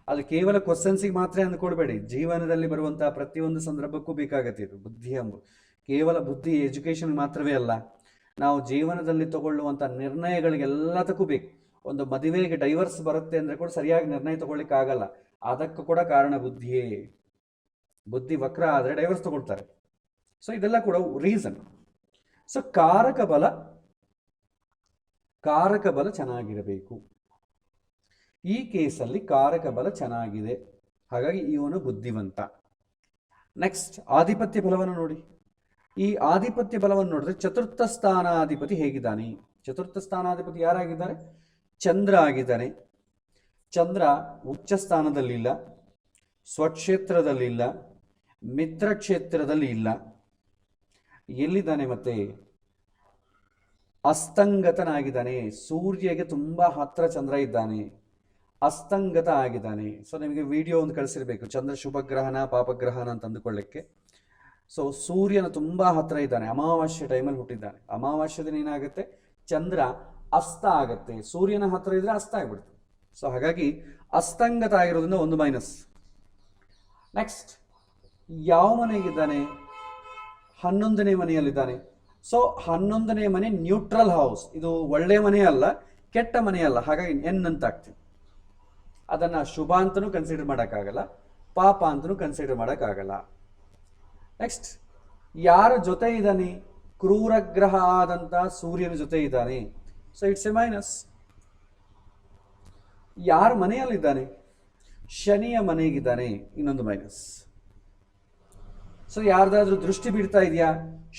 ಅದು ಕೇವಲ ಕ್ವಶನ್ಸಿಗೆ ಮಾತ್ರ ಅಂದ್ಕೊಳ್ಬೇಡಿ, ಜೀವನದಲ್ಲಿ ಬರುವಂತಹ ಪ್ರತಿಯೊಂದು ಸಂದರ್ಭಕ್ಕೂ ಬೇಕಾಗತ್ತೆ ಇದು ಬುದ್ಧಿ ಎಂಬುದು. ಕೇವಲ ಬುದ್ಧಿ ಎಜುಕೇಷನ್ ಮಾತ್ರವೇ ಅಲ್ಲ, ನಾವು ಜೀವನದಲ್ಲಿ ತಗೊಳ್ಳುವಂಥ ನಿರ್ಣಯಗಳಿಗೆಲ್ಲದಕ್ಕೂ ಬೇಕು. ಒಂದು ಮದುವೆಗೆ ಡೈವರ್ಸ್ ಬರುತ್ತೆ ಅಂದರೆ ಕೂಡ ಸರಿಯಾಗಿ ನಿರ್ಣಯ ತಗೊಳ್ಳಿಕ್ಕೆ ಆಗಲ್ಲ, ಅದಕ್ಕೂ ಕೂಡ ಕಾರಣ ಬುದ್ಧಿಯೇ. ಬುದ್ಧಿ ವಕ್ರ ಆದರೆ ಡೈವರ್ಸ್ ತಗೊಳ್ತಾರೆ. ಸೊ ಇದೆಲ್ಲ ಕೂಡ ರೀಸನ್. ಸೊ ಕಾರಕ ಬಲ ಚೆನ್ನಾಗಿರಬೇಕು. ಈ ಕೇಸಲ್ಲಿ ಕಾರಕ ಬಲ ಚೆನ್ನಾಗಿದೆ, ಹಾಗಾಗಿ ಇವನು ಬುದ್ಧಿವಂತ. ನೆಕ್ಸ್ಟ್ ಆಧಿಪತ್ಯ ಬಲವನ್ನು ನೋಡಿ. ಈ ಆಧಿಪತ್ಯ ಬಲವನ್ನು ನೋಡಿದ್ರೆ ಚತುರ್ಥ ಸ್ಥಾನಾಧಿಪತಿ ಹೇಗಿದ್ದಾನೆ? ಚತುರ್ಥ ಸ್ಥಾನಾಧಿಪತಿ ಯಾರಾಗಿದ್ದಾರೆ? ಚಂದ್ರ ಆಗಿದ್ದಾನೆ. ಚಂದ್ರ ಉಚ್ಚ ಸ್ಥಾನದಲ್ಲಿಲ್ಲ, ಸ್ವಕ್ಷೇತ್ರದಲ್ಲಿಲ್ಲ, ಮಿತ್ರ ಕ್ಷೇತ್ರದಲ್ಲಿ ಇಲ್ಲ. ಎಲ್ಲಿದ್ದಾನೆ ಮತ್ತೆ? ಅಸ್ತಂಗತನಾಗಿದ್ದಾನೆ. ಸೂರ್ಯಗೆ ತುಂಬಾ ಹತ್ರ ಚಂದ್ರ ಇದ್ದಾನೆ, ಅಸ್ತಂಗತ ಆಗಿದ್ದಾನೆ. ಸೊ ನಿಮಗೆ ವಿಡಿಯೋ ಒಂದು ಕಳಿಸಿರ್ಬೇಕು, ಚಂದ್ರ ಶುಭಗ್ರಹನ ಪಾಪಗ್ರಹನ ಅಂತ ಅಂದುಕೊಳ್ಳಿಕ್ಕೆ. ಸೊ ಸೂರ್ಯನ ತುಂಬಾ ಹತ್ರ ಇದ್ದಾನೆ, ಅಮಾವಾಸ್ಯೆ ಟೈಮಲ್ಲಿ ಹುಟ್ಟಿದ್ದಾನೆ. ಅಮಾವಾಸ್ಯೆ ದಿನ ಏನಾಗುತ್ತೆ? ಚಂದ್ರ ಅಸ್ತ ಆಗುತ್ತೆ. ಸೂರ್ಯನ ಹತ್ರ ಇದ್ರೆ ಅಸ್ತ ಆಗ್ಬಿಡುತ್ತೆ. ಸೊ ಹಾಗಾಗಿ ಅಸ್ತಂಗತ ಆಗಿರೋದ್ರಿಂದ ಒಂದು ಮೈನಸ್. ನೆಕ್ಸ್ಟ್ ಯಾವ ಮನೆಗಿದ್ದಾನೆ? 11ನೇ ಮನೆಯಲ್ಲಿದ್ದಾನೆ. ಸೊ 11ನೇ ಮನೆ ನ್ಯೂಟ್ರಲ್ ಹೌಸ್. ಇದು ಒಳ್ಳೆ ಮನೆ ಅಲ್ಲ, ಕೆಟ್ಟ ಮನೆ ಅಲ್ಲ, ಹಾಗಾಗಿ ಎನ್ ಅಂತ ಆಗ್ತದೆ. ಅದನ್ನು ಶುಭ ಅಂತಲೂ ಕನ್ಸಿಡರ್ ಮಾಡೋಕ್ಕಾಗಲ್ಲ, ಪಾಪ ಅಂತಲೂ ಕನ್ಸಿಡರ್ ಮಾಡೋಕ್ಕಾಗಲ್ಲ. ನೆಕ್ಸ್ಟ್ ಯಾರ ಜೊತೆ ಇದ್ದಾನೆ? ಕ್ರೂರಗ್ರಹ ಆದಂಥ ಸೂರ್ಯನ ಜೊತೆ ಇದ್ದಾನೆ. So it's A minus. ಯಾರ ಮನೆಯಲ್ಲಿದ್ದಾನೆ? ಶನಿಯ ಮನೆಗಿದ್ದಾನೆ, ಇನ್ನೊಂದು ಮೈನಸ್. ಸೊ ಯಾರ್ದಾದ್ರೂ ದೃಷ್ಟಿ ಬೀಳ್ತಾ ಇದೆಯಾ?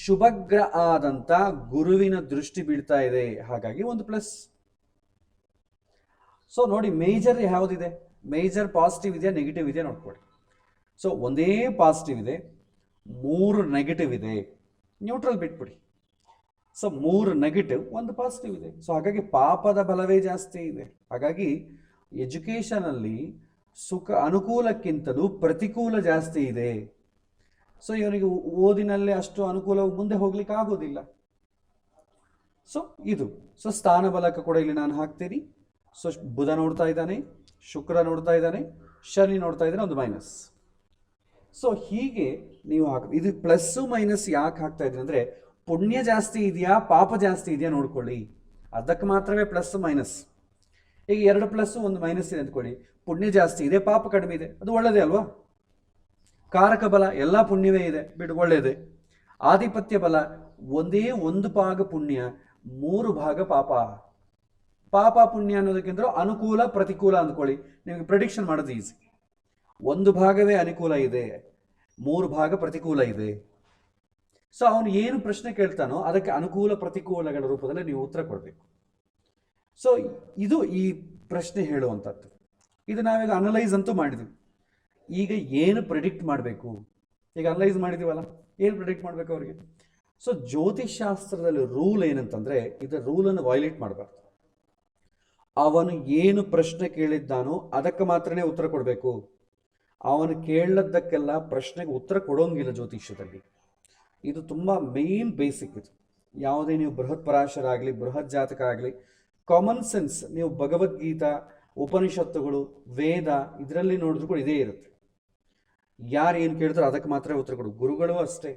ಶುಭಗ್ರಹ ಆದಂಥ ಗುರುವಿನ ದೃಷ್ಟಿ ಬೀಳ್ತಾ ಇದೆ, ಹಾಗಾಗಿ ಒಂದು ಪ್ಲಸ್. ಸೊ ನೋಡಿ, ಮೇಜರ್ ಯಾವುದಿದೆ? ಮೇಜರ್ ಪಾಸಿಟಿವ್ ಇದೆಯಾ ನೆಗೆಟಿವ್ ಇದೆಯಾ ನೋಡ್ಕೊಳ್ಳಿ. ಸೊ ಒಂದೇ ಪಾಸಿಟಿವ್ ಇದೆ, 3 ನೆಗೆಟಿವ್ ಇದೆ, ನ್ಯೂಟ್ರಲ್ ಬಿಟ್ಬಿಡಿ. ಸೊ 3 ನೆಗೆಟಿವ್, 1 ಪಾಸಿಟಿವ್ ಇದೆ. ಸೊ ಹಾಗಾಗಿ ಪಾಪದ ಬಲವೇ ಜಾಸ್ತಿ ಇದೆ. ಹಾಗಾಗಿ ಎಜುಕೇಷನಲ್ಲಿ ಅನುಕೂಲಕ್ಕಿಂತಲೂ ಪ್ರತಿಕೂಲ ಜಾಸ್ತಿ ಇದೆ. ಸೊ ಇವನಿಗೆ ಓದಿನಲ್ಲಿ ಅಷ್ಟು ಅನುಕೂಲ ಮುಂದೆ ಹೋಗ್ಲಿಕ್ಕೆ ಆಗೋದಿಲ್ಲ. ಸೊ ಇದು. ಸೊ ಸ್ಥಾನ ಬಲಕ್ಕೆ ಕೂಡ ಇಲ್ಲಿ ನಾನು ಹಾಕ್ತೀನಿ. ಸೊ ಬುಧ ನೋಡ್ತಾ ಇದ್ದಾನೆ, ಶುಕ್ರ ನೋಡ್ತಾ ಇದ್ದಾನೆ, ಶನಿ ನೋಡ್ತಾ ಇದ್ದಾನೆ, ಒಂದು ಮೈನಸ್. ಸೊ ಹೀಗೆ ನೀವು ಇದು ಪ್ಲಸ್ಸು ಮೈನಸ್ ಯಾಕೆ ಹಾಕ್ತಾ ಇದ್ದೀನಿ ಅಂದರೆ, ಪುಣ್ಯ ಜಾಸ್ತಿ ಇದೆಯಾ ಪಾಪ ಜಾಸ್ತಿ ಇದೆಯಾ ನೋಡ್ಕೊಳ್ಳಿ, ಅದಕ್ಕೆ ಮಾತ್ರವೇ ಪ್ಲಸ್ ಮೈನಸ್. ಈಗ 2 ಪ್ಲಸ್ಸು 1 ಮೈನಸ್ ಇದೆ ಅಂದ್ಕೊಳ್ಳಿ, ಪುಣ್ಯ ಜಾಸ್ತಿ ಇದೆ ಪಾಪ ಕಡಿಮೆ ಇದೆ, ಅದು ಒಳ್ಳೆಯದೇ ಅಲ್ವಾ? ಕಾರಕ ಬಲ ಎಲ್ಲ ಪುಣ್ಯವೇ ಇದೆ, ಬಿಡು ಒಳ್ಳೆಯದೇ. ಆಧಿಪತ್ಯ ಬಲ ಒಂದೇ 1 ಭಾಗ ಪುಣ್ಯ, 3 ಭಾಗ ಪಾಪ. ಪಾಪ ಪುಣ್ಯ ಅನ್ನೋದಕ್ಕಿಂತ ಅನುಕೂಲ ಪ್ರತಿಕೂಲ ಅಂದ್ಕೊಳ್ಳಿ, ನಿಮಗೆ ಪ್ರೆಡಿಕ್ಷನ್ ಮಾಡೋದು ಈಸಿ. 1 ಭಾಗವೇ ಅನುಕೂಲ ಇದೆ, 3 ಭಾಗ ಪ್ರತಿಕೂಲ ಇದೆ. ಸೊ ಅವನು ಏನು ಪ್ರಶ್ನೆ ಕೇಳ್ತಾನೋ ಅದಕ್ಕೆ ಅನುಕೂಲ ಪ್ರತಿಕೂಲಗಳ ರೂಪದಲ್ಲಿ ನೀವು ಉತ್ತರ ಕೊಡಬೇಕು. ಸೊ ಇದು ಈ ಪ್ರಶ್ನೆ ಹೇಳುವಂಥದ್ದು. ಇದು ನಾವೀಗ ಅನಲೈಸ್ ಅಂತೂ ಮಾಡಿದ್ವಿ. ಈಗ ಏನು ಪ್ರೆಡಿಕ್ಟ್ ಮಾಡಬೇಕು? ಈಗ ಅನಲೈಸ್ ಮಾಡಿದೀವಲ್ಲ, ಏನು ಪ್ರೆಡಿಕ್ಟ್ ಮಾಡಬೇಕು ಅವರಿಗೆ? ಸೊ ಜ್ಯೋತಿಷ್ಶಾಸ್ತ್ರದಲ್ಲಿ ರೂಲ್ ಏನಂತಂದರೆ, ಇದರ ರೂಲನ್ನು ವೈಲೇಟ್ ಮಾಡಬಾರ್ದು. ಅವನು ಏನು ಪ್ರಶ್ನೆ ಕೇಳಿದ್ದಾನೋ ಅದಕ್ಕೆ ಮಾತ್ರನೇ ಉತ್ತರ ಕೊಡಬೇಕು. ಅವನು ಕೇಳದ್ದಕ್ಕೆಲ್ಲ ಪ್ರಶ್ನೆಗೆ ಉತ್ತರ ಕೊಡೋಂಗಿಲ್ಲ ಜ್ಯೋತಿಷ್ಯದಲ್ಲಿ. ಇದು ತುಂಬ ಮೇನ್ ಬೇಸಿಕ್. ಇದು ಯಾವುದೇ ನೀವು ಬೃಹತ್ ಪರಾಶರ ಆಗಲಿ, ಬೃಹತ್ ಜಾತಕ ಆಗಲಿ, ಕಾಮನ್ ಸೆನ್ಸ್ ನೀವು ಭಗವದ್ಗೀತಾ, ಉಪನಿಷತ್ತುಗಳು, ವೇದ ಇದರಲ್ಲಿ ನೋಡಿದ್ರು ಕೂಡ ಇದೇ ಇರುತ್ತೆ. ಯಾರು ಏನು ಕೇಳ್ತಾರೋ ಅದಕ್ಕೆ ಮಾತ್ರ ಉತ್ತರ ಕೊಡು. ಗುರುಗಳು ಅಷ್ಟೇ,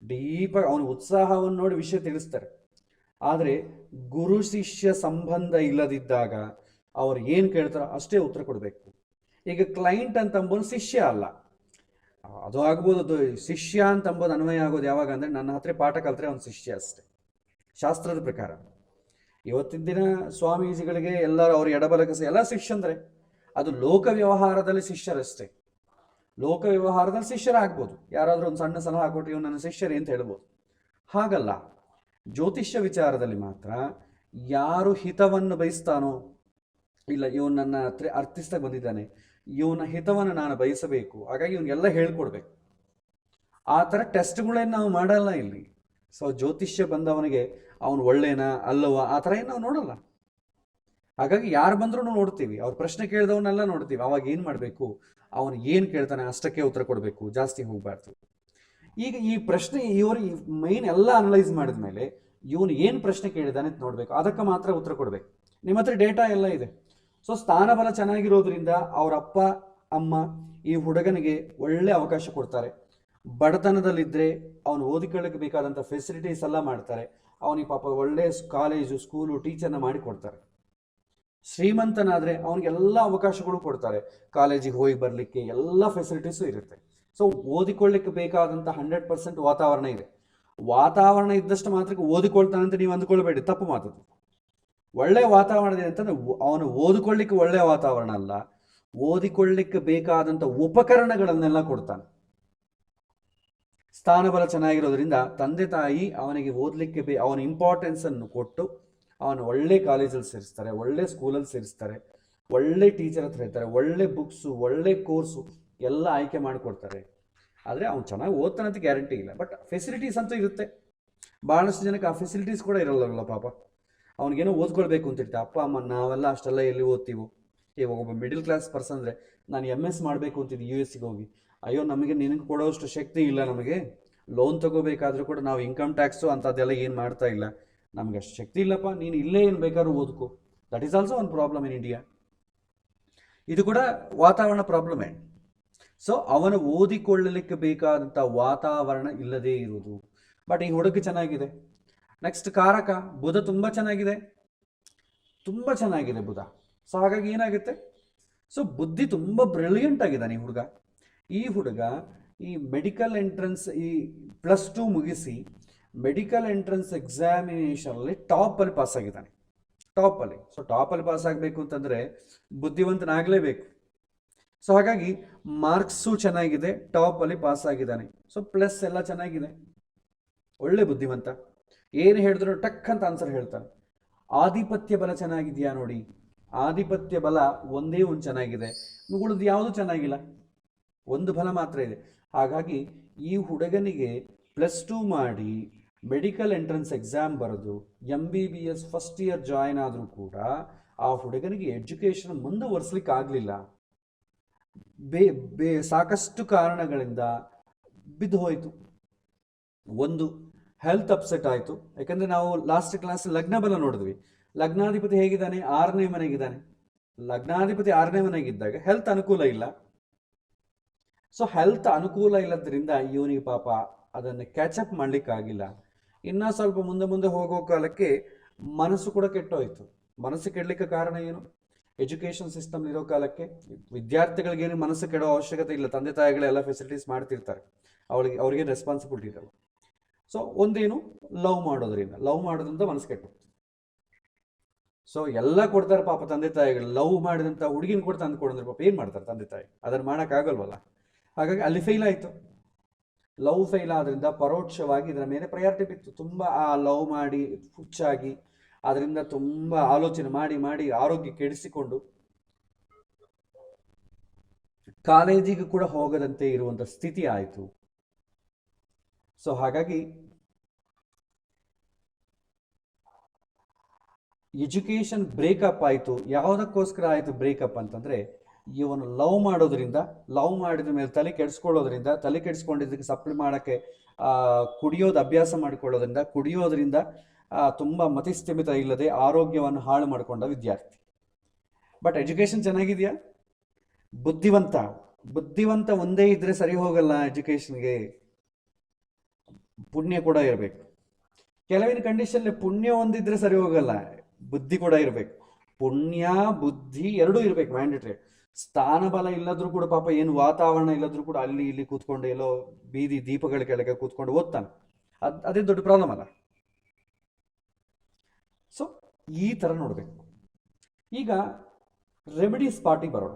ಡೀಪಾಗಿ ಅವನ ಉತ್ಸಾಹವನ್ನು ನೋಡಿ ವಿಷಯ ತಿಳಿಸ್ತಾರೆ. ಆದರೆ ಗುರು ಶಿಷ್ಯ ಸಂಬಂಧ ಇಲ್ಲದಿದ್ದಾಗ ಅವ್ರು ಏನು ಕೇಳ್ತಾರೋ ಅಷ್ಟೇ ಉತ್ತರ ಕೊಡಬೇಕು. ಈಗ ಕ್ಲೈಂಟ್ ಅಂತ ಅಂಬೋದು ಶಿಷ್ಯ ಅಲ್ಲ, ಅದು ಆಗ್ಬೋದು. ಅದು ಶಿಷ್ಯ ಅಂತ ಅಂಬೋದು ಅನ್ವಯ ಆಗೋದು ಯಾವಾಗ ಅಂದರೆ ನನ್ನ ಹತ್ರ ಪಾಠ ಕಲ್ತ್ರೆ ಅವ್ನು ಶಿಷ್ಯ ಅಷ್ಟೇ, ಶಾಸ್ತ್ರದ ಪ್ರಕಾರ. ಇವತ್ತಿನ ದಿನ ಸ್ವಾಮೀಜಿಗಳಿಗೆ ಎಲ್ಲರೂ ಅವ್ರ ಎಡಬಲಕ ಎಲ್ಲ ಶಿಷ್ಯಂದ್ರೆ ಅದು ಲೋಕ ವ್ಯವಹಾರದಲ್ಲಿ ಶಿಷ್ಯರಷ್ಟೇ. ಲೋಕ ವ್ಯವಹಾರದಲ್ಲಿ ಶಿಷ್ಯರಾಗ್ಬೋದು, ಯಾರಾದರೂ ಒಂದು ಸಣ್ಣ ಸಲಹೆ ಕೊಟ್ಟು ಇವ್ನು ನನ್ನ ಶಿಷ್ಯರೇ ಅಂತ ಹೇಳ್ಬೋದು. ಹಾಗಲ್ಲ, ಜ್ಯೋತಿಷ್ಯ ವಿಚಾರದಲ್ಲಿ ಮಾತ್ರ ಯಾರು ಹಿತವನ್ನು ಬಯಸ್ತಾನೋ, ಇಲ್ಲ ಇವನು ನನ್ನ ಹತ್ರ ಅರ್ಥಿಸ್ತಾ ಬಂದಿದ್ದಾನೆ, ಇವನ ಹಿತವನ್ನು ನಾನು ಬಯಸಬೇಕು, ಹಾಗಾಗಿ ಇವನಿಗೆಲ್ಲ ಹೇಳ್ಕೊಡ್ಬೇಕು. ಆ ಥರ ಟೆಸ್ಟ್ಗಳೇನು ನಾವು ಮಾಡಲ್ಲ ಇಲ್ಲಿ. ಸೊ ಜ್ಯೋತಿಷ್ಯ ಬಂದವನಿಗೆ ಅವನು ಒಳ್ಳೆನಾ ಅಲ್ಲವಾ ಆ ಥರ ಏನು ನಾವು ನೋಡಲ್ಲ. ಹಾಗಾಗಿ ಯಾರು ಬಂದರೂ ನೋಡ್ತೀವಿ, ಅವ್ರ ಪ್ರಶ್ನೆ ಕೇಳಿದವನ್ನೆಲ್ಲ ನೋಡ್ತೀವಿ. ಅವಾಗ ಏನು ಮಾಡಬೇಕು, ಅವನು ಏನು ಕೇಳ್ತಾನೆ ಅಷ್ಟಕ್ಕೆ ಉತ್ತರ ಕೊಡಬೇಕು, ಜಾಸ್ತಿ ಹೋಗಬಾರ್ದು. ಈಗ ಈ ಪ್ರಶ್ನೆ ಇವರು ಮೈನ್ ಎಲ್ಲ ಅನಲೈಸ್ ಮಾಡಿದ ಮೇಲೆ ಇವನು ಏನು ಪ್ರಶ್ನೆ ಕೇಳಿದಾನೆ ಅಂತ ನೋಡಬೇಕು, ಅದಕ್ಕೆ ಮಾತ್ರ ಉತ್ತರ ಕೊಡಬೇಕು. ನಿಮ್ಮ ಹತ್ರ ಡೇಟಾ ಎಲ್ಲ ಇದೆ. ಸೊ ಸ್ಥಾನಬಲ ಚೆನ್ನಾಗಿರೋದ್ರಿಂದ ಅವರ ಅಪ್ಪ ಅಮ್ಮ ಈ ಹುಡುಗನಿಗೆ ಒಳ್ಳೆ ಅವಕಾಶ ಕೊಡ್ತಾರೆ. ಬಡತನದಲ್ಲಿದ್ದರೆ ಅವನು ಓದಿಕೊಳ್ಳಕ್ಕೆ ಬೇಕಾದಂಥ ಫೆಸಿಲಿಟೀಸ್ ಎಲ್ಲ ಮಾಡ್ತಾರೆ. ಅವನಿಗೆ ಪಾಪ ಒಳ್ಳೆ ಕಾಲೇಜು, ಸ್ಕೂಲು, ಟೀಚರ್ನ ಮಾಡಿ ಕೊಡ್ತಾರೆ. ಶ್ರೀಮಂತನಾದರೆ ಅವನಿಗೆಲ್ಲ ಅವಕಾಶಗಳು ಕೊಡ್ತಾರೆ, ಕಾಲೇಜಿಗೆ ಹೋಗಿ ಬರಲಿಕ್ಕೆ ಎಲ್ಲ ಫೆಸಿಲಿಟೀಸು ಇರುತ್ತೆ. ಸೊ ಓದಿಕೊಳ್ಳಿಕ್ಕೆ ಬೇಕಾದಂಥ 100% ವಾತಾವರಣ ಇದೆ. ವಾತಾವರಣ ಇದ್ದಷ್ಟು ಮಾತ್ರಕ್ಕೆ ಓದಿಕೊಳ್ತಾನೆ ಅಂತ ನೀವು ಅಂದ್ಕೊಳ್ಬೇಡಿ, ತಪ್ಪು ಮಾತದು. ಒಳ್ಳೆಯ ವಾತಾವರಣ ಇದೆ ಅಂತಂದರೆ ಅವನು ಓದಿಕೊಳ್ಳಿಕ್ಕೆ ಒಳ್ಳೆಯ ವಾತಾವರಣ ಅಲ್ಲ, ಓದಿಕೊಳ್ಳಿಕ್ಕೆ ಬೇಕಾದಂಥ ಉಪಕರಣಗಳನ್ನೆಲ್ಲ ಕೊಡ್ತಾನೆ. ಸ್ಥಾನಬಲ ಚೆನ್ನಾಗಿರೋದ್ರಿಂದ ತಂದೆ ತಾಯಿ ಅವನಿಗೆ ಓದಲಿಕ್ಕೆ ಅವನ ಇಂಪಾರ್ಟೆನ್ಸನ್ನು ಕೊಟ್ಟು ಅವನು ಒಳ್ಳೆ ಕಾಲೇಜಲ್ಲಿ ಸೇರಿಸ್ತಾರೆ, ಒಳ್ಳೆ ಸ್ಕೂಲಲ್ಲಿ ಸೇರಿಸ್ತಾರೆ, ಒಳ್ಳೆ ಟೀಚರ್ ಹತ್ರ ಇರ್ತಾರೆ, ಒಳ್ಳೆ ಬುಕ್ಸು, ಒಳ್ಳೆ ಕೋರ್ಸು ಎಲ್ಲ ಆಯ್ಕೆ ಮಾಡಿಕೊಡ್ತಾರೆ. ಆದರೆ ಅವ್ನು ಚೆನ್ನಾಗಿ ಓದ್ತಾನೆ ಅಂತ ಗ್ಯಾರಂಟಿ ಇಲ್ಲ, ಬಟ್ ಫೆಸಿಲಿಟೀಸ್ ಅಂತೂ ಇರುತ್ತೆ. ಭಾಳಷ್ಟು ಜನಕ್ಕೆ ಆ ಫೆಸಿಲಿಟೀಸ್ ಕೂಡ ಇರಲ್ಲ ಪಾಪ. ಅವ್ನಿಗೇನೋ ಓದ್ಕೊಳ್ಬೇಕು ಅಂತಿರ್ತೆ, ಅಪ್ಪ ಅಮ್ಮ ನಾವೆಲ್ಲ ಅಷ್ಟೆಲ್ಲ ಎಲ್ಲಿ ಓದ್ತೀವೋ. ಇವಾಗ ಒಬ್ಬ ಮಿಡಿಲ್ ಕ್ಲಾಸ್ ಪರ್ಸನ್ ಅಂದರೆ ನಾನು MS ಮಾಡಬೇಕು ಅಂತಿದ್ದು US ಗೆ ಹೋಗಿ, ಅಯ್ಯೋ ನಮಗೆ ನಿನಗೆ ಕೊಡೋಷ್ಟು ಶಕ್ತಿ ಇಲ್ಲ, ನಮಗೆ ಲೋನ್ ತಗೋಬೇಕಾದ್ರೂ ಕೂಡ ನಾವು ಇನ್ಕಮ್ ಟ್ಯಾಕ್ಸು ಅಂಥದ್ದೆಲ್ಲ ಏನು ಮಾಡ್ತಾ ಇಲ್ಲ, ನಮಗೆ ಅಷ್ಟು ಶಕ್ತಿ ಇಲ್ಲಪ್ಪ, ನೀನು ಇಲ್ಲೇ ಏನು ಬೇಕಾದ್ರೂ ಓದ್ಕೋ. ದಟ್ ಈಸ್ ಆಲ್ಸೋ ಒಂದು ಪ್ರಾಬ್ಲಮ್ ಇನ್ ಇಂಡಿಯಾ. ಇದು ಕೂಡ ವಾತಾವರಣ ಪ್ರಾಬ್ಲಮೇ. ಸೊ ಅವನು ಓದಿಕೊಳ್ಳಲಿಕ್ಕೆ ಬೇಕಾದಂಥ ವಾತಾವರಣ ಇಲ್ಲದೇ ಇರುವುದು. ಬಟ್ ಈ ಹುಡುಗ ಚೆನ್ನಾಗಿದೆ. ನೆಕ್ಸ್ಟ್ ಕಾರಕ ಬುಧ ತುಂಬ ಚೆನ್ನಾಗಿದೆ, ತುಂಬ ಚೆನ್ನಾಗಿದೆ ಬುಧ. ಸೊ ಹಾಗಾಗಿ ಏನಾಗುತ್ತೆ, ಸೊ ಬುದ್ಧಿ ತುಂಬ ಬ್ರಿಲಿಯಂಟ್ ಆಗಿದ್ದಾನೆ ಈ ಹುಡುಗ. ಈ ಮೆಡಿಕಲ್ ಎಂಟ್ರೆನ್ಸ್ ಈ +2 ಮುಗಿಸಿ ಮೆಡಿಕಲ್ ಎಂಟ್ರೆನ್ಸ್ ಎಕ್ಸಾಮಿನೇಷನಲ್ಲಿ ಟಾಪಲ್ಲಿ ಪಾಸ್ ಆಗಿದ್ದಾನೆ, ಟಾಪಲ್ಲಿ. ಸೊ ಟಾಪಲ್ಲಿ ಪಾಸ್ ಆಗಬೇಕು ಅಂತಂದರೆ ಬುದ್ಧಿವಂತನಾಗಲೇಬೇಕು. ಸೊ ಹಾಗಾಗಿ ಮಾರ್ಕ್ಸು ಚೆನ್ನಾಗಿದೆ, ಟಾಪಲ್ಲಿ ಪಾಸ್ ಆಗಿದ್ದಾನೆ. ಸೊ ಪ್ಲಸ್ ಎಲ್ಲ ಚೆನ್ನಾಗಿದೆ, ಒಳ್ಳೆ ಬುದ್ಧಿವಂತ. ಏನು ಹೇಳಿದ್ರು ಟಕ್ ಅಂತ ಆನ್ಸರ್ ಹೇಳ್ತಾನೆ. ಆಧಿಪತ್ಯ ಬಲ ಚೆನ್ನಾಗಿದೆಯಾ ನೋಡಿ, ಆಧಿಪತ್ಯ ಬಲ ಒಂದೇ ಒಂದು ಚೆನ್ನಾಗಿದೆ, ಉಳಿದು ಯಾವುದು ಚೆನ್ನಾಗಿಲ್ಲ, ಒಂದು ಬಲ ಮಾತ್ರ ಇದೆ. ಹಾಗಾಗಿ ಈ ಹುಡುಗನಿಗೆ +2 ಮಾಡಿ ಮೆಡಿಕಲ್ ಎಂಟ್ರೆನ್ಸ್ ಎಕ್ಸಾಮ್ ಬರೆದು MBBS ಫಸ್ಟ್ ಇಯರ್ ಜಾಯಿನ್ ಆದರೂ ಕೂಡ ಆ ಹುಡುಗನಿಗೆ ಎಜುಕೇಷನ್ ಮುಂದುವರಿಸ್ಲಿಕ್ಕೆ ಆಗಲಿಲ್ಲ. ಸಾಕಷ್ಟು ಕಾರಣಗಳಿಂದ ಬಿದ್ದು ಹೋಯಿತು. ಒಂದು ಹೆಲ್ತ್ ಅಪ್ಸೆಟ್ ಆಯಿತು, ಯಾಕಂದರೆ ನಾವು ಲಾಸ್ಟ್ ಕ್ಲಾಸ್ ಲಗ್ನ ಬಲ ನೋಡಿದ್ವಿ. ಲಗ್ನಾಧಿಪತಿ ಹೇಗಿದ್ದಾನೆ, 6ನೇ ಮನೆಗಿದ್ದಾನೆ. ಲಗ್ನಾಧಿಪತಿ 6ನೇ ಮನೆಗಿದ್ದಾಗ ಹೆಲ್ತ್ ಅನುಕೂಲ ಇಲ್ಲ. ಸೊ ಹೆಲ್ತ್ ಅನುಕೂಲ ಇಲ್ಲದ್ರಿಂದ ಇವನಿಗೆ ಪಾಪ ಅದನ್ನು ಕ್ಯಾಚಪ್ ಮಾಡಲಿಕ್ಕಾಗಿಲ್ಲ. ಇನ್ನೂ ಸ್ವಲ್ಪ ಮುಂದೆ ಹೋಗೋ ಕಾಲಕ್ಕೆ ಮನಸ್ಸು ಕೂಡ ಕೆಟ್ಟೋಯ್ತು. ಮನಸ್ಸು ಕೆಡಲಿಕ್ಕೆ ಕಾರಣ ಏನು, ಎಜುಕೇಷನ್ ಸಿಸ್ಟಮ್ ಇರೋ ಕಾಲಕ್ಕೆ ವಿದ್ಯಾರ್ಥಿಗಳಿಗೇನು ಮನಸ್ಸು ಕೆಡೋ ಅವಶ್ಯಕತೆ ಇಲ್ಲ, ತಂದೆ ತಾಯಿಗಳೆಲ್ಲ ಫೆಸಿಲಿಟೀಸ್ ಮಾಡ್ತಿರ್ತಾರೆ, ಅವ್ರಿಗೆ ರೆಸ್ಪಾನ್ಸಿಬಿಲಿಟಿ ಇರಲ್ಲ. ಸೊ ಒಂದೇನು ಲವ್ ಮಾಡೋದ್ರಿಂದ ಮನಸ್ಸು ಕೆಟ್ಟು. ಸೊ ಎಲ್ಲ ಕೊಡ್ತಾರೆ ಪಾಪ ತಂದೆ ತಾಯಿಗಳು. ಲವ್ ಮಾಡಿದಂಥ ಹುಡುಗಿನ ಕೂಡ ತಂದು ಕೊಡಿದ್ರೆ ಪಾಪ ಏನು ಮಾಡ್ತಾರೆ ತಂದೆ ತಾಯಿ, ಅದನ್ನು ಮಾಡೋಕ್ಕಾಗಲ್ವಲ್ಲ. ಹಾಗಾಗಿ ಅಲ್ಲಿ ಫೇಲ್ ಆಯಿತು. ಲವ್ ಫೇಲ್ ಆದ್ರಿಂದ ಪರೋಕ್ಷವಾಗಿ ಇದರ ಮೇಲೆ ಪ್ರಯಾರಿಟಿ ಬಿತ್ತು. ತುಂಬ ಆ ಲವ್ ಮಾಡಿ ಹುಚ್ಚಾಗಿ ಅದರಿಂದ ತುಂಬ ಆಲೋಚನೆ ಮಾಡಿ ಆರೋಗ್ಯ ಕೆಡಿಸಿಕೊಂಡು ಕಾಲೇಜಿಗೆ ಕೂಡ ಹೋಗದಂತೆ ಇರುವಂಥ ಸ್ಥಿತಿ ಆಯಿತು. ಸೊ ಹಾಗಾಗಿ ಎಜುಕೇಷನ್ ಬ್ರೇಕಪ್ ಆಯಿತು. ಯಾವುದಕ್ಕೋಸ್ಕರ ಆಯಿತು ಬ್ರೇಕಪ್ ಅಂತಂದರೆ, ಇವನು ಲವ್ ಮಾಡಿದ ಮೇಲೆ ತಲೆ ಕೆಡಿಸ್ಕೊಳ್ಳೋದ್ರಿಂದ, ತಲೆ ಕೆಡಿಸ್ಕೊಂಡಿದ್ದಕ್ಕೆ ಸಪ್ಲಿ ಮಾಡೋಕ್ಕೆ ಕುಡಿಯೋದು ಅಭ್ಯಾಸ ಮಾಡಿಕೊಳ್ಳೋದ್ರಿಂದ ತುಂಬ ಮತಿಸ್ಥಿಮಿತ ಇಲ್ಲದೆ ಆರೋಗ್ಯವನ್ನು ಹಾಳು ಮಾಡಿಕೊಂಡ ವಿದ್ಯಾರ್ಥಿ. ಬಟ್ ಎಜುಕೇಷನ್ ಚೆನ್ನಾಗಿದೆಯಾ? ಬುದ್ಧಿವಂತ ಬುದ್ಧಿವಂತ ಒಂದೇ ಇದ್ರೆ ಸರಿ ಹೋಗಲ್ಲ. ಎಜುಕೇಷನ್ಗೆ ಪುಣ್ಯ ಕೂಡ ಇರಬೇಕು. ಕೆಲವಿನ ಕಂಡೀಷನ್ ಪುಣ್ಯ ಒಂದಿದ್ರೆ ಸರಿ ಹೋಗಲ್ಲ, ಬುದ್ಧಿ ಕೂಡ ಇರಬೇಕು. ಪುಣ್ಯ ಬುದ್ಧಿ ಎರಡೂ ಇರಬೇಕು, ಮ್ಯಾಂಡೇಟರಿ. ಸ್ಥಾನ ಬಲ ಇಲ್ಲದ್ರೂ ಕೂಡ ಪಾಪ ಏನು ವಾತಾವರಣ ಇಲ್ಲದ್ರೂ ಕೂಡ ಅಲ್ಲಿ ಇಲ್ಲಿ ಕೂತ್ಕೊಂಡು ಎಲ್ಲೋ ಬೀದಿ ದೀಪಗಳ ಕೆಳಗೆ ಕೂತ್ಕೊಂಡು ಓದ್ತಾನೆ. ಅದೇ ದೊಡ್ಡ ಪ್ರಾಬ್ಲಮ್ ಅಲ್ಲ. ಸೊ ಈ ಥರ ನೋಡಬೇಕು. ಈಗ ರೆಮಿಡೀಸ್ ಪಾರ್ಟಿಗೆ ಬರೋಣ.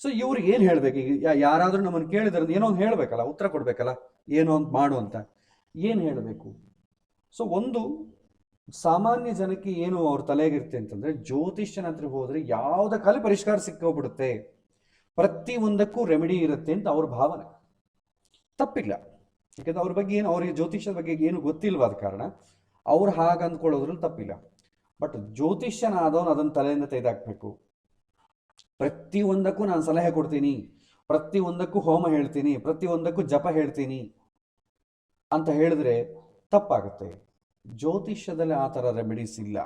ಸೊ ಇವ್ರಿಗೆ ಏನು ಹೇಳಬೇಕು? ಈಗ ಯಾರಾದರೂ ನಮ್ಮನ್ನು ಕೇಳಿದ್ರೆ ಏನೋ ಒಂದು ಹೇಳಬೇಕಲ್ಲ, ಉತ್ತರ ಕೊಡಬೇಕಲ್ಲ, ಏನೋ ಒಂದು ಮಾಡು ಅಂತ. ಏನು ಹೇಳಬೇಕು? ಸೊ ಒಂದು ಸಾಮಾನ್ಯ ಜನಕ್ಕೆ ಏನು ಅವ್ರ ತಲೆಗಿರುತ್ತೆ ಅಂತಂದರೆ, ಜ್ಯೋತಿಷ್ಯನ ಹತ್ರ ಹೋದರೆ ಯಾವುದ ಕಾಲ ಪರಿಷ್ಕಾರ ಸಿಕ್ಕೋಗ್ಬಿಡುತ್ತೆ, ಪ್ರತಿಯೊಂದಕ್ಕೂ ರೆಮಿಡಿ ಇರುತ್ತೆ ಅಂತ ಅವ್ರ ಭಾವನೆ. ತಪ್ಪಿಲ್ಲ, ಯಾಕಂದ್ರೆ ಅವ್ರ ಬಗ್ಗೆ ಏನು, ಅವ್ರಿಗೆ ಜ್ಯೋತಿಷ್ಯದ ಬಗ್ಗೆ ಏನು ಗೊತ್ತಿಲ್ವಾದ ಕಾರಣ ಅವ್ರು ಹಾಗೆ ಅಂದ್ಕೊಳ್ಳೋದ್ರಲ್ಲಿ ತಪ್ಪಿಲ್ಲ. ಬಟ್ ಜ್ಯೋತಿಷ್ಯನಾದವನು ಅದನ್ನು ತಲೆಯಿಂದ ತೆಗೆದಾಕಬೇಕು. ಪ್ರತಿಯೊಂದಕ್ಕೂ ನಾನು ಸಲಹೆ ಕೊಡ್ತೀನಿ, ಪ್ರತಿಯೊಂದಕ್ಕೂ ಹೋಮ ಹೇಳ್ತೀನಿ, ಪ್ರತಿಯೊಂದಕ್ಕೂ ಜಪ ಹೇಳ್ತೀನಿ ಅಂತ ಹೇಳಿದ್ರೆ ತಪ್ಪಾಗುತ್ತೆ. ಜ್ಯೋತಿಷ್ಯದಲ್ಲಿ ಆ ಥರ ರೆಮಿಡೀಸ್ ಇಲ್ಲ,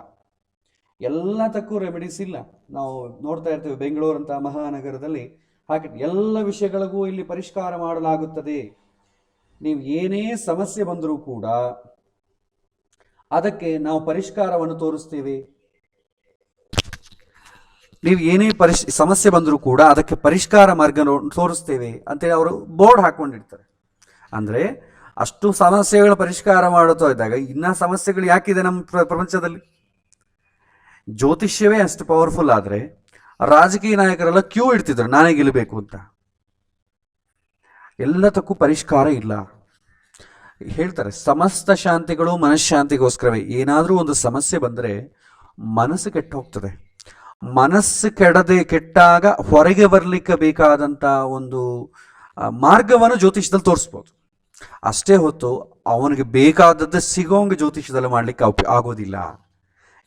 ಎಲ್ಲದಕ್ಕೂ ರೆಮಿಡೀಸ್ ಇಲ್ಲ. ನಾವು ನೋಡ್ತಾ ಇರ್ತೀವಿ ಬೆಂಗಳೂರಂಥ ಮಹಾನಗರದಲ್ಲಿ ಹಾಗೆ ಎಲ್ಲ ವಿಷಯಗಳಿಗೂ ಇಲ್ಲಿ ಪರಿಷ್ಕಾರ ಮಾಡಲಾಗುತ್ತದೆ. ನೀವು ಏನೇ ಸಮಸ್ಯೆ ಬಂದರೂ ಕೂಡ ಅದಕ್ಕೆ ನಾವು ಪರಿಷ್ಕಾರವನ್ನು ತೋರಿಸ್ತೀವಿ. ನೀವು ಏನೇ ಸಮಸ್ಯೆ ಬಂದರೂ ಕೂಡ ಅದಕ್ಕೆ ಪರಿಷ್ಕಾರ ಮಾರ್ಗ ತೋರಿಸ್ತೇವೆ ಅಂತೇಳಿ ಅವರು ಬೋರ್ಡ್ ಹಾಕ್ಕೊಂಡಿರ್ತಾರೆ. ಅಂದರೆ ಅಷ್ಟು ಸಮಸ್ಯೆಗಳ ಪರಿಷ್ಕಾರ ಮಾಡುತ್ತಾ ಇದ್ದಾಗ ಇನ್ನ ಸಮಸ್ಯೆಗಳು ಯಾಕಿದೆ ನಮ್ಮ ಪ್ರಪಂಚದಲ್ಲಿ? ಜ್ಯೋತಿಷ್ಯವೇ ಅಷ್ಟು ಪವರ್ಫುಲ್ ಆದರೆ ರಾಜಕೀಯ ನಾಯಕರೆಲ್ಲ ಕ್ಯೂ ಇಡ್ತಿದ್ರು ನಾನೇ ಗೆಲ್ಲಬೇಕು ಅಂತ. ಎಲ್ಲದಕ್ಕೂ ಪರಿಷ್ಕಾರ ಇಲ್ಲ. ಹೇಳ್ತಾರೆ ಸಮಸ್ತ ಶಾಂತಿಗಳು ಮನಃಶಾಂತಿಗೋಸ್ಕರವೇ. ಏನಾದರೂ ಒಂದು ಸಮಸ್ಯೆ ಬಂದರೆ ಮನಸ್ಸು ಕೆಟ್ಟು ಹೋಗ್ತದೆ. ಮನಸ್ಸು ಕೆಟ್ಟಾಗ ಹೊರಗೆ ಬರಲಿಕ್ಕೆ ಬೇಕಾದಂಥ ಒಂದು ಮಾರ್ಗವನ್ನು ಜ್ಯೋತಿಷದಲ್ಲಿ ತೋರಿಸ್ಬೋದು. ಅಷ್ಟೇ ಹೊತ್ತು ಅವನಿಗೆ ಬೇಕಾದದ್ದು ಸಿಗೋಂಗೆ ಜ್ಯೋತಿಷದಲ್ಲಿ ಮಾಡಲಿಕ್ಕೆ ಆಗೋದಿಲ್ಲ.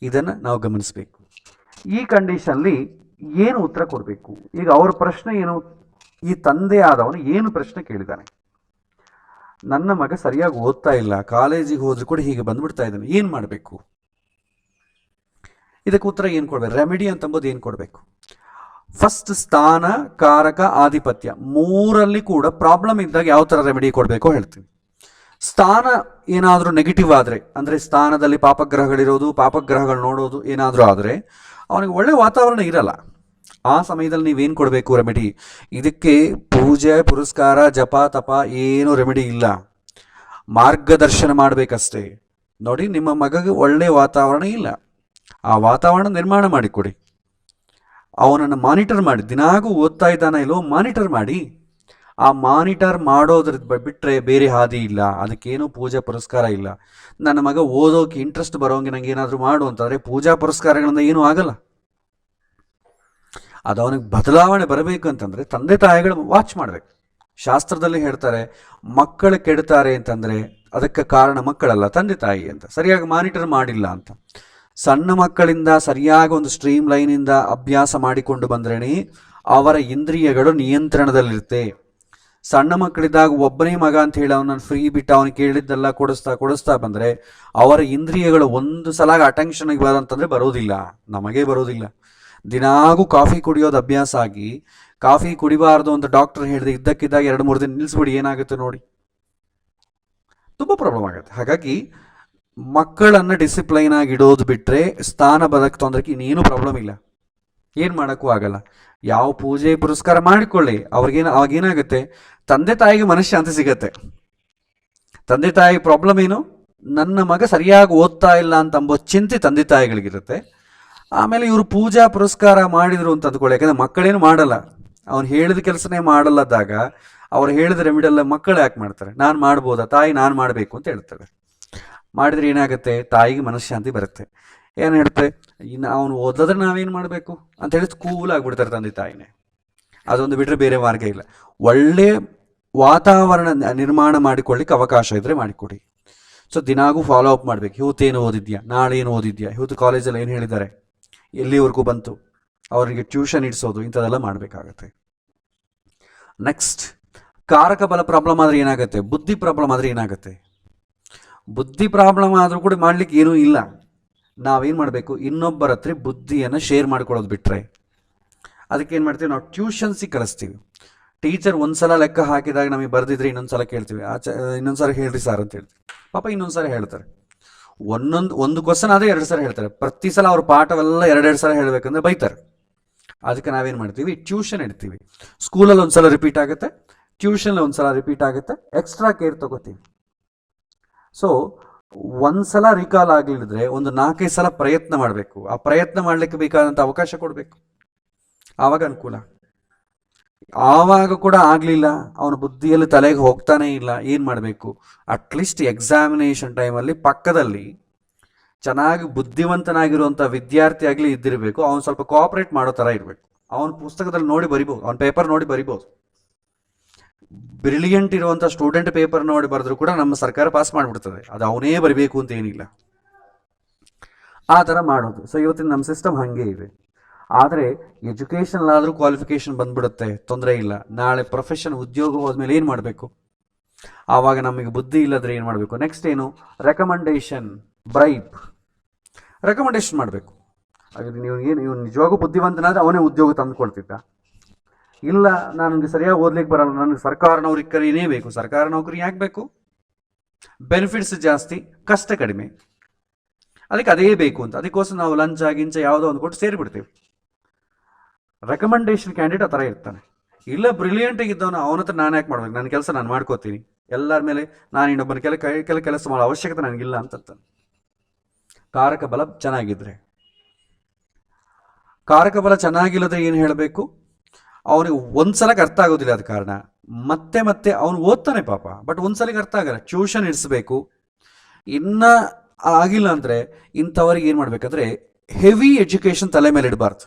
ಇದನ್ನು ನಾವು ಗಮನಿಸಬೇಕು. ಈ ಕಂಡೀಷನ್ಲಿ ಏನು ಉತ್ತರ ಕೊಡಬೇಕು? ಈಗ ಅವರ ಪ್ರಶ್ನೆ ಏನು? ಈ ತಂದೆ ಆದವನು ಏನು ಪ್ರಶ್ನೆ ಕೇಳಿದ್ದಾನೆ? ನನ್ನ ಮಗ ಸರಿಯಾಗಿ ಓದ್ತಾ ಇಲ್ಲ, ಕಾಲೇಜಿಗೆ ಹೋದ್ರೂ ಕೂಡ ಹೀಗೆ ಬಂದ್ಬಿಡ್ತಾ ಇದ್ದಾನೆ, ಏನು ಮಾಡಬೇಕು? ಇದಕ್ಕೆ ಉತ್ತರ ಏನು ಕೊಡಬೇಕು? ರೆಮಿಡಿ ಅಂತಂಬೋದು ಏನು ಕೊಡಬೇಕು? ಫಸ್ಟ್ ಸ್ಥಾನ, ಕಾರಕ, ಆಧಿಪತ್ಯ ಮೂರಲ್ಲಿ ಕೂಡ ಪ್ರಾಬ್ಲಮ್ ಇದ್ದಾಗ ಯಾವ ಥರ ರೆಮಿಡಿ ಕೊಡಬೇಕೋ ಹೇಳ್ತೀವಿ. ಸ್ಥಾನ ಏನಾದರೂ ನೆಗೆಟಿವ್ ಆದರೆ, ಅಂದರೆ ಸ್ಥಾನದಲ್ಲಿ ಪಾಪಗ್ರಹಗಳಿರೋದು, ಪಾಪಗ್ರಹಗಳು ನೋಡೋದು ಏನಾದರೂ ಆದರೆ ಅವನಿಗೆ ಒಳ್ಳೆ ವಾತಾವರಣ ಇರಲ್ಲ. ಆ ಸಮಯದಲ್ಲಿ ನೀವೇನು ಕೊಡಬೇಕು ರೆಮಿಡಿ? ಇದಕ್ಕೆ ಪೂಜೆ ಪುರಸ್ಕಾರ ಜಪ ತಪ ಏನೂ ರೆಮಿಡಿ ಇಲ್ಲ, ಮಾರ್ಗದರ್ಶನ ಮಾಡಬೇಕಷ್ಟೇ. ನೋಡಿ, ನಿಮ್ಮ ಮಗಗೆ ಒಳ್ಳೆ ವಾತಾವರಣ ಇಲ್ಲ, ಆ ವಾತಾವರಣ ನಿರ್ಮಾಣ ಮಾಡಿಕೊಡಿ. ಅವನನ್ನು ಮಾನಿಟರ್ ಮಾಡಿ, ದಿನಾಗೂ ಓದ್ತಾ ಇದ್ದಾನ ಇಲ್ಲೋ ಮಾನಿಟರ್ ಮಾಡಿ. ಆ ಮಾನಿಟರ್ ಮಾಡೋದ್ರ ಬಿಟ್ಟರೆ ಬೇರೆ ಹಾದಿ ಇಲ್ಲ. ಅದಕ್ಕೇನು ಪೂಜಾ ಪುರಸ್ಕಾರ ಇಲ್ಲ. ನನ್ನ ಮಗ ಓದೋಕೆ ಇಂಟ್ರೆಸ್ಟ್ ಬರೋಂಗೆ ನಂಗೆ ಏನಾದರೂ ಮಾಡು ಅಂತಂದರೆ ಪೂಜಾ ಪುರಸ್ಕಾರಗಳಿಂದ ಏನೂ ಆಗಲ್ಲ. ಅದು ಅವನಿಗೆ ಬದಲಾವಣೆ ಬರಬೇಕು ಅಂತಂದರೆ ತಂದೆ ತಾಯಿಗಳು ವಾಚ್ ಮಾಡಬೇಕು. ಶಾಸ್ತ್ರದಲ್ಲಿ ಹೇಳ್ತಾರೆ, ಮಕ್ಕಳು ಕೆಡ್ತಾರೆ ಅಂತಂದರೆ ಅದಕ್ಕೆ ಕಾರಣ ಮಕ್ಕಳಲ್ಲ ತಂದೆ ತಾಯಿ ಅಂತ. ಸರಿಯಾಗಿ ಮಾನಿಟರ್ ಮಾಡಿಲ್ಲ ಅಂತ. ಸಣ್ಣ ಮಕ್ಕಳಿಂದ ಸರಿಯಾಗಿ ಒಂದು ಸ್ಟ್ರೀಮ್ ಲೈನಿಂದ ಅಭ್ಯಾಸ ಮಾಡಿಕೊಂಡು ಬಂದ್ರೇ ಅವರ ಇಂದ್ರಿಯಗಳು ನಿಯಂತ್ರಣದಲ್ಲಿರುತ್ತೆ. ಸಣ್ಣ ಮಕ್ಕಳಿದ್ದಾಗ ಒಬ್ಬನೇ ಮಗ ಅಂತ ಹೇಳಿ ಅವನನ್ನು ಫ್ರೀ ಬಿಟ್ಟು ಅವನಿಗೆ ಕೇಳಿದ್ದೆಲ್ಲ ಕೊಡಿಸ್ತಾ ಬಂದರೆ ಅವರ ಇಂದ್ರಿಯಗಳು ಒಂದು ಸಲ ಅಟೆನ್ಷನ್ಗೆ ಬರೋಂತಂದರೆ ಬರೋದಿಲ್ಲ, ನಮಗೆ ಬರೋದಿಲ್ಲ. ದಿನಾಗೂ ಕಾಫಿ ಕುಡಿಯೋದು ಅಭ್ಯಾಸ ಆಗಿ ಕಾಫಿ ಕುಡಿಬಾರ್ದು ಅಂತ ಡಾಕ್ಟರ್ ಹೇಳಿದೆ, ಇದ್ದಕ್ಕಿದ್ದಾಗ 2-3 ದಿನ ನಿಲ್ಲಿಸ್ಬಿಡಿ, ಏನಾಗುತ್ತೆ ನೋಡಿ, ತುಂಬ ಪ್ರಾಬ್ಲಮ್ ಆಗುತ್ತೆ. ಹಾಗಾಗಿ ಮಕ್ಕಳನ್ನು ಡಿಸಿಪ್ಲೈನ್ ಆಗಿ ಇಡೋದು ಬಿಟ್ಟರೆ ಸ್ಥಾನ ಬದಕ್ಕೆ ತೊಂದರೆಗೆ ಇನ್ನೇನು ಪ್ರಾಬ್ಲಮ್ ಇಲ್ಲ, ಏನು ಮಾಡೋಕ್ಕೂ ಆಗಲ್ಲ. ಯಾವ ಪೂಜೆ ಪುರಸ್ಕಾರ ಮಾಡಿಕೊಳ್ಳಿ, ಅವಾಗೇನಾಗುತ್ತೆ, ತಂದೆ ತಾಯಿಗೆ ಮನಃಶಾಂತಿ ಸಿಗತ್ತೆ. ತಂದೆ ತಾಯಿ ಪ್ರಾಬ್ಲಮ್ ಏನು? ನನ್ನ ಮಗ ಸರಿಯಾಗಿ ಓದ್ತಾ ಇಲ್ಲ ಅಂತ ಅಂಬೋ ಚಿಂತೆ ತಂದೆ ತಾಯಿಗಳಿಗಿರುತ್ತೆ. ಆಮೇಲೆ ಇವರು ಪೂಜಾ ಪುರಸ್ಕಾರ ಮಾಡಿದರು ಅಂತ ಅಂದ್ಕೊಳ್ಳಿ, ಯಾಕಂದರೆ ಮಕ್ಕಳೇನು ಮಾಡಲ್ಲ, ಅವ್ನು ಹೇಳಿದ ಕೆಲಸನೇ ಮಾಡಲ್ಲದಾಗ ಅವ್ರು ಹೇಳಿದ ರೆಮಿಡೆಲ್ಲ ಮಕ್ಕಳು ಯಾಕೆ ಮಾಡ್ತಾರೆ? ನಾನು ಮಾಡ್ಬೋದಾ ತಾಯಿ, ನಾನು ಮಾಡಬೇಕು ಅಂತ ಹೇಳ್ತಾರೆ. ಮಾಡಿದ್ರೆ ಏನಾಗುತ್ತೆ, ತಾಯಿಗೆ ಮನಃಶಾಂತಿ ಬರುತ್ತೆ. ಏನು ಹೇಳ್ತೆ, ಇನ್ನು ಅವನು ಓದಿದ್ರೆ ನಾವೇನು ಮಾಡಬೇಕು ಅಂತ ಹೇಳಿ ಕೂಲ್ ಆಗಿಬಿಡ್ತಾರೆ ತಂದೆ ತಾಯಿನೇ. ಅದೊಂದು ಬಿಟ್ಟರೆ ಬೇರೆ ಮಾರ್ಗ ಇಲ್ಲ. ಒಳ್ಳೆ ವಾತಾವರಣ ನಿರ್ಮಾಣ ಮಾಡಿಕೊಳ್ಳಿಕ್ಕೆ ಅವಕಾಶ ಇದ್ದರೆ ಮಾಡಿಕೊಡಿ. ಸೊ ದಿನಾಗೂ ಫಾಲೋ ಅಪ್ ಮಾಡಬೇಕು. ಇವತ್ತೇನು ಓದಿದ್ಯಾ, ನಾಳೆ ಏನು ಓದಿದ್ಯಾ, ಇವತ್ತು ಕಾಲೇಜಲ್ಲಿ ಏನು ಹೇಳಿದ್ದಾರೆ, ಎಲ್ಲಿವರೆಗೂ ಬಂತು, ಅವರಿಗೆ ಟ್ಯೂಷನ್ ಇಡಿಸೋದು, ಇಂಥದ್ದೆಲ್ಲ ಮಾಡಬೇಕಾಗತ್ತೆ. ನೆಕ್ಸ್ಟ್, ಕಾರಕ ಬಲ ಪ್ರಾಬ್ಲಮ್ ಆದರೆ ಏನಾಗುತ್ತೆ, ಬುದ್ಧಿ ಪ್ರಾಬ್ಲಮ್ ಆದರೆ ಏನಾಗುತ್ತೆ? ಬುದ್ಧಿ ಪ್ರಾಬ್ಲಮ್ ಆದರೂ ಕೂಡ ಮಾಡ್ಲಿಕ್ಕೆ ಏನೂ ಇಲ್ಲ. ನಾವೇನು ಮಾಡಬೇಕು, ಇನ್ನೊಬ್ಬರ ಹತ್ರ ಬುದ್ಧಿಯನ್ನು ಶೇರ್ ಮಾಡ್ಕೊಳ್ಳೋದು ಬಿಟ್ಟರೆ. ಅದಕ್ಕೆ ಏನು ಮಾಡ್ತೀವಿ, ನಾವು ಟ್ಯೂಷನ್ಸಿಗೆ ಕಳಿಸ್ತೀವಿ. ಟೀಚರ್ ಒಂದು ಸಲ ಲೆಕ್ಕ ಹಾಕಿದಾಗ ನಮಗೆ ಬರೆದಿದ್ರೆ ಇನ್ನೊಂದು ಸಲ ಕೇಳ್ತೀವಿ, ಇನ್ನೊಂದು ಸಲ ಹೇಳ್ರಿ ಸರ್ ಅಂತ ಹೇಳ್ತೀವಿ. ಪಾಪ ಇನ್ನೊಂದು ಸಲ ಹೇಳ್ತಾರೆ. ಒಂದು ಕ್ವಶನ್ ಆದರೆ 2 ಸಲ ಹೇಳ್ತಾರೆ. ಪ್ರತಿ ಸಲ ಅವ್ರ ಪಾಠವೆಲ್ಲ 2 ಸಲ ಹೇಳಬೇಕಂದ್ರೆ ಬೈತಾರೆ. ಅದಕ್ಕೆ ನಾವೇನು ಮಾಡ್ತೀವಿ, ಟ್ಯೂಷನ್ ಇಡ್ತೀವಿ. ಸ್ಕೂಲಲ್ಲಿ ಒಂದು ಸಲ ರಿಪೀಟ್ ಆಗುತ್ತೆ, ಟ್ಯೂಷನಲ್ಲಿ ಒಂದು ಸಲ ರಿಪೀಟ್ ಆಗುತ್ತೆ, ಎಕ್ಸ್ಟ್ರಾ ಕೇರ್ ತಗೋತೀವಿ. ಸೊ ಒಂದು ಸಲ ರಿಕಾಲ್ ಆಗಲಿದ್ರೆ ಒಂದು 4-5 ಸಲ ಪ್ರಯತ್ನ ಮಾಡಬೇಕು. ಆ ಪ್ರಯತ್ನ ಮಾಡಲಿಕ್ಕೆ ಬೇಕಾದಂಥ ಅವಕಾಶ ಕೊಡಬೇಕು, ಆವಾಗ ಅನುಕೂಲ. ಆವಾಗ ಕೂಡ ಆಗಲಿಲ್ಲ, ಅವನ ಬುದ್ಧಿಯಲ್ಲಿ ತಲೆಗೆ ಹೋಗ್ತಾನೇ ಇಲ್ಲ, ಏನು ಮಾಡಬೇಕು, ಅಟ್ಲೀಸ್ಟ್ ಎಕ್ಸಾಮಿನೇಷನ್ ಟೈಮಲ್ಲಿ ಪಕ್ಕದಲ್ಲಿ ಚೆನ್ನಾಗಿ ಬುದ್ಧಿವಂತನಾಗಿರುವಂಥ ವಿದ್ಯಾರ್ಥಿ ಆಗಲಿ ಇದ್ದಿರಬೇಕು. ಅವನು ಸ್ವಲ್ಪ ಕೋಆಪ್ರೇಟ್ ಮಾಡೋ ಥರ ಇರಬೇಕು. ಅವನ ಪುಸ್ತಕದಲ್ಲಿ ನೋಡಿ ಬರಿಬೋದು, ಅವನ ಪೇಪರ್ ನೋಡಿ ಬರಿಬೋದು. ಬ್ರಿಲಿಯಂಟ್ ಇರುವಂಥ ಸ್ಟೂಡೆಂಟ್ ಪೇಪರ್ ನೋಡಿ ಬರೆದ್ರು ಕೂಡ ನಮ್ಮ ಸರ್ಕಾರ ಪಾಸ್ ಮಾಡಿಬಿಡ್ತದೆ. ಅದು ಅವನೇ ಬರಿಬೇಕು ಅಂತ ಏನಿಲ್ಲ, ಆ ಥರ ಮಾಡೋದು. ಸೊ ಇವತ್ತಿನ ನಮ್ಮ ಸಿಸ್ಟಮ್ ಹಾಗೆ ಇದೆ. ಆದರೆ ಎಜುಕೇಷನಲ್ಲಾದರೂ ಕ್ವಾಲಿಫಿಕೇಷನ್ ಬಂದ್ಬಿಡುತ್ತೆ, ತೊಂದರೆ ಇಲ್ಲ. ನಾಳೆ ಪ್ರೊಫೆಷನ್ ಉದ್ಯೋಗ ಹೋದ್ಮೇಲೆ ಏನು ಮಾಡಬೇಕು, ಆವಾಗ ನಮಗೆ ಬುದ್ಧಿ ಇಲ್ಲದ್ರೆ ಏನು ಮಾಡಬೇಕು? ನೆಕ್ಸ್ಟ್ ಏನು, ರೆಕಮೆಂಡೇಶನ್, ಬ್ರೈಬ್, ರೆಕಮೆಂಡೇಶನ್ ಮಾಡಬೇಕು. ಹಾಗಾದ್ರೆ ನೀವು ನಿಜವಾಗೂ ಬುದ್ಧಿವಂತನಾದರೆ ಅವನೇ ಉದ್ಯೋಗ ತಂದುಕೊಳ್ತಿದ್ದ. ಇಲ್ಲ, ನನಗೆ ಸರಿಯಾಗಿ ಓದ್ಲಿಕ್ಕೆ ಬರಲ್ಲ, ನನಗೆ ಸರ್ಕಾರ ನೌಕರಿನೇ ಬೇಕು. ಸರ್ಕಾರ ನೌಕರಿ ಯಾಕೆ ಬೇಕು? ಬೆನಿಫಿಟ್ಸ್ ಜಾಸ್ತಿ, ಕಷ್ಟ ಕಡಿಮೆ, ಅದಕ್ಕೆ ಅದೇ ಬೇಕು ಅಂತ. ಅದಕ್ಕೋಸ್ಕರ ನಾವು ಲಂಚ ಗಿಂಚ ಯಾವುದೋ ಒಂದು ಕೊಟ್ಟು ಸೇರಿಬಿಡ್ತೀವಿ. ರೆಕಮೆಂಡೇಶನ್ ಕ್ಯಾಂಡಿಡೇಟ್ ಆ ಥರ ಇರ್ತಾನೆ. ಇಲ್ಲ, ಬ್ರಿಲಿಯಂಟಿಗಿದ್ದವನು ಅವನ ಹತ್ರ ನಾನು ಯಾಕೆ ಮಾಡ್ಬೇಕು, ನನ್ನ ಕೆಲಸ ನಾನು ಮಾಡ್ಕೋತೀನಿ, ಎಲ್ಲರ ಮೇಲೆ ನಾನು ಇನ್ನೊಬ್ಬನ ಕೆಲಸ ಮಾಡೋ ಅವಶ್ಯಕತೆ ನನಗಿಲ್ಲ ಅಂತಾನೆ. ಕಾರಕ ಬಲ ಚೆನ್ನಾಗಿದ್ರೆ. ಕಾರಕ ಬಲ ಚೆನ್ನಾಗಿಲ್ಲದ್ರೆ ಏನು ಹೇಳಬೇಕು, ಅವನಿಗೆ ಒಂದ್ಸಲಕ್ಕೆ ಅರ್ಥ ಆಗೋದಿಲ್ಲ, ಅದ ಕಾರಣ ಮತ್ತೆ ಮತ್ತೆ ಅವನು ಓದ್ತಾನೆ ಪಾಪ, ಬಟ್ ಒಂದ್ಸಲಕ್ಕೆ ಅರ್ಥ ಆಗಲ್ಲ. ಟ್ಯೂಷನ್ ಇಡಿಸ್ಬೇಕು. ಇನ್ನು ಆಗಿಲ್ಲ ಅಂದರೆ ಇಂಥವ್ರಿಗೆ ಏನು ಮಾಡಬೇಕಂದ್ರೆ ಹೆವಿ ಎಜುಕೇಷನ್ ತಲೆ ಮೇಲೆ ಇಡಬಾರ್ದು,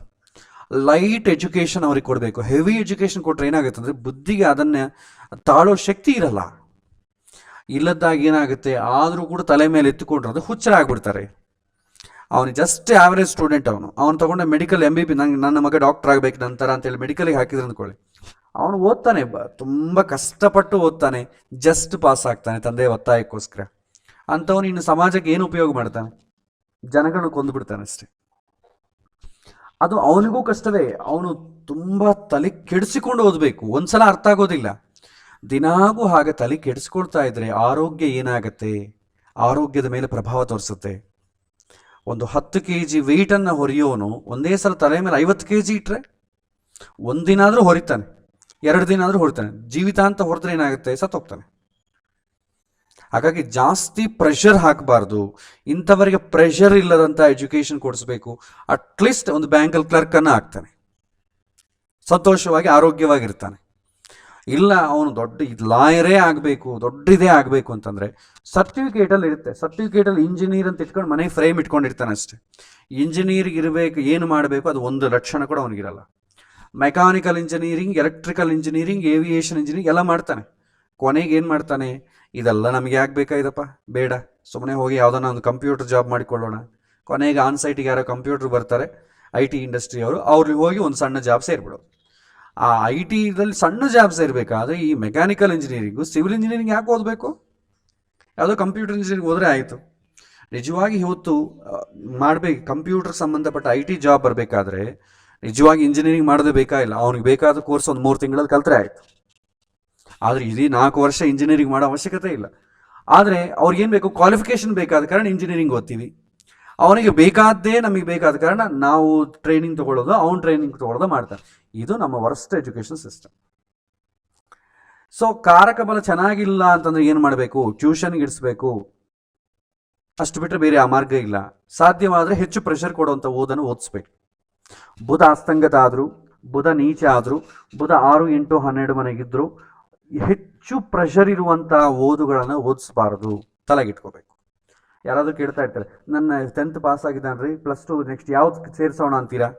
ಲೈಟ್ ಎಜುಕೇಷನ್ ಅವ್ರಿಗೆ ಕೊಡಬೇಕು. ಹೆವಿ ಎಜುಕೇಷನ್ ಕೊಟ್ಟರೆ ಏನಾಗುತ್ತೆ ಅಂದರೆ ಬುದ್ಧಿಗೆ ಅದನ್ನು ತಾಳೋ ಶಕ್ತಿ ಇರಲ್ಲ. ಇಲ್ಲದಾಗ ಏನಾಗುತ್ತೆ, ಆದರೂ ಕೂಡ ತಲೆ ಮೇಲೆ ಎತ್ತುಕೊಂಡ್ರೆ ಅದು ಹುಚ್ಚರ ಆಗ್ಬಿಡ್ತಾರೆ. ಅವನು ಜಸ್ಟ್ ಆವರೇಜ್ ಸ್ಟೂಡೆಂಟ್, ಅವನು ತಗೊಂಡೆ ಮೆಡಿಕಲ್ MBB, ನನ್ನ ಮಗ ಡಾಕ್ಟರ್ ಆಗಬೇಕು ನಂತರ ಅಂತೇಳಿ ಮೆಡಿಕಲಿಗೆ ಹಾಕಿದ್ರೆ ಅಂದ್ಕೊಳ್ಳಿ, ಅವನು ಓದ್ತಾನೆ, ತುಂಬ ಕಷ್ಟಪಟ್ಟು ಓದ್ತಾನೆ, ಜಸ್ಟ್ ಪಾಸ್ ಆಗ್ತಾನೆ ತಂದೆ ಒತ್ತಾಯಕ್ಕೋಸ್ಕರ. ಅಂಥವನು ಇನ್ನು ಸಮಾಜಕ್ಕೆ ಏನು ಉಪಯೋಗ ಮಾಡ್ತಾನೆ? ಜನಗಳನ್ನು ಕೊಂದುಬಿಡ್ತಾನೆ ಅಷ್ಟೇ. ಅದು ಅವನಿಗೂ ಕಷ್ಟವೇ. ಅವನು ತುಂಬ ತಲೆ ಕೆಡಿಸಿಕೊಂಡು ಓದಬೇಕು. ಒಂದ್ಸಲ ಅರ್ಥ ಆಗೋದಿಲ್ಲ, ದಿನಾಗೂ ಹಾಗೆ ತಲೆ ಕೆಡಿಸ್ಕೊಳ್ತಾ ಇದ್ರೆ ಆರೋಗ್ಯ ಏನಾಗುತ್ತೆ, ಆರೋಗ್ಯದ ಮೇಲೆ ಪ್ರಭಾವ ತೋರಿಸುತ್ತೆ. ಒಂದು 10 kg ವೆಯ್ಟನ್ನು ಹೊರೆಯೋನು ಒಂದೇ ಸಲ ತಲೆ ಮೇಲೆ 50 kg ಇಟ್ಟರೆ ಒಂದಿನ ಆದರೂ ಹೊರಿತಾನೆ, 2 ದಿನ ಆದರೂ ಹೊರಿತಾನೆ. ಜೀವಿತಾಂತ ಹೊರದ್ರೆ ಏನಾಗುತ್ತೆ, ಸತ್ತೋಗ್ತಾನೆ. ಹಾಗಾಗಿ ಜಾಸ್ತಿ ಪ್ರೆಷರ್ ಹಾಕಬಾರ್ದು. ಇಂಥವರಿಗೆ ಪ್ರೆಷರ್ ಇಲ್ಲದಂಥ ಎಜುಕೇಷನ್ ಕೊಡಿಸ್ಬೇಕು. ಅಟ್ಲೀಸ್ಟ್ ಒಂದು ಬ್ಯಾಂಕಲ್ಲಿ ಕ್ಲರ್ಕನ್ನು ಆಗ್ತಾನೆ, ಸಂತೋಷವಾಗಿ ಆರೋಗ್ಯವಾಗಿರ್ತಾನೆ. ಇಲ್ಲ, ಅವನು ದೊಡ್ಡ ಲಾಯರೇ ಆಗಬೇಕು, ದೊಡ್ಡದೇ ಆಗಬೇಕು ಅಂತಂದರೆ ಸರ್ಟಿಫಿಕೇಟಲ್ಲಿ ಇರುತ್ತೆ. ಸರ್ಟಿಫಿಕೇಟಲ್ಲಿ ಇಂಜಿನಿಯರ್ ಅಂತ ಇಟ್ಕೊಂಡು ಮನೆ ಫ್ರೇಮ್ ಇಟ್ಕೊಂಡಿರ್ತಾನೆ ಅಷ್ಟೇ. ಇಂಜಿನಿಯರಿಂಗ್ ಇರಬೇಕು, ಏನು ಮಾಡಬೇಕು ಅದು ಒಂದು ಲಕ್ಷಣ ಕೂಡ ಅವನಿಗಿರಲ್ಲ. Mechanical engineering, electrical engineering, aviation engineering ಎಲ್ಲ ಮಾಡ್ತಾನೆ. ಕೊನೆಗೆ ಏನು ಮಾಡ್ತಾನೆ, ಇದೆಲ್ಲ ನಮಗೆ ಯಾಕೆ ಬೇಕಾಗಿದಪ್ಪ, ಬೇಡ, ಸುಮ್ಮನೆ ಹೋಗಿ ಯಾವುದನ್ನ ಒಂದು ಕಂಪ್ಯೂಟರ್ ಜಾಬ್ ಮಾಡಿಕೊಳ್ಳೋಣ. ಕೊನೆಗೆ ಆನ್ಸೈಟಿಗೆ ಯಾರೋ ಕಂಪ್ಯೂಟರ್ ಬರ್ತಾರೆ, IT ಇಂಡಸ್ಟ್ರಿಯವರು, ಅವ್ರಿಗೆ ಹೋಗಿ ಒಂದು ಸಣ್ಣ ಜಾಬ್ ಸೇರಿಬಿಡೋದು. ಆ IT ಸಣ್ಣ ಜಾಬ್ ಸೇರಬೇಕಾದ್ರೆ ಈ ಮೆಕ್ಯಾನಿಕಲ್ ಇಂಜಿನಿಯರಿಂಗು, ಸಿವಿಲ್ ಇಂಜಿನಿಯರಿಂಗ್ ಯಾಕೆ ಓದಬೇಕು? ಯಾವುದೋ ಕಂಪ್ಯೂಟರ್ ಇಂಜಿನಿಯರಿಂಗ್ ಹೋದರೆ ಆಯಿತು. ನಿಜವಾಗಿ ಇವತ್ತು ಮಾಡಬೇಕು ಕಂಪ್ಯೂಟರ್ ಸಂಬಂಧಪಟ್ಟ IT ಜಾಬ್ ಬರಬೇಕಾದ್ರೆ ನಿಜವಾಗಿ ಇಂಜಿನಿಯರಿಂಗ್ ಮಾಡೋದೇ ಬೇಕಾಗಿಲ್ಲ. ಅವನಿಗೆ ಬೇಕಾದ ಕೋರ್ಸ್ ಒಂದು 3 ತಿಂಗಳಲ್ಲಿ ಕಲ್ತ್ರೆ ಆಯಿತು. ಆದರೆ ಇಡೀ 4 ವರ್ಷ ಇಂಜಿನಿಯರಿಂಗ್ ಮಾಡೋ ಅವಶ್ಯಕತೆ ಇಲ್ಲ. ಆದರೆ ಅವ್ರಿಗೇನು ಬೇಕು, ಕ್ವಾಲಿಫಿಕೇಷನ್ ಬೇಕಾದ ಕಾರಣ ಇಂಜಿನಿಯರಿಂಗ್ ಓದ್ತೀವಿ. ಅವನಿಗೆ ಬೇಕಾದ್ದೇ ನಮಗೆ ಬೇಕಾದ ಕಾರಣ ನಾವು ಟ್ರೈನಿಂಗ್ ತೊಗೊಳ್ಳೋದು, ಅವ್ನು ಟ್ರೈನಿಂಗ್ ತೊಗೊಳ್ಳೋದು ಮಾಡ್ತಾನೆ. ಇದು ನಮ್ಮ ವರ್ಸ್ಟ್ ಎಜುಕೇಷನ್ ಸಿಸ್ಟಮ್. ಸೊ ಕಾರಕ ಬಲ ಚೆನ್ನಾಗಿಲ್ಲ ಅಂತಂದ್ರೆ ಏನು ಮಾಡಬೇಕು, ಟ್ಯೂಷನ್ಗೆ ಇಡಿಸ್ಬೇಕು. ಅಷ್ಟು ಬಿಟ್ಟರೆ ಬೇರೆ ಆ ಮಾರ್ಗ ಇಲ್ಲ. ಸಾಧ್ಯವಾದರೆ ಹೆಚ್ಚು ಪ್ರೆಷರ್ ಕೊಡುವಂಥ ಓದನ್ನು ಓದಿಸ್ಬೇಕು. ಬುಧ ಅಸ್ತಂಗತ ಆದರೂ, ಬುಧ ನೀಚ ಆದರೂ, ಬುಧ 6, 8, 12 ಮನೆಗಿದ್ದರೂ ಹೆಚ್ಚು ಪ್ರೆಷರ್ ಇರುವಂಥ ಓದುಗಳನ್ನು ಓದಿಸ್ಬಾರ್ದು, ತಲೆಗಿಟ್ಕೋಬೇಕು. ಯಾರಾದರೂ ಕೇಳ್ತಾ ಇರ್ತಾರೆ, ನನ್ನ 10th ಪಾಸ್ ಆಗಿದ್ದಾನ್ರಿ, +2 ನೆಕ್ಸ್ಟ್ ಯಾವ್ದು ಸೇರಿಸೋಣ ಅಂತೀರಾ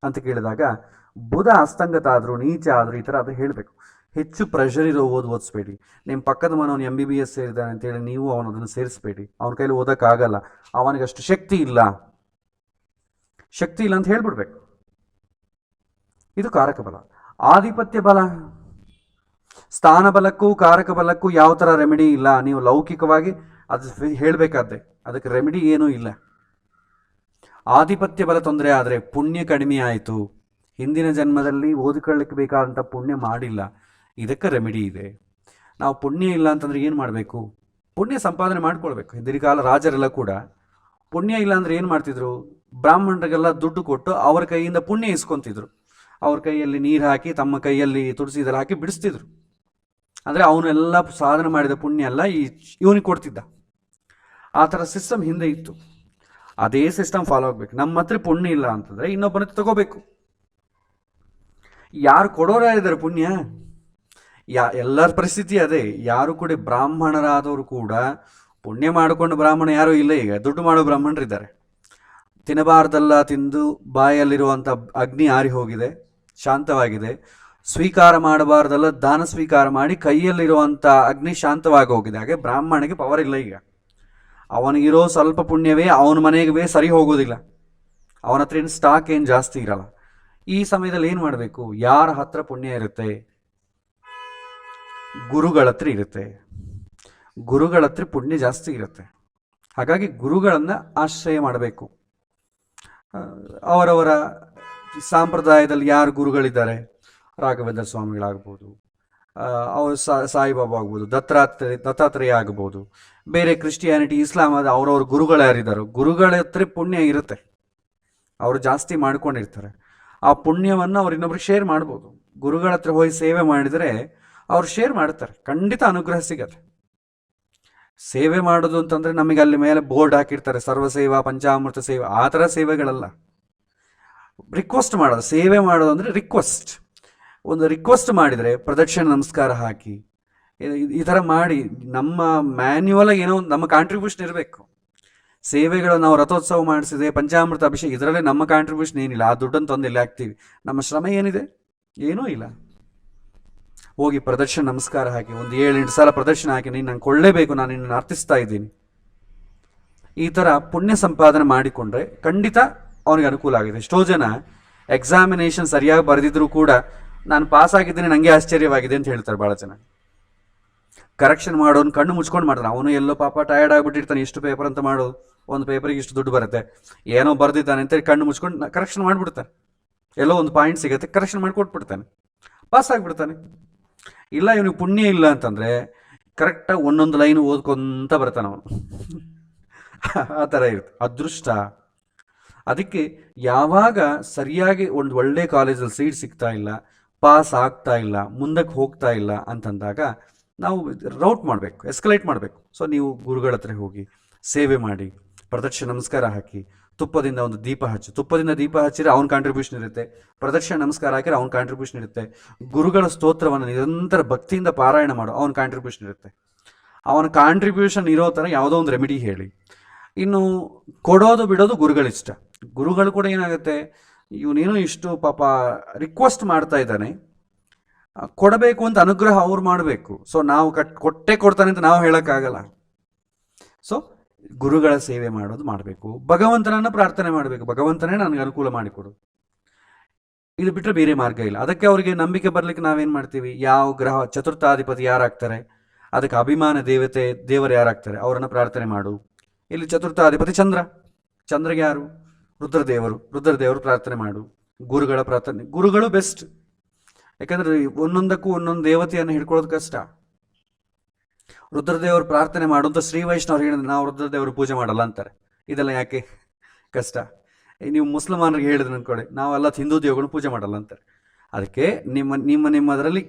ಅಂತ ಕೇಳಿದಾಗ, ಬುಧ ಅಸ್ತಂಗತ ಆದರೂ, ನೀಚ ಆದರೂ ಈ ಥರ ಅದು ಹೇಳಬೇಕು. ಹೆಚ್ಚು ಪ್ರೆಷರ್ ಇರೋ ಓದಿಸ್ಬೇಡಿ. ನಿಮ್ಮ ಪಕ್ಕದ ಮನವನು MBBS ಸೇರಿದ್ದಾನೆ ಅಂತೇಳಿ ನೀವು ಅದನ್ನು ಸೇರಿಸ್ಬೇಡಿ. ಅವನ ಕೈಲಿ ಓದೋಕ್ಕಾಗಲ್ಲ, ಅವನಿಗೆ ಅಷ್ಟು ಶಕ್ತಿ ಇಲ್ಲ ಅಂತ ಹೇಳ್ಬಿಡ್ಬೇಕು. ಇದು ಕಾರಕ ಬಲ. ಆಧಿಪತ್ಯ ಬಲ, ಸ್ಥಾನ ಬಲಕ್ಕೂ ಕಾರಕ ಬಲಕ್ಕೂ ಯಾವ ಥರ ರೆಮಿಡಿ ಇಲ್ಲ. ನೀವು ಲೌಕಿಕವಾಗಿ ಅದು ಹೇಳಬೇಕಾದ್ದೆ, ಅದಕ್ಕೆ ರೆಮಿಡಿ ಏನೂ ಇಲ್ಲ. ಆಧಿಪತ್ಯ ಬಲ ತೊಂದರೆ ಆದರೆ ಪುಣ್ಯ ಕಡಿಮೆ ಆಯಿತು, ಹಿಂದಿನ ಜನ್ಮದಲ್ಲಿ ಓದಿಕೊಳ್ಳಿಕ್ಕೆ ಬೇಕಾದಂಥ ಪುಣ್ಯ ಮಾಡಿಲ್ಲ, ಇದಕ್ಕೆ ರೆಮಿಡಿ ಇದೆ. ನಾವು ಪುಣ್ಯ ಇಲ್ಲ ಅಂತಂದರೆ ಏನು ಮಾಡಬೇಕು? ಪುಣ್ಯ ಸಂಪಾದನೆ ಮಾಡ್ಕೊಳ್ಬೇಕು. ಹಿಂದಿನ ಕಾಲ ರಾಜರೆಲ್ಲ ಕೂಡ ಪುಣ್ಯ ಇಲ್ಲ ಅಂದರೆ ಏನು ಮಾಡ್ತಿದ್ರು? ಬ್ರಾಹ್ಮಣರಿಗೆಲ್ಲ ದುಡ್ಡು ಕೊಟ್ಟು ಅವರ ಕೈಯಿಂದ ಪುಣ್ಯ ಇಸ್ಕೊತಿದ್ರು. ಅವ್ರ ಕೈಯಲ್ಲಿ ನೀರು ಹಾಕಿ, ತಮ್ಮ ಕೈಯಲ್ಲಿ ತುಳಸಿದೆಲ್ಲ ಹಾಕಿ ಬಿಡಿಸ್ತಿದ್ರು. ಅಂದರೆ ಅವನೆಲ್ಲ ಸಾಧನೆ ಮಾಡಿದ ಪುಣ್ಯ ಎಲ್ಲ ಇವನಿಗೆ ಕೊಡ್ತಿದ್ದ. ಆ ಥರ ಸಿಸ್ಟಮ್ ಹಿಂದೆ ಇತ್ತು. ಅದೇ ಸಿಸ್ಟಮ್ ಫಾಲೋ ಆಗಬೇಕು. ನಮ್ಮ ಹತ್ರ ಪುಣ್ಯ ಇಲ್ಲ ಅಂತಂದರೆ ಇನ್ನೊಬ್ಬನ ತಗೋಬೇಕು. ಯಾರು ಕೊಡೋರು ಯಾರಿದ್ದಾರೆ ಪುಣ್ಯ? ಎಲ್ಲರ ಪರಿಸ್ಥಿತಿ ಅದೇ. ಯಾರು ಕೂಡ ಬ್ರಾಹ್ಮಣರಾದವರು ಕೂಡ ಪುಣ್ಯ ಮಾಡಿಕೊಂಡು ಬ್ರಾಹ್ಮಣ ಯಾರೂ ಇಲ್ಲ. ಈಗ ದುಡ್ಡು ಮಾಡೋ ಬ್ರಾಹ್ಮಣರಿದ್ದಾರೆ. ತಿನ್ನಬಾರ್ದೆಲ್ಲ ತಿಂದು ಬಾಯಲ್ಲಿರುವಂಥ ಅಗ್ನಿ ಆರಿ ಹೋಗಿದೆ, ಶಾಂತವಾಗಿದೆ. ಸ್ವೀಕಾರ ಮಾಡಬಾರ್ದೆಲ್ಲ ದಾನ ಸ್ವೀಕಾರ ಮಾಡಿ ಕೈಯಲ್ಲಿರುವಂಥ ಅಗ್ನಿ ಶಾಂತವಾಗಿ ಹೋಗಿದೆ. ಹಾಗೆ ಬ್ರಾಹ್ಮಣಿಗೆ ಪವರ್ ಇಲ್ಲ. ಈಗ ಅವನಿಗಿರೋ ಸ್ವಲ್ಪ ಪುಣ್ಯವೇ ಅವನ ಮನೆಗೆ ಸರಿ ಹೋಗೋದಿಲ್ಲ. ಅವನ ಹತ್ರ ಏನು ಸ್ಟಾಕ್ ಏನು ಜಾಸ್ತಿ ಇರಲ್ಲ. ಈ ಸಮಯದಲ್ಲಿ ಏನು ಮಾಡಬೇಕು? ಯಾರ ಹತ್ರ ಪುಣ್ಯ ಇರುತ್ತೆ? ಗುರುಗಳ ಹತ್ರ ಇರುತ್ತೆ. ಗುರುಗಳ ಹತ್ರ ಪುಣ್ಯ ಜಾಸ್ತಿ ಇರುತ್ತೆ. ಹಾಗಾಗಿ ಗುರುಗಳನ್ನು ಆಶ್ರಯ ಮಾಡಬೇಕು. ಅವರವರ ಸಂಪ್ರದಾಯದಲ್ಲಿ ಯಾರು ಗುರುಗಳಿದ್ದಾರೆ, ರಾಘವೇಂದ್ರ ಸ್ವಾಮಿಗಳಾಗ್ಬೋದು, ಅವರು ಸಾಯಿಬಾಬಾ ಆಗ್ಬೋದು, ದತ್ತಾತ್ರೇಯ ಆಗ್ಬೋದು, ಬೇರೆ ಕ್ರಿಶ್ಚಿಯಾನಿಟಿ, ಇಸ್ಲಾಂ, ಅದು ಅವ್ರವ್ರ ಗುರುಗಳು ಯಾರಿದ್ದಾರೋ ಗುರುಗಳ ಹತ್ರ ಪುಣ್ಯ ಇರುತ್ತೆ. ಅವರು ಜಾಸ್ತಿ ಮಾಡ್ಕೊಂಡಿರ್ತಾರೆ. ಆ ಪುಣ್ಯವನ್ನು ಅವ್ರು ಇನ್ನೊಬ್ರಿಗೆ ಶೇರ್ ಮಾಡ್ಬೋದು. ಗುರುಗಳ ಹತ್ರ ಹೋಗಿ ಸೇವೆ ಮಾಡಿದರೆ ಅವ್ರು ಶೇರ್ ಮಾಡ್ತಾರೆ, ಖಂಡಿತ ಅನುಗ್ರಹ ಸಿಗತ್ತೆ. ಸೇವೆ ಮಾಡೋದು ಅಂತಂದರೆ ನಮಗೆ ಅಲ್ಲಿ ಮೇಲೆ ಬೋರ್ಡ್ ಹಾಕಿರ್ತಾರೆ, ಸರ್ವಸೇವಾ ಪಂಚಾಮೃತ ಸೇವೆ, ಆ ಥರ ಸೇವೆಗಳಲ್ಲ. ರಿಕ್ವೆಸ್ಟ್ ಮಾಡೋದು. ಸೇವೆ ಮಾಡೋದು ಅಂದರೆ ರಿಕ್ವೆಸ್ಟ್. ಒಂದು ರಿಕ್ವೆಸ್ಟ್ ಮಾಡಿದರೆ ಪ್ರದಕ್ಷಿಣೆ ನಮಸ್ಕಾರ ಹಾಕಿ, ಈ ಥರ ಮಾಡಿ ನಮ್ಮ ಮ್ಯಾನ್ಯುವಲ್ ಏನೋ ನಮ್ಮ ಕಾಂಟ್ರಿಬ್ಯೂಷನ್ ಇರಬೇಕು. ಸೇವೆಗಳು ನಾವು ರಥೋತ್ಸವ ಮಾಡಿಸಿದೆ, ಪಂಚಾಮೃತ ಅಭಿಷೇಕ, ಇದರಲ್ಲೇ ನಮ್ಮ ಕಾಂಟ್ರಿಬ್ಯೂಷನ್ ಏನಿಲ್ಲ. ಆ ದುಡ್ಡನ್ನು ತಂದು ಎಲ್ಲಿ ಹಾಕ್ತೀವಿ? ನಮ್ಮ ಶ್ರಮ ಏನಿದೆ? ಏನೂ ಇಲ್ಲ. ಹೋಗಿ ಪ್ರದಕ್ಷಿಣೆ ನಮಸ್ಕಾರ ಹಾಕಿ, ಒಂದು 7-8 ಸಲ ಪ್ರದಕ್ಷಿಣೆ ಹಾಕಿ, ನೀನು ನಂಗೆ ಕೊಳ್ಳೇಬೇಕು, ನಾನು ನಿನ್ನನ್ನು ಅರ್ಥಿಸ್ತಾ ಇದ್ದೀನಿ. ಈ ಥರ ಪುಣ್ಯ ಸಂಪಾದನೆ ಮಾಡಿಕೊಂಡ್ರೆ ಖಂಡಿತ ಅವನಿಗೆ ಅನುಕೂಲ ಆಗಿದೆ. ಎಷ್ಟೋ ಜನ ಎಕ್ಸಾಮಿನೇಷನ್ ಸರಿಯಾಗಿ ಬರೆದಿದ್ರು ಕೂಡ ನಾನು ಪಾಸ್ ಆಗಿದ್ದೀನಿ, ನನಗೆ ಆಶ್ಚರ್ಯವಾಗಿದೆ ಅಂತ ಹೇಳ್ತಾರೆ ಭಾಳ ಜನ. ಕರೆಕ್ಷನ್ ಮಾಡೋನು ಕಣ್ಣು ಮುಚ್ಕೊಂಡು ಮಾಡ್ತಾನೆ. ಅವನು ಎಲ್ಲೋ ಪಾಪ ಟಯರ್ಡ್ ಆಗಿಬಿಟ್ಟಿರ್ತಾನೆ. ಇಷ್ಟು ಪೇಪರ್ ಅಂತ ಮಾಡೋದು, ಒಂದು ಪೇಪರಿಗೆ ಇಷ್ಟು ದುಡ್ಡು ಬರುತ್ತೆ, ಏನೋ ಬರೆದಿದ್ದಾನೆ ಅಂತೇಳಿ ಕಣ್ಣು ಮುಚ್ಕೊಂಡು ಕರೆಕ್ಷನ್ ಮಾಡಿಬಿಡ್ತಾನೆ. ಎಲ್ಲೋ ಒಂದು ಪಾಯಿಂಟ್ ಸಿಗುತ್ತೆ, ಕರೆಕ್ಷನ್ ಮಾಡಿಕೊಟ್ಬಿಡ್ತಾನೆ, ಪಾಸ್ ಆಗಿಬಿಡ್ತಾನೆ. ಇಲ್ಲ, ಇವನಿಗೆ ಪುಣ್ಯ ಇಲ್ಲ ಅಂತಂದರೆ ಕರೆಕ್ಟಾಗಿ ಒಂದೊಂದು ಲೈನ್ ಓದ್ಕೊಂತ ಬರ್ತಾನೆ ಅವನು. ಆ ಥರ ಇರುತ್ತೆ ಅದೃಷ್ಟ. ಅದಕ್ಕೆ ಯಾವಾಗ ಸರಿಯಾಗಿ ಒಂದು ಒಳ್ಳೆ ಕಾಲೇಜಲ್ಲಿ ಸೀಟ್ ಸಿಗ್ತಾ ಇಲ್ಲ, ಪಾಸ್ ಆಗ್ತಾ ಇಲ್ಲ, ಮುಂದಕ್ಕೆ ಹೋಗ್ತಾ ಇಲ್ಲ ಅಂತಂದಾಗ ನಾವು ರೌಟ್ ಮಾಡಬೇಕು, ಎಸ್ಕಲೇಟ್ ಮಾಡಬೇಕು. ಸೊ ನೀವು ಗುರುಗಳ ಹತ್ರ ಹೋಗಿ ಸೇವೆ ಮಾಡಿ, ಪ್ರದಕ್ಷಿಣೆ ನಮಸ್ಕಾರ ಹಾಕಿ, ತುಪ್ಪದಿಂದ ಒಂದು ದೀಪ ಹಚ್ಚಿ. ತುಪ್ಪದಿಂದ ದೀಪ ಹಚ್ಚಿದ್ರೆ ಅವ್ನ ಕಾಂಟ್ರಿಬ್ಯೂಷನ್ ಇರುತ್ತೆ, ಪ್ರದಕ್ಷಿಣೆ ನಮಸ್ಕಾರ ಹಾಕಿದ್ರೆ ಅವ್ನ ಕಾಂಟ್ರಿಬ್ಯೂಷನ್ ಇರುತ್ತೆ. ಗುರುಗಳ ಸ್ತೋತ್ರವನ್ನು ನಿರಂತರ ಭಕ್ತಿಯಿಂದ ಪಾರಾಯಣ ಮಾಡು, ಅವನ ಕಾಂಟ್ರಿಬ್ಯೂಷನ್ ಇರುತ್ತೆ. ಅವನ ಕಾಂಟ್ರಿಬ್ಯೂಷನ್ ಇರೋ ಥರ ಯಾವುದೋ ಒಂದು ರೆಮಿಡಿ ಹೇಳಿ. ಇನ್ನು ಕೊಡೋದು ಬಿಡೋದು ಗುರುಗಳಿಷ್ಟ. ಗುರುಗಳು ಕೂಡ ಏನಾಗುತ್ತೆ, ಇವನೇನೋ ಇಷ್ಟು ಪಾಪ ರಿಕ್ವೆಸ್ಟ್ ಮಾಡ್ತಾ ಇದ್ದಾನೆ, ಕೊಡಬೇಕು ಅಂತ ಅನುಗ್ರಹ ಅವ್ರು ಮಾಡಬೇಕು. ಸೊ ನಾವು ಕೊಟ್ಟೆ ಕೊಡ್ತಾನೆ ಅಂತ ನಾವು ಹೇಳೋಕ್ಕಾಗಲ್ಲ. ಸೊ ಗುರುಗಳ ಸೇವೆ ಮಾಡೋದು ಮಾಡಬೇಕು. ಭಗವಂತನನ್ನು ಪ್ರಾರ್ಥನೆ ಮಾಡಬೇಕು, ಭಗವಂತನೇ ನನಗೆ ಅನುಕೂಲ ಮಾಡಿಕೊಡು. ಇದು ಬಿಟ್ಟರೆ ಬೇರೆ ಮಾರ್ಗ ಇಲ್ಲ. ಅದಕ್ಕೆ ಅವರಿಗೆ ನಂಬಿಕೆ ಬರಲಿಕ್ಕೆ ನಾವೇನು ಮಾಡ್ತೀವಿ? ಯಾವ ಗ್ರಹ ಚತುರ್ಥಾಧಿಪತಿ ಯಾರಾಗ್ತಾರೆ, ಅದಕ್ಕೆ ಅಭಿಮಾನ ದೇವರು ಯಾರಾಗ್ತಾರೆ, ಅವರನ್ನು ಪ್ರಾರ್ಥನೆ ಮಾಡು. ಇಲ್ಲಿ ಚತುರ್ಥಾಧಿಪತಿ ಚಂದ್ರ, ಚಂದ್ರಗೆ ಯಾರು? ರುದ್ರದೇವರು ಪ್ರಾರ್ಥನೆ ಮಾಡು. ಗುರುಗಳ ಪ್ರಾರ್ಥನೆ, ಗುರುಗಳು ಬೆಸ್ಟ್. ಯಾಕಂದರೆ ಒಂದೊಂದಕ್ಕೂ ಒಂದೊಂದು ದೇವತೆಯನ್ನು ಹಿಡ್ಕೊಳ್ಳೋದು ಕಷ್ಟ. ರುದ್ರದೇವರು ಪ್ರಾರ್ಥನೆ ಮಾಡುವಂಥ ಶ್ರೀ ವೈಷ್ಣವ್ರು ಹೇಳಿದ್ರೆ ನಾವು ರುದ್ರದೇವರು ಪೂಜೆ ಮಾಡಲ್ಲ ಅಂತಾರೆ. ಇದೆಲ್ಲ ಯಾಕೆ ಕಷ್ಟ? ನೀವು ಮುಸಲ್ಮಾನರಿಗೆ ಹೇಳಿದ್ರೆ ಅಂದ್ಕೊಳ್ಳಿ, ನಾವೆಲ್ಲ ಹಿಂದೂ ದೇವಗಳನ್ನ ಪೂಜೆ ಮಾಡಲ್ಲ ಅಂತಾರೆ. ಅದಕ್ಕೆ ನಿಮ್ಮದರಲ್ಲಿ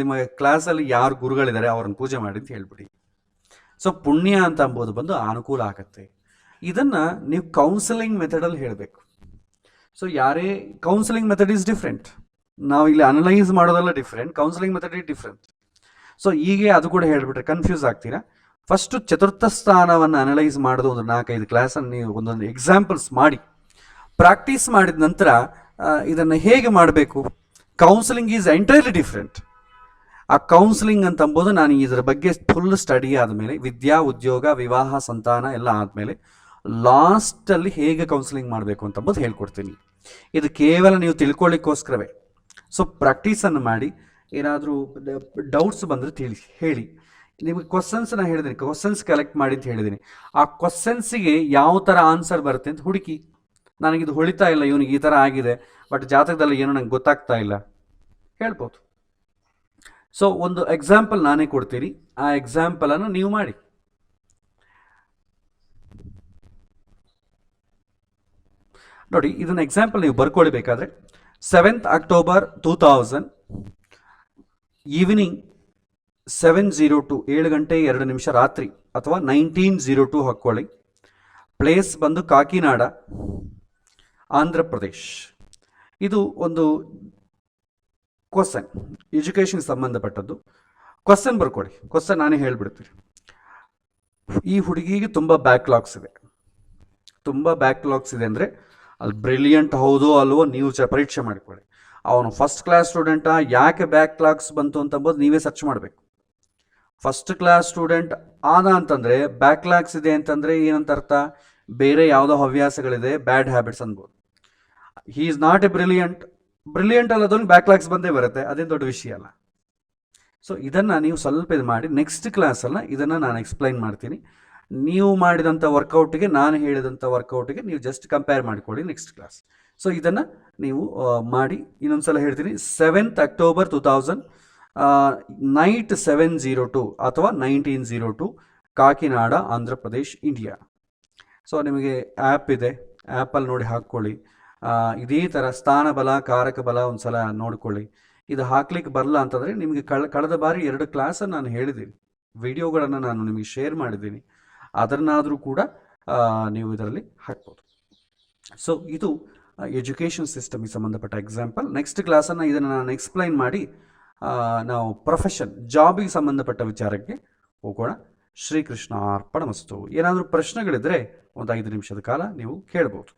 ನಿಮ್ಮ ಕ್ಲಾಸಲ್ಲಿ ಯಾರು ಗುರುಗಳಿದ್ದಾರೆ ಅವ್ರನ್ನ ಪೂಜೆ ಮಾಡಿ ಅಂತ ಹೇಳ್ಬಿಡಿ. ಸೊ ಪುಣ್ಯ ಅಂತ ಅಂಬೋದು ಬಂದು ಅನುಕೂಲ ಆಗುತ್ತೆ. ಇದನ್ನು ನೀವು ಕೌನ್ಸಿಲಿಂಗ್ ಮೆಥಡಲ್ಲಿ ಹೇಳಬೇಕು. ಸೊ ಯಾರೇ ಕೌನ್ಸಿಲಿಂಗ್ ಮೆಥಡ್ ಈಸ್ ಡಿಫ್ರೆಂಟ್. ನಾವು ಇಲ್ಲಿ ಅನಲೈಸ್ ಮಾಡೋದೆಲ್ಲ different, counselling method is different. So ಹೀಗೆ ಅದು ಕೂಡ ಹೇಳಿಬಿಟ್ರೆ ಕನ್ಫ್ಯೂಸ್ ಆಗ್ತೀರಾ. ಫಸ್ಟು ಚತುರ್ಥ ಸ್ಥಾನವನ್ನು ಅನಲೈಸ್ ಮಾಡೋದು ಒಂದು 4-5 ಕ್ಲಾಸನ್ನು ನೀವು ಒಂದೊಂದು ಎಕ್ಸಾಂಪಲ್ಸ್ ಮಾಡಿ ಪ್ರಾಕ್ಟೀಸ್ ಮಾಡಿದ ನಂತರ ಇದನ್ನು ಹೇಗೆ ಮಾಡಬೇಕು. Counselling is entirely different. ಆ ಕೌನ್ಸಿಲಿಂಗ್ ಅಂತ ಅಂಬೋದು ನಾನು ಇದರ ಬಗ್ಗೆ ಫುಲ್ ಸ್ಟಡಿ ಆದಮೇಲೆ, ವಿದ್ಯಾ ಉದ್ಯೋಗ ವಿವಾಹ ಸಂತಾನ ಎಲ್ಲ ಆದಮೇಲೆ ಲಾಸ್ಟಲ್ಲಿ ಹೇಗೆ ಕೌನ್ಸಿಲಿಂಗ್ ಮಾಡಬೇಕು ಅಂತಂಬೋದು ಹೇಳ್ಕೊಡ್ತೀನಿ. ಇದು ಕೇವಲ ನೀವು ತಿಳ್ಕೊಳ್ಳಿಕ್ಕೋಸ್ಕರವೇ. ಸೊ ಪ್ರಾಕ್ಟೀಸನ್ನು ಮಾಡಿ, ಏನಾದರೂ ಡೌಟ್ಸ್ ಬಂದರೆ ಹೇಳಿ. ನಿಮಗೆ ಕ್ವಶನ್ಸ್ ನಾನು ಹೇಳಿದ್ದೀನಿ, ಕ್ವಶನ್ಸ್ ಕಲೆಕ್ಟ್ ಮಾಡಿ ಅಂತ ಹೇಳಿದ್ದೀನಿ. ಆ ಕ್ವಶನ್ಸಿಗೆ ಯಾವ ಥರ ಆನ್ಸರ್ ಬರುತ್ತೆ ಅಂತ ಹುಡುಕಿ. ನನಗಿದು ಹೊಳಿತಾ ಇಲ್ಲ, ಇವನಿಗೆ ಈ ಥರ ಆಗಿದೆ, ಬಟ್ ಜಾತಕದಲ್ಲಿ ಏನೋ ನಂಗೆ ಗೊತ್ತಾಗ್ತಾ ಇಲ್ಲ ಹೇಳ್ಬೋದು. ಸೊ ಒಂದು ಎಕ್ಸಾಂಪಲ್ ನಾನೇ ಕೊಡ್ತೀನಿ, ಆ ಎಕ್ಸಾಂಪಲನ್ನು ನೀವು ಮಾಡಿ. ನೋಡಿ, ಇದನ್ನ ಎಕ್ಸಾಂಪಲ್ ನೀವು ಬರ್ಕೊಳ್ಬೇಕಾದ್ರೆ 7th October 2000 ಈವ್ನಿಂಗ್ 7:02 7 ಗಂಟೆ 2 ನಿಮಿಷ ರಾತ್ರಿ, ಅಥವಾ 1902 ಹಾಕ್ಕೊಳ್ಳಿ. ಪ್ಲೇಸ್ ಬಂದು ಕಾಕಿನಾಡ, ಆಂಧ್ರ ಪ್ರದೇಶ್. ಇದು ಒಂದು ಕ್ವಶನ್, ಎಜುಕೇಷನ್ ಸಂಬಂಧಪಟ್ಟದ್ದು. ಕ್ವಶನ್ ಬರ್ಕೊಡಿ, ಕ್ವಶನ್ ನಾನೇ ಹೇಳ್ಬಿಡ್ತೀನಿ. ಈ ಹುಡುಗಿಗೆ ತುಂಬ ಬ್ಯಾಕ್ಲಾಗ್ಸ್ ಇದೆ. ತುಂಬ ಬ್ಯಾಕ್ಲಾಗ್ಸ್ ಇದೆ ಅಂದರೆ ಅಲ್ಲಿ ಬ್ರಿಲಿಯಂಟ್ ಹೌದೋ ಅಲ್ವೋ ನೀವು ಪರೀಕ್ಷೆ ಮಾಡಿಕೊಳ್ಳಿ. ಅವನು ಫಸ್ಟ್ ಕ್ಲಾಸ್ ಸ್ಟೂಡೆಂಟಾ, ಯಾಕೆ ಬ್ಯಾಕ್ಲಾಗ್ಸ್ ಬಂತು ಅಂತಂಬೋದು ನೀವೇ ಸರ್ಚ್ ಮಾಡಬೇಕು. ಫಸ್ಟ್ ಕ್ಲಾಸ್ ಸ್ಟೂಡೆಂಟ್ ಆದ ಅಂತಂದರೆ ಬ್ಯಾಕ್ಲಾಗ್ಸ್ ಇದೆ ಅಂತಂದರೆ ಏನಂತ ಅರ್ಥ? ಬೇರೆ ಯಾವುದೋ ಹವ್ಯಾಸಗಳಿದೆ, ಬ್ಯಾಡ್ ಹ್ಯಾಬಿಟ್ಸ್ ಅನ್ಬೋದು. He is not a brilliant ಅಲ್ಲದವ್ನಿಗೆ ಬ್ಯಾಕ್ಲಾಗ್ಸ್ ಬಂದೇ ಬರುತ್ತೆ, ಅದೇನು ದೊಡ್ಡ ವಿಷಯ ಅಲ್ಲ. ಸೊ ಇದನ್ನು ನೀವು ಸ್ವಲ್ಪ ಇದು ಮಾಡಿ, ನೆಕ್ಸ್ಟ್ ಕ್ಲಾಸಲ್ಲಿ ಇದನ್ನು ನಾನು ಎಕ್ಸ್ಪ್ಲೈನ್ ಮಾಡ್ತೀನಿ. ನೀವು ಮಾಡಿದಂಥ ವರ್ಕೌಟಿಗೆ ನಾನು ಹೇಳಿದಂಥ ವರ್ಕೌಟಿಗೆ ನೀವು ಜಸ್ಟ್ ಕಂಪೇರ್ ಮಾಡಿಕೊಳ್ಳಿ ನೆಕ್ಸ್ಟ್ ಕ್ಲಾಸ್. ಸೊ ಇದನ್ನು ನೀವು ಮಾಡಿ. ಇನ್ನೊಂದು ಸಲ ಹೇಳ್ತೀನಿ, 7th October 2000 ನೈಟ್ 7:02 ಅಥವಾ 1902 ಕಾಕಿನಾಡ, ಆಂಧ್ರ ಪ್ರದೇಶ್, ಇಂಡಿಯಾ. ಸೊ ನಿಮಗೆ ಆ್ಯಪ್ ಇದೆ, ಆ್ಯಪಲ್ಲಿ ನೋಡಿ ಹಾಕ್ಕೊಳ್ಳಿ. ಇದೇ ಥರ ಸ್ಥಾನಬಲ, ಕಾರಕ ಬಲ ಒಂದು ಸಲ ನೋಡ್ಕೊಳ್ಳಿ. ಇದು ಹಾಕ್ಲಿಕ್ಕೆ ಬರಲ್ಲ ಅಂತಂದರೆ ನಿಮಗೆ ಕಳೆದ ಬಾರಿ 2 ಕ್ಲಾಸನ್ನು ನಾನು ಹೇಳಿದ್ದೀನಿ, ವಿಡಿಯೋಗಳನ್ನು ನಾನು ನಿಮಗೆ ಶೇರ್ ಮಾಡಿದ್ದೀನಿ, ಅದನ್ನಾದರೂ ಕೂಡ ನೀವು ಇದರಲ್ಲಿ ಹಾಕ್ಬೋದು. ಸೊ ಇದು ಎಜುಕೇಷನ್ ಸಿಸ್ಟಮಿಗೆ ಸಂಬಂಧಪಟ್ಟ ಎಕ್ಸಾಂಪಲ್. ನೆಕ್ಸ್ಟ್ ಕ್ಲಾಸನ್ನು ಇದನ್ನು ನಾನು ಎಕ್ಸ್ಪ್ಲೈನ್ ಮಾಡಿ ನಾವು ಪ್ರೊಫೆಷನ್, ಜಾಬಿಗೆ ಸಂಬಂಧಪಟ್ಟ ವಿಚಾರಕ್ಕೆ ಹೋಗೋಣ. ಶ್ರೀಕೃಷ್ಣ ಅರ್ಪಣಮಸ್ತು. ಏನಾದರೂ ಪ್ರಶ್ನೆಗಳಿದ್ದರೆ ಒಂದು 5 ನಿಮಿಷದ ಕಾಲ ನೀವು ಕೇಳ್ಬೋದು.